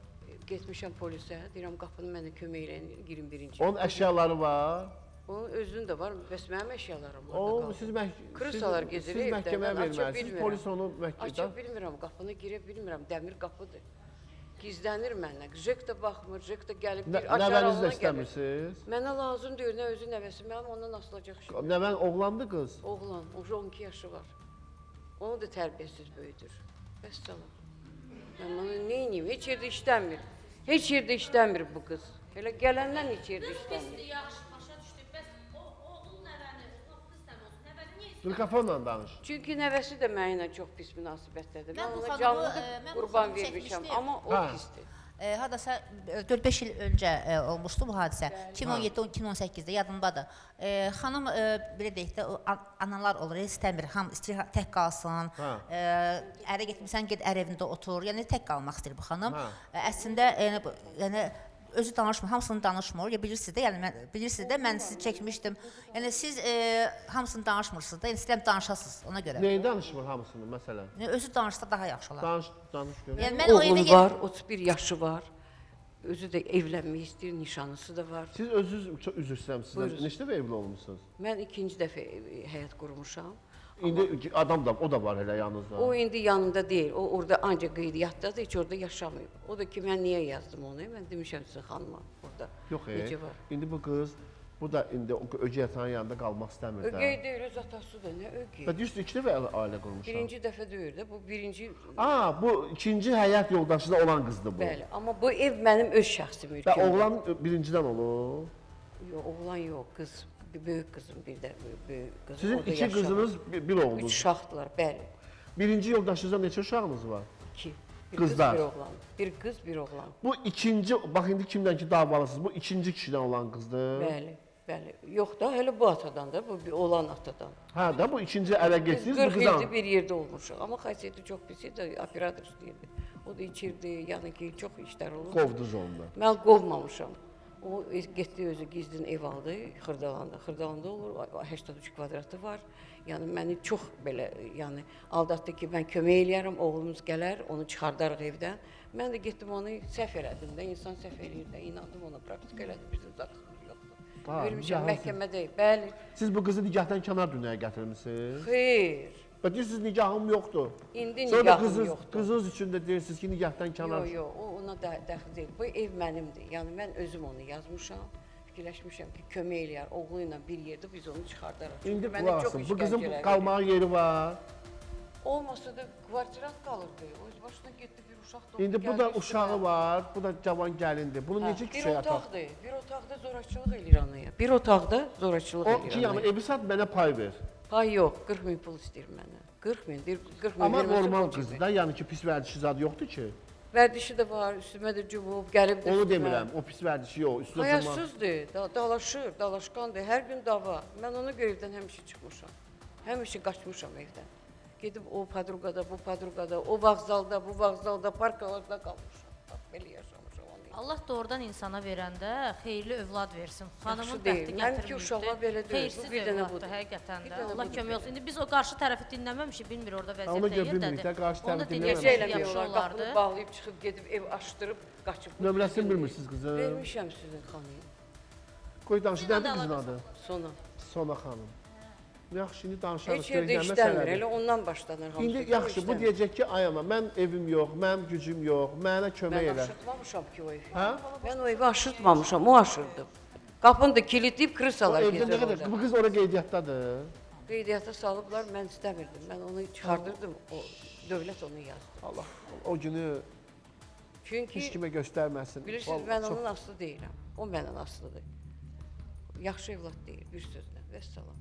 Getmişəm polisə, deyirəm qapını mənə kömək eləyin, 21-ci. Onun əşyaları var? Onun özünün də var, bəs mənim əşyalarım var. O, siz məhkəməyə verməlisiniz, polis onu açıb bilmirəm, qapını girə bilmirəm, dəmir qapıdır. Gizlənir məndən, Jek də baxmır, Jek də gəlib bir açar Nəvəniz də alına gəlir. istəmirsiniz? Mənə lazım deyir, nə özü nəvəsi, mənim ondan asılacaq şey. Nəvən oğlandı qız? Oğlan, 12 yaşı var. Onu da tərbiyəsiz böyüdür. Bəs salam. Mən bunu neyniyim, heç yerdə işləmir. Heç yerdə işləmir bu qız. Elə gələndən heç yerdə işləmir. Yaxşı, başa düşdük. Bəs o oğul nəvəni, o qız sən olsun, nəvəni niyə istəyir? Mikrofonna danış. Çünki nəvəsi də mənimlə çox pis münasibətdədir. Mən ona canlı qurban vermişəm, amma o pisdir. Hardasa 4-5 il öncə olmuşdu bu hadisə. 2017-2018-də yadımdadır. Xanım belə deyək də analar olur, istəmir, hamı istəyir tək qalsın. Ərə getmirsən, get ər evində otur. Yəni tək qalmaq istəyir bu xanım. Əslində yəni özü danışmır, hamısını danışmır. Bilirsiniz də, yəni bilirsiniz də, mən sizi çəkmişdim. Yəni siz hamısını danışmırsınız da, yəni istəyirəm danışasınız ona görə. Nəyi danışmır hamısını məsələn? Özü danışsa daha yaxşı olar. Danış görək. Yəni oğlum var, 31 yaşı var. Özü də evlənmək istəyir, nişanlısı da var. Siz özünüz çox üzr istəyirəm sizdən. Buyurun. Neçə dəfə evli olmusunuz? Mən ikinci dəfə həyat qurmuşam. İndi adam da, o da var elə yanınızda. O indi yanımda deyil. O orada ancaq qeydiyyatdadır, heç orada yaşamayıb. O da ki, mən niyə yazdım onu? Mən demişəm sizə xanıma orada. Yox, necə var? İndi bu qız, bu da indi ögey atanın yanında qalmaq istəmir də. Ögey deyil, öz atası da, nə ögey? Və deyirsiz, iki dəfə ailə qurmuşam. Birinci dəfə deyil də, bu birinci... Bu ikinci həyat yoldaşı da olan qızdır bu. Bəli, amma bu ev mənim öz şəxsi mülkümdür. Və oğlan birincidən olur? Yox, oğlan yox, qız. Böyük qızım bir də, böyük qızım. Sizin iki qızınız, bir oğlunuz. 3 uşaqdılar, bəli. Birinci yoldaşınızda neçə uşağınız var? 2. Qızlar. Bir oğlan. Bir qız, bir oğlan. Bu ikinci, bax indi kimdən ki davalısınız, bu ikinci kişidən olan qızdır. Bəli, bəli. Yox da, hələ bu atadan da, bu bir oğlan atadan. Hə də, bu ikinci ərə geçsiniz, bu 40 qızan. ildir bir yerdə olmuşuq, amma xasiyyəti çox pis idi, operator istəyirdi. O da içirdi, yəni ki, çox işlər olurdu. Qovdunuz onu da. Mən qovmamışam. O getdi özü gizlin ev aldı, Xırdalanda. Xırdalanda olur, 83 kvadratı var. Yəni məni çox belə, yəni aldatdı ki, mən kömək eləyərəm, oğlumuz gələr, onu çıxardarıq evdən. Mən də getdim onu səhv elədim də, insan səhv eləyir də, inandım ona, praktika elədim, bizim zaxsımız yoxdur. Vermişəm məhkəmədə, bəli. Siz bu qızı nikahdan kənar dünyaya gətirmisiniz? Xeyr. Və deyirsiniz, nikahım yoxdur. İndi Sonra nikahım yoxdur. Qızınız üçün də deyirsiniz ki, nikahdan kənar. Yox, yox, o ona dəxil deyil. Bu ev mənimdir. Yəni mən özüm onu yazmışam. Fikirləşmişəm ki, kömək eləyər, oğlu ilə bir yerdə biz onu çıxardarıq. İndi qulaqsın, bu qızın qalmağa yeri var. Olmasa da kvartirant qalırdı. O öz başına getdi bir uşaq doğdu. İndi bu da uşağı var, bu da cavan gəlindir. Bunu necə küçəyə atar? Bir otaqda zorakılıq eləyir anaya. Bir otaqda zorakılıq eləyir anaya. O ki, yəni evi sat, mənə pay ver. Pay yox, 40 min pul istəyir mənə. 40 min, 40 min. Amma normal qızdır da, yəni ki, pis vərdişi zad yoxdur ki. Vərdişi də var, üstümə də cumub, gəlib də onu demirəm, o pis vərdişi yox, üstünə cumub. Hayatsızdır, dalaşır, dalaşqandır, hər gün dava. Mən ona görə evdən həmişə çıxmışam. Həmişə qaçmışam evdən. Gedib o padruqada, bu padruqada, o vağzalda, bu vağzalda, parkalarda qalmışam. Belə yaşamışam. Allah doğrudan insana verəndə xeyirli övlad versin. Xanımın deyil. bəxti Mənimki uşaqlar belə deyil. Xeyirsiz Bir dənə övladdır budur. həqiqətən Bir də. dənə Allah budur. kömək olsun. İndi biz o qarşı tərəfi dinləməmişik, bilmir orada Ona vəziyyət görə nə bilmirik də, qarşı tərəfi Onu dinləməmişik. dinləsək Necə yaxşı eləmiyorlar, olardı. qapını bağlayıb çıxıb gedib ev açdırıb qaçıb. Nömrəsini bilmirsiniz qızım. Vermişəm sizin xanıya. Qoy danışın, nədir qızın adı? Sona. Sona xanım. Yaxşı, indi danışarıq. Heç yerdə işləmir, elə ondan başlanır hamısı. İndi yaxşı, bu deyəcək ki, ay ana, mən evim yox, mənim gücüm yox, mənə kömək Mən elə. aşırtmamışam ki o evi. Hə? Mən o evi aşırtmamışam, o aşırdı. Qapını da kilitləyib kırsalar Evdə nə gezir qədər? orada. Bu qız ora qeydiyyatdadır. Qeydiyyata salıblar, mən istəmirdim. Mən onu çıxardırdım, o dövlət onu yazdı. Allah, o günü Çünki heç kimə göstərməsin. bilirsiniz, mən onun aslı deyiləm. O məndən aslıdır. Yaxşı evlad deyil, bir sözlə. Vəssalam.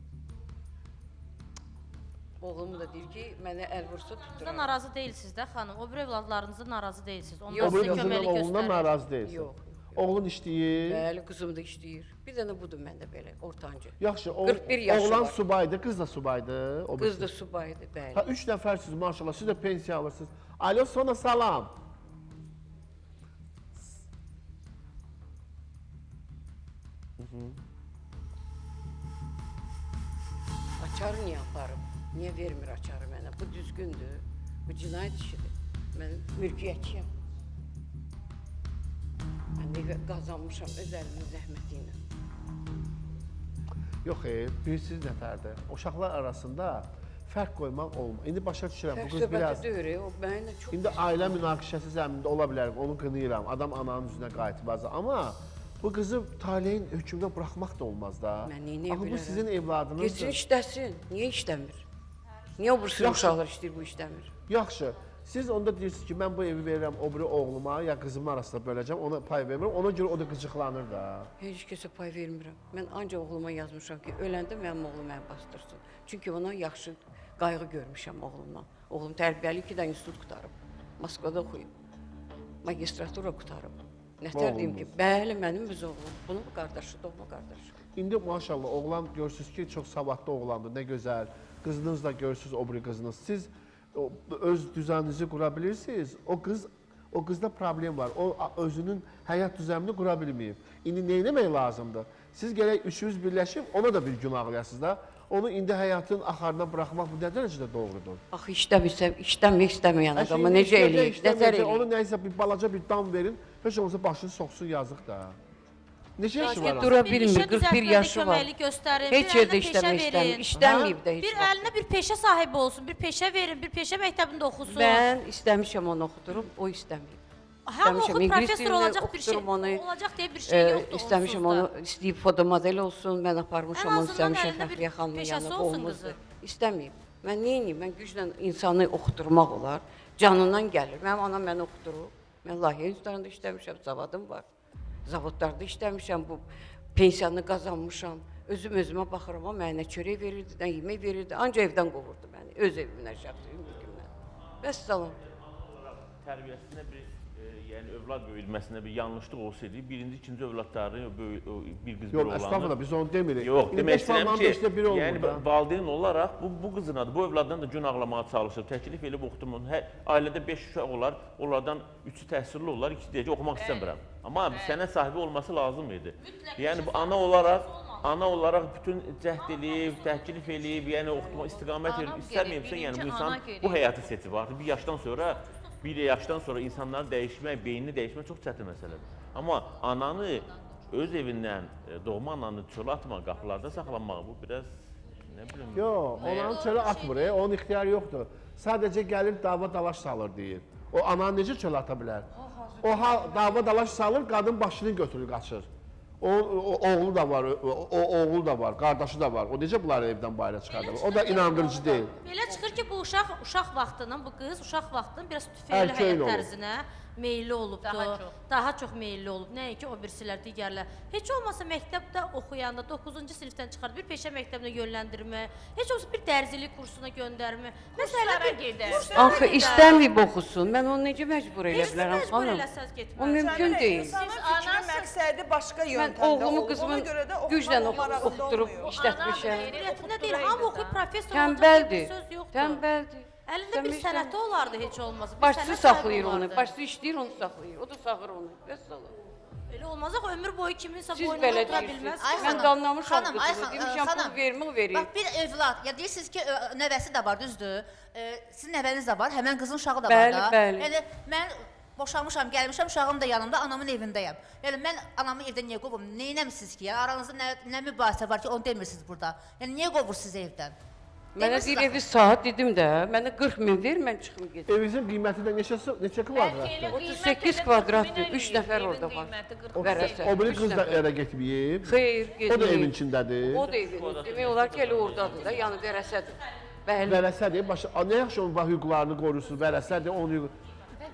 Oğlum da deyir ki, mənə əl vursa Sizdə tuturam. narazı deyilsiniz də xanım. O bir övladlarınızda narazı deyilsiniz. O Onlar bir sizə qızından, köməklik oğlundan göstərir. narazı deyilsin. Yox. Oğlun işləyir. Bəli, qızım da işləyir. Bir dənə budur məndə belə, ortancı. Yaxşı, 41 yaşı oğlan var. subaydı, qız da subaydı. O Qız birisi. da subaydı, bəli. Ha, 3 nəfərsiniz maşallah, siz də pensiya alırsınız. Alo, Sona salam. Açarı niyə aparıb? Niyə vermir açarı mənə? Bu düzgündür. Bu cinayət işidir. Mən mülkiyyətçiyəm. Mən də qazanmışam öz əlimin zəhməti ilə. Yox, birisiz nəfərdir. Uşaqlar arasında fərq qoymaq olmaz. İndi başa düşürəm, bu qız Söhbəti biraz... deyir, o mənimlə çox... İndi ailə münaqişəsi zəminində ola bilər, onu qınayıram. Adam ananın üzünə qayıtıb azı. Amma bu qızı taleyin hökmünə buraxmaq da olmaz da. Mən neyləyə Axı bu bilərəm? sizin evladınızdır. Geçsin işləsin. Niyə işləmir? Niyə o bursuz uşaqlar işləyir, bu işləmir? Yaxşı. Siz onda deyirsiniz ki, mən bu evi verirəm o biri oğluma, ya qızımın arasında böləcəm, ona pay vermirəm. Ona görə o da qıcıqlanır da. Heç kəsə pay vermirəm. Mən ancaq oğluma yazmışam ki, öləndə mənim oğlum məni bastırsın. Çünki ona yaxşı qayğı görmüşəm oğlumdan. Oğlum tərbiyəli 2 dənə institut qutarıb. Moskvada oxuyub. Magistratura qutarıb. Nətər deyim ki, bəli, mənim öz oğlum. Bunun qardaşı, doğma qardaşı. İndi maşallah oğlan görürsünüz ki, çox savadlı oğlandır, nə gözəl. Qızınız da görürsünüz, o biri qızınız. Siz öz düzəninizi qura bilirsiniz. O qızda problem var. O özünün həyat düzənini qura bilməyib. İndi nə etmək lazımdır? Siz gərək üçünüz birləşib ona da bir gün ağlayasınız da. onu indi həyatın axarına buraxmaq bu nə dərəcədə doğrudur? Axı işləmək istəməyən adama necə eləyir? Nətər Onu eləyir? nəyisə bir balaca bir dam verin, heç olmasa başını soxsun, yazıq da. Neçə yaşı var? Dura bilmir, 41 yaşı var. Köməklik göstərin, Heç bir yerdə əlinə peşə işləmək istəmir, verin. işləməyib də heç Bir vaxt. əlinə bir peşə sahibi olsun, bir peşə verin, bir peşə məktəbində oxusun. Mən istəmişəm onu oxudurum, o istəməyib. Həm oxud, İngilis professor dilini olacaq bir şey, oxudurum onu. olacaq deyə bir şey yoxdur. İstəmişəm onu, istəyib fotomodel olsun, mən aparmışam Ən onu, azından istəmişəm əlində bir Fəxriyə xanımın peşəsi yanında olsun olmazdı. qızı. İstəməyib. Mən neyiniyim? Mən güclə insanı oxuturmaq olar. Canından gəlir. Mənim anam məni oxuturub. Mən layihə institutlarında işləmişəm, zavadım var. Zavodlarda işləmişəm, bu pensiyanı qazanmışam. Özümə baxıram, o mənə çörək verirdi, nə yemək verirdi, ancaq evdən qovurdu məni. Öz evimdən şəxsi mülkümdən. Vəssalam. Tərbiyəsində yəni övlad böyüdməsində bir yanlışlıq olsaydı, birinci, ikinci övladları bir qız bir Yox, oğlanı... əstəğfurullah, biz onu demirik. Yox, demək istəyirəm ki, yəni valideyn olaraq bu qızın adı, bu övladdan da gün ağlamağa çalışır, təklif edib oxudum onu. Ailədə 5 uşaq olar, onlardan 3-ü təhsilli olar, 2-si deyəcək, oxumaq istəmirəm. Amma sənət sahibi olması lazım idi. Yəni, ana olaraq bütün cəhd edib, təklif edib, yəni oxutma istiqamət edib, istəməyibsə, yəni bu insan bu həyatı seçib. Artıq bir yaşdan sonra insanları dəyişmək, beynini dəyişmək çox çətin məsələdir. Amma ananı öz evindən, doğma ananı çölə atmaq, qapılarda saxlamaq, bu biraz, nə bilim... Yox, onanı çölə atmır, onun ixtiyarı yoxdur. Sadəcə gəlir, dava dalaş salır, deyir. O ananı necə çölə ata bilər? O dava dalaş salır, qadın başını götürür, qaçır. O oğlu da var, o oğlu da var, qardaşı da var. O necə bunları evdən bayıra çıxardır? O da inandırıcı deyil. Belə çıxır ki, bu uşaq vaxtının, bu qız uşaq vaxtının biraz tüfeyli həyat tərzinə meyilli olubdur. Daha çox meyilli olub. Nəinki o birisilər, digərlər. Heç olmasa məktəbdə oxuyanda 9-cu sinifdən çıxar, bir peşə məktəbinə yönləndirmə, heç olmasa bir dərzilik kursuna göndərmə. Kurslara gedər. Axı istəməyib oxusun. Mən onu necə məcbur eləyə bilərəm xanım? O mümkün deyil. İnsanın fikri məqsədi başqa yöntəmdə Mən oğlumu, olur. qızımı Ona görə də güclə oxumaq marağında oxutdurub, olmuyor. işlətmişəm. Qeyrətinə deyil, hamı oxuyub professor olacaq Tənbəldir, bir söz yoxdur. tənbəldir. Əlində bir sənəti olardı heç olmasa. Başçı saxlayır onu, başçı işləyir, onu saxlayır. O da sağır onu. Vəssalam. Elə olmaz axı ömür boyu kiminsə Siz boynuna belə otura deyirsiniz. bilməz. Mən danlamışam qızımı, demişəm pul vermə, o verir. Bax, bir övlad, ya deyirsiniz ki, nəvəsi də var, düzdür? Sizin nəvəniz də var, həmən qızın uşağı da var da. Bəli. Yəni, mən boşanmışam, gəlmişəm, uşağım da yanımda, anamın evindəyəm. Yəni, mən anamı evdən niyə qovum? Neynəmişsiniz ki? Yəni, aranızda nə mübahisə var ki, onu demirsiniz burada? Yəni, niyə qovursunuz evdən? Mənə deyir, evi saat dedim də, mənə 40 min ver, mən çıxım gedim. Evinizin qiyməti də neçə kvadratdır? 38 kvadratdır, 3 nəfər orada var. O biri qız da ərə getməyib? Xeyr, getməyib. O da evin içindədir? O da evin, demək olar ki, elə oradadır da, yəni vərəsədir. Bəli. Vərəsədir, nə yaxşı onun hüquqlarını qorursunuz, vərəsədir, onun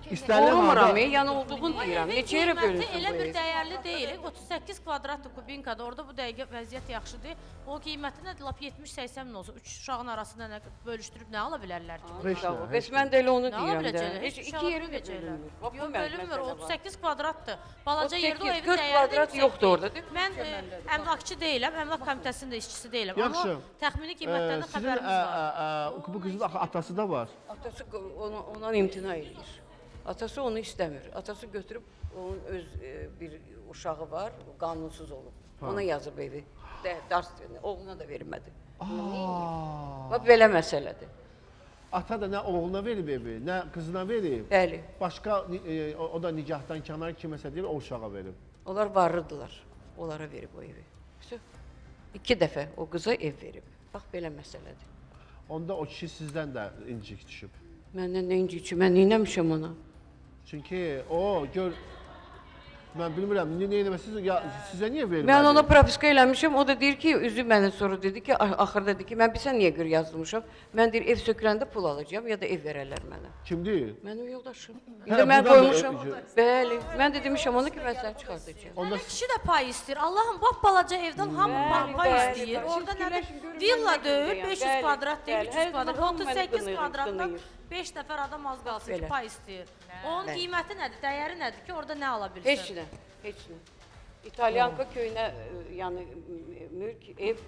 Qorumuram, yəni olduğunu deyirəm. Neçə yerə bölünsün bu Elə bir ev? dəyərli deyil. 38 kvadratlı kubinkada, orada bu dəqiqə vəziyyət yaxşıdır. O qiyməti nədir? Lap 70-80 min olsa, 3 uşağın arasında nə bölüşdürüb nə ala bilərlər ki? Bəs mən də elə onu Nə ala deyirəm də. biləcəklər? Heç iki yerə də bölünmür. Yox, bölünmür. 38 kvadratdır. Balaca yerdə o evin 40 dəyəri kvadrat yoxdur orada, deyil mi? Mən əmlakçı deyiləm, əmlak komitəsinin də işçisi deyiləm. Yaxşı. Amma təxmini qiymətlərdən xəbərimiz var. Sizin bu qızın atası da var. Atası ondan imtina edir. Atası onu istəmir. Atası götürüb, onun öz bir uşağı var, qanunsuz olub. Ona yazıb evi. Dars oğluna da vermədi. Bax, belə məsələdir. Ata da nə oğluna verib evi, nə qızına verib. Bəli. Başqa, o da nikahdan kənar kiməsə deyir, o uşağa verib. Onlar varlıdırlar. Onlara verib o evi. 2 dəfə o qıza ev verib. Bax, belə məsələdir. Onda o kişi sizdən də incik düşüb. Məndən nə incik düşüb, mən neynəmişəm ona? Çünki o, gör, mən bilmirəm, sizə niyə vermədi? Mən ona propiska eləmişəm, o da deyir ki, üzü mənə sonra dedi ki, axırda dedi ki, mən bilsən niyə görə yazılmışam? Mən deyir, ev söküləndə pul alacağam, ya da ev verərlər mənə. Kim deyir? Mənim yoldaşım. İndi mən qoymuşam, bəli, mən də demişəm ona ki, mən səni çıxardacağam. Kişi də pay istəyir. Allahım, bax balaca evdən hamı pay istəyir. Orada nədir? Villa deyil, 500 kvadrat deyil, 300 kvadrat, 38 kvadratdan 5 nəfər adam az qalsın ki, pay istəyir. Onun qiyməti nədir, dəyəri nədir ki, orada nə ala bilsin? Heç nə, heç nə. İtalyanka köyünə, yəni mülk, ev,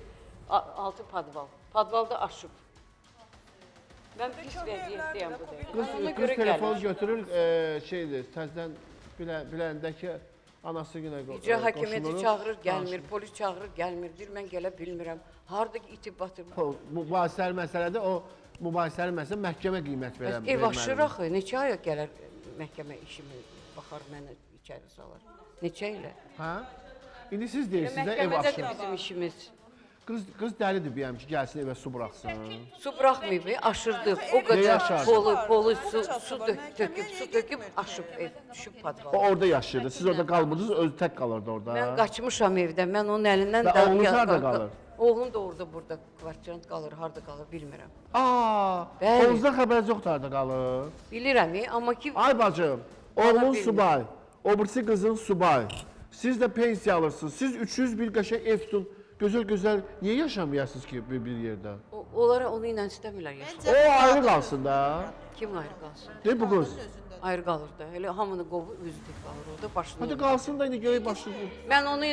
6 padval. Padvalda aşıb. Mən pis vəziyyətdəyəm bu dəqiqə. Qız telefon götürür, şeydir, təzdən biləndə ki, Anası yenə İcra hakimiyyəti çağırır, gəlmir, polis çağırır, gəlmir. Deyir, mən gələ bilmirəm. Harada ki, itib batır. Mübahisəli məsələdə o mübahisəli məsələ məhkəmə qiymət verər. Ev aşır axı, neçə aya gələr məhkəmə işimi, baxar mənə içəri salar. Neçə ilə? Hə? İndi siz deyirsiniz də ev Məhkəmədədir aşır. bizim işimiz. Qız dəlidir bəyəm ki, gəlsin evə su buraxsın. Su buraxmayıb, aşırdıq. O qədər polu, su töküb, aşıb ev, düşüb O padvala. orada yaşayırdı. Siz orada qalmırdınız, özü tək qalırdı orada. Mən qaçmışam evdən, mən onun əlindən... Və oğlunuz harada qalır? Oğlum da orada, burada kvartirant qalır, harada qalır, bilmirəm. Bəli. Oğlunuzdan xəbəriniz yoxdur harada qalır? Bilirəm, amma ki... Ay bacım, oğlun subay, o birisi qızın subay. Siz də pensiya alırsınız. Siz 300 bir qəşəng ev tutun. Gözəl-gözəl niyə yaşamayasınız ki bir yerdə? Onlara onu ilə istəmirlər yaşamaq. O ayrı qalsın da. Kim ayrı qalsın? Deyil bu qız. Ayrı qalır da. Elə hamını qovub üzdü qalır orada başını. Hadi qalsın da indi görək başını. Mən onu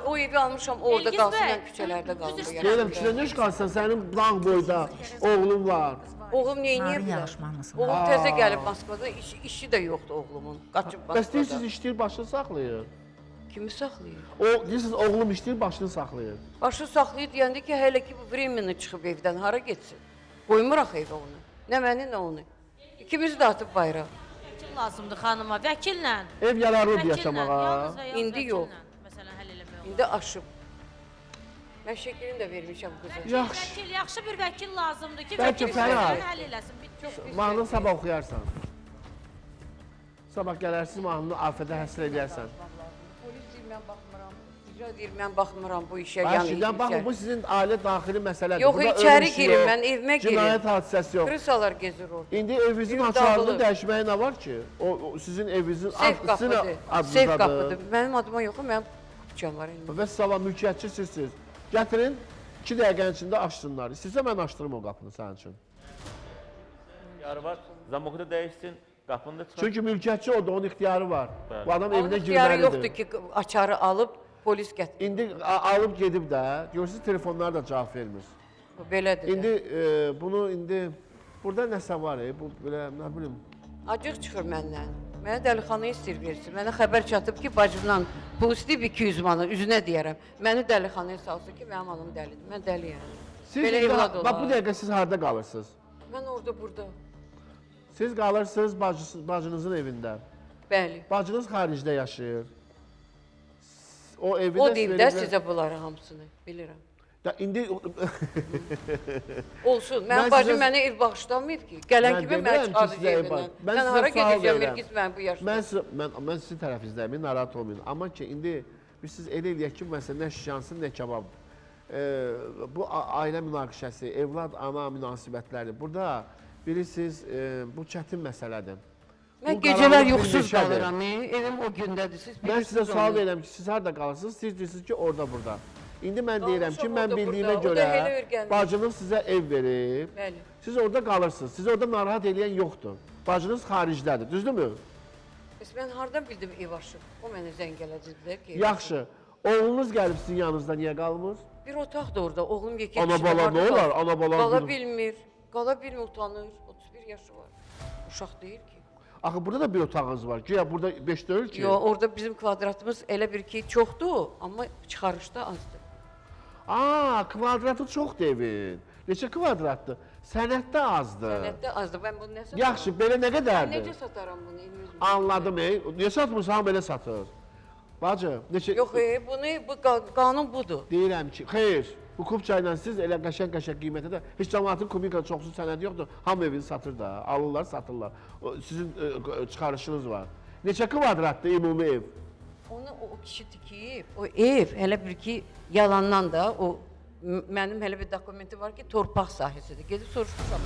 o evi almışam orada qalsın, mən küçələrdə qalır. Deyirəm ki, nə qalsın, sənin dağ boyda oğlun var. Oğlum neyniyir bilər? Oğlum təzə gəlib Moskvada, işi də yoxdur oğlumun. Qaçıb Moskvada. Bəs deyirsiniz işləyir, başını saxlayır. Kimi saxlayır? O, deyirsiniz oğlum işləyir, başını saxlayır. Başını saxlayır deyəndə ki, hələ ki, bu временно çıxıb evdən, hara getsin? Qoymuraq evə onu. Nə məni, nə onu. İkimizi də atıb bayrağa. Vəkil lazımdır xanıma, vəkillə. Ev yararlıdır yaşamağa. İndi yox. İndi aşıb. Mən şəklini də vermişəm qıza. Vəkil, yaxşı bir vəkil lazımdır ki, Bəlkə vəkil Fərhad, həll eləsin. mahnını sabah oxuyarsan. Sabah gələrsiz, mahnını afədə həsr edərsən. Polis deyir, mən baxmıram. İcra deyir, mən baxmıram bu işə. Başından baxın, bu sizin ailə daxili məsələdir. Yox, Burada içəri ölüm girin, yox, mən evimə girin. Cinayət hadisəsi yox. Krisalar gezir orada. İndi evinizin açarını dəyişməyə nə var ki? O sizin evinizin Seyf qapıdır. Seyf qapıdır. Mənim adıma yox, mənim kupçam var. Və sabah mülkiyyətçisiniz. Gətirin, 2 dəqiqənin içində açsınlar. İstəyirsə mən açdırım o qapını sənin üçün. İxtiyarı var, zamoku da dəyişsin, qapını da çıxar. Çünki mülkiyyətçi orada, onun ixtiyarı var. Bu adam Onun evinə ixtiyarı girməlidir. yoxdur ki, açarı alıb polis gətirir. İndi alıb gedib də, görürsünüz telefonlar da cavab vermir. Belədir. İndi bunu burada nəsə var, bu belə nə bilim. Acıq çıxır məndən. Mənə dəlixanaya istəyir versin. Mənə xəbər çatıb ki, bacımdan pul istəyib 200 manat, üzünə deyərəm. Məni dəlixanaya salsın ki, mənim anam dəlidir. Mən dəliyəm. Siz Belə evlad olar. bax bu dəqiqə siz harda qalırsınız? Mən orada, burada. Siz qalırsınız bacınızın evində. Bəli. Bacınız xaricdə yaşayır. O evi O də deyib də sizə bunları hamısını, bilirəm. Ya indi Olsun, mənim bacım mənə ev bağışlamayıb ki. Gələn kimi mən çıxardıcı evindən. Mən hara gedəcəm, Mirgiz mən bu yaşda. Mən sizin tərəfizdəyim, narahat olmayın. Amma ki, indi siz elə eləyək ki, məsələn, nə şiyansın, nə kebab. Bu ailə münaqişəsi, evlad-ana münasibətləri. Burada bilirsiniz, bu çətin məsələdir. Mən gecələr yuxusuz qalıram, evim o gündədir. Siz bilirsiniz onu. Mən sizə sual verirəm ki, siz harada qalırsınız? Siz deyirsiniz ki, orada, burada. İndi mən deyirəm ki, mən bildiyimə görə bacınız sizə ev verib, siz orada qalırsınız. Siz orada narahat edən yoxdur. Bacınız xaricdədir, düzdürmü? Bəs mən hardan bildim ev aşıb? O mənə zəng gələcəklər ki... Yaxşı, oğlunuz gəlib sizin yanınızda niyə qalmır? Bir otaq da orada, oğlum yekə Ana bala nə olar? Ana bala... Qala bilmir, utanır. 31 yaşı var. Uşaq deyil ki. Axı, burada da bir otağınız var. Güya burada 5 deyil ki. Yox, orada bizim kvadratımız elə bir ki, çoxdur, amma çıxarışda azdır. Kvadratı çoxdur evin. Neçə kvadratdır? Sənətdə azdır. Sənətdə azdır, mən bunu nə satarım? Yaxşı, belə nə qədərdir? Mən necə sataram bunu? Anladım, niyə satmırsan, hamı belə satır. Bacı, neçə... Yox, bu qanun budur. Deyirəm ki, xeyr, bu kupça ilə siz elə qəşəng qiymətə də, heç cəmaatın kubika çoxsu sənədi yoxdur, hamı evini satır da, alırlar, satırlar. Sizin çıxarışınız var. Neçə kvadratdır ümumi ev? Onu o kişi tikib, o ev elə bir ki, yalandan da, o mənim hələ bir dokumenti var ki, torpaq sahəsidir. Gedib soruşmuşam.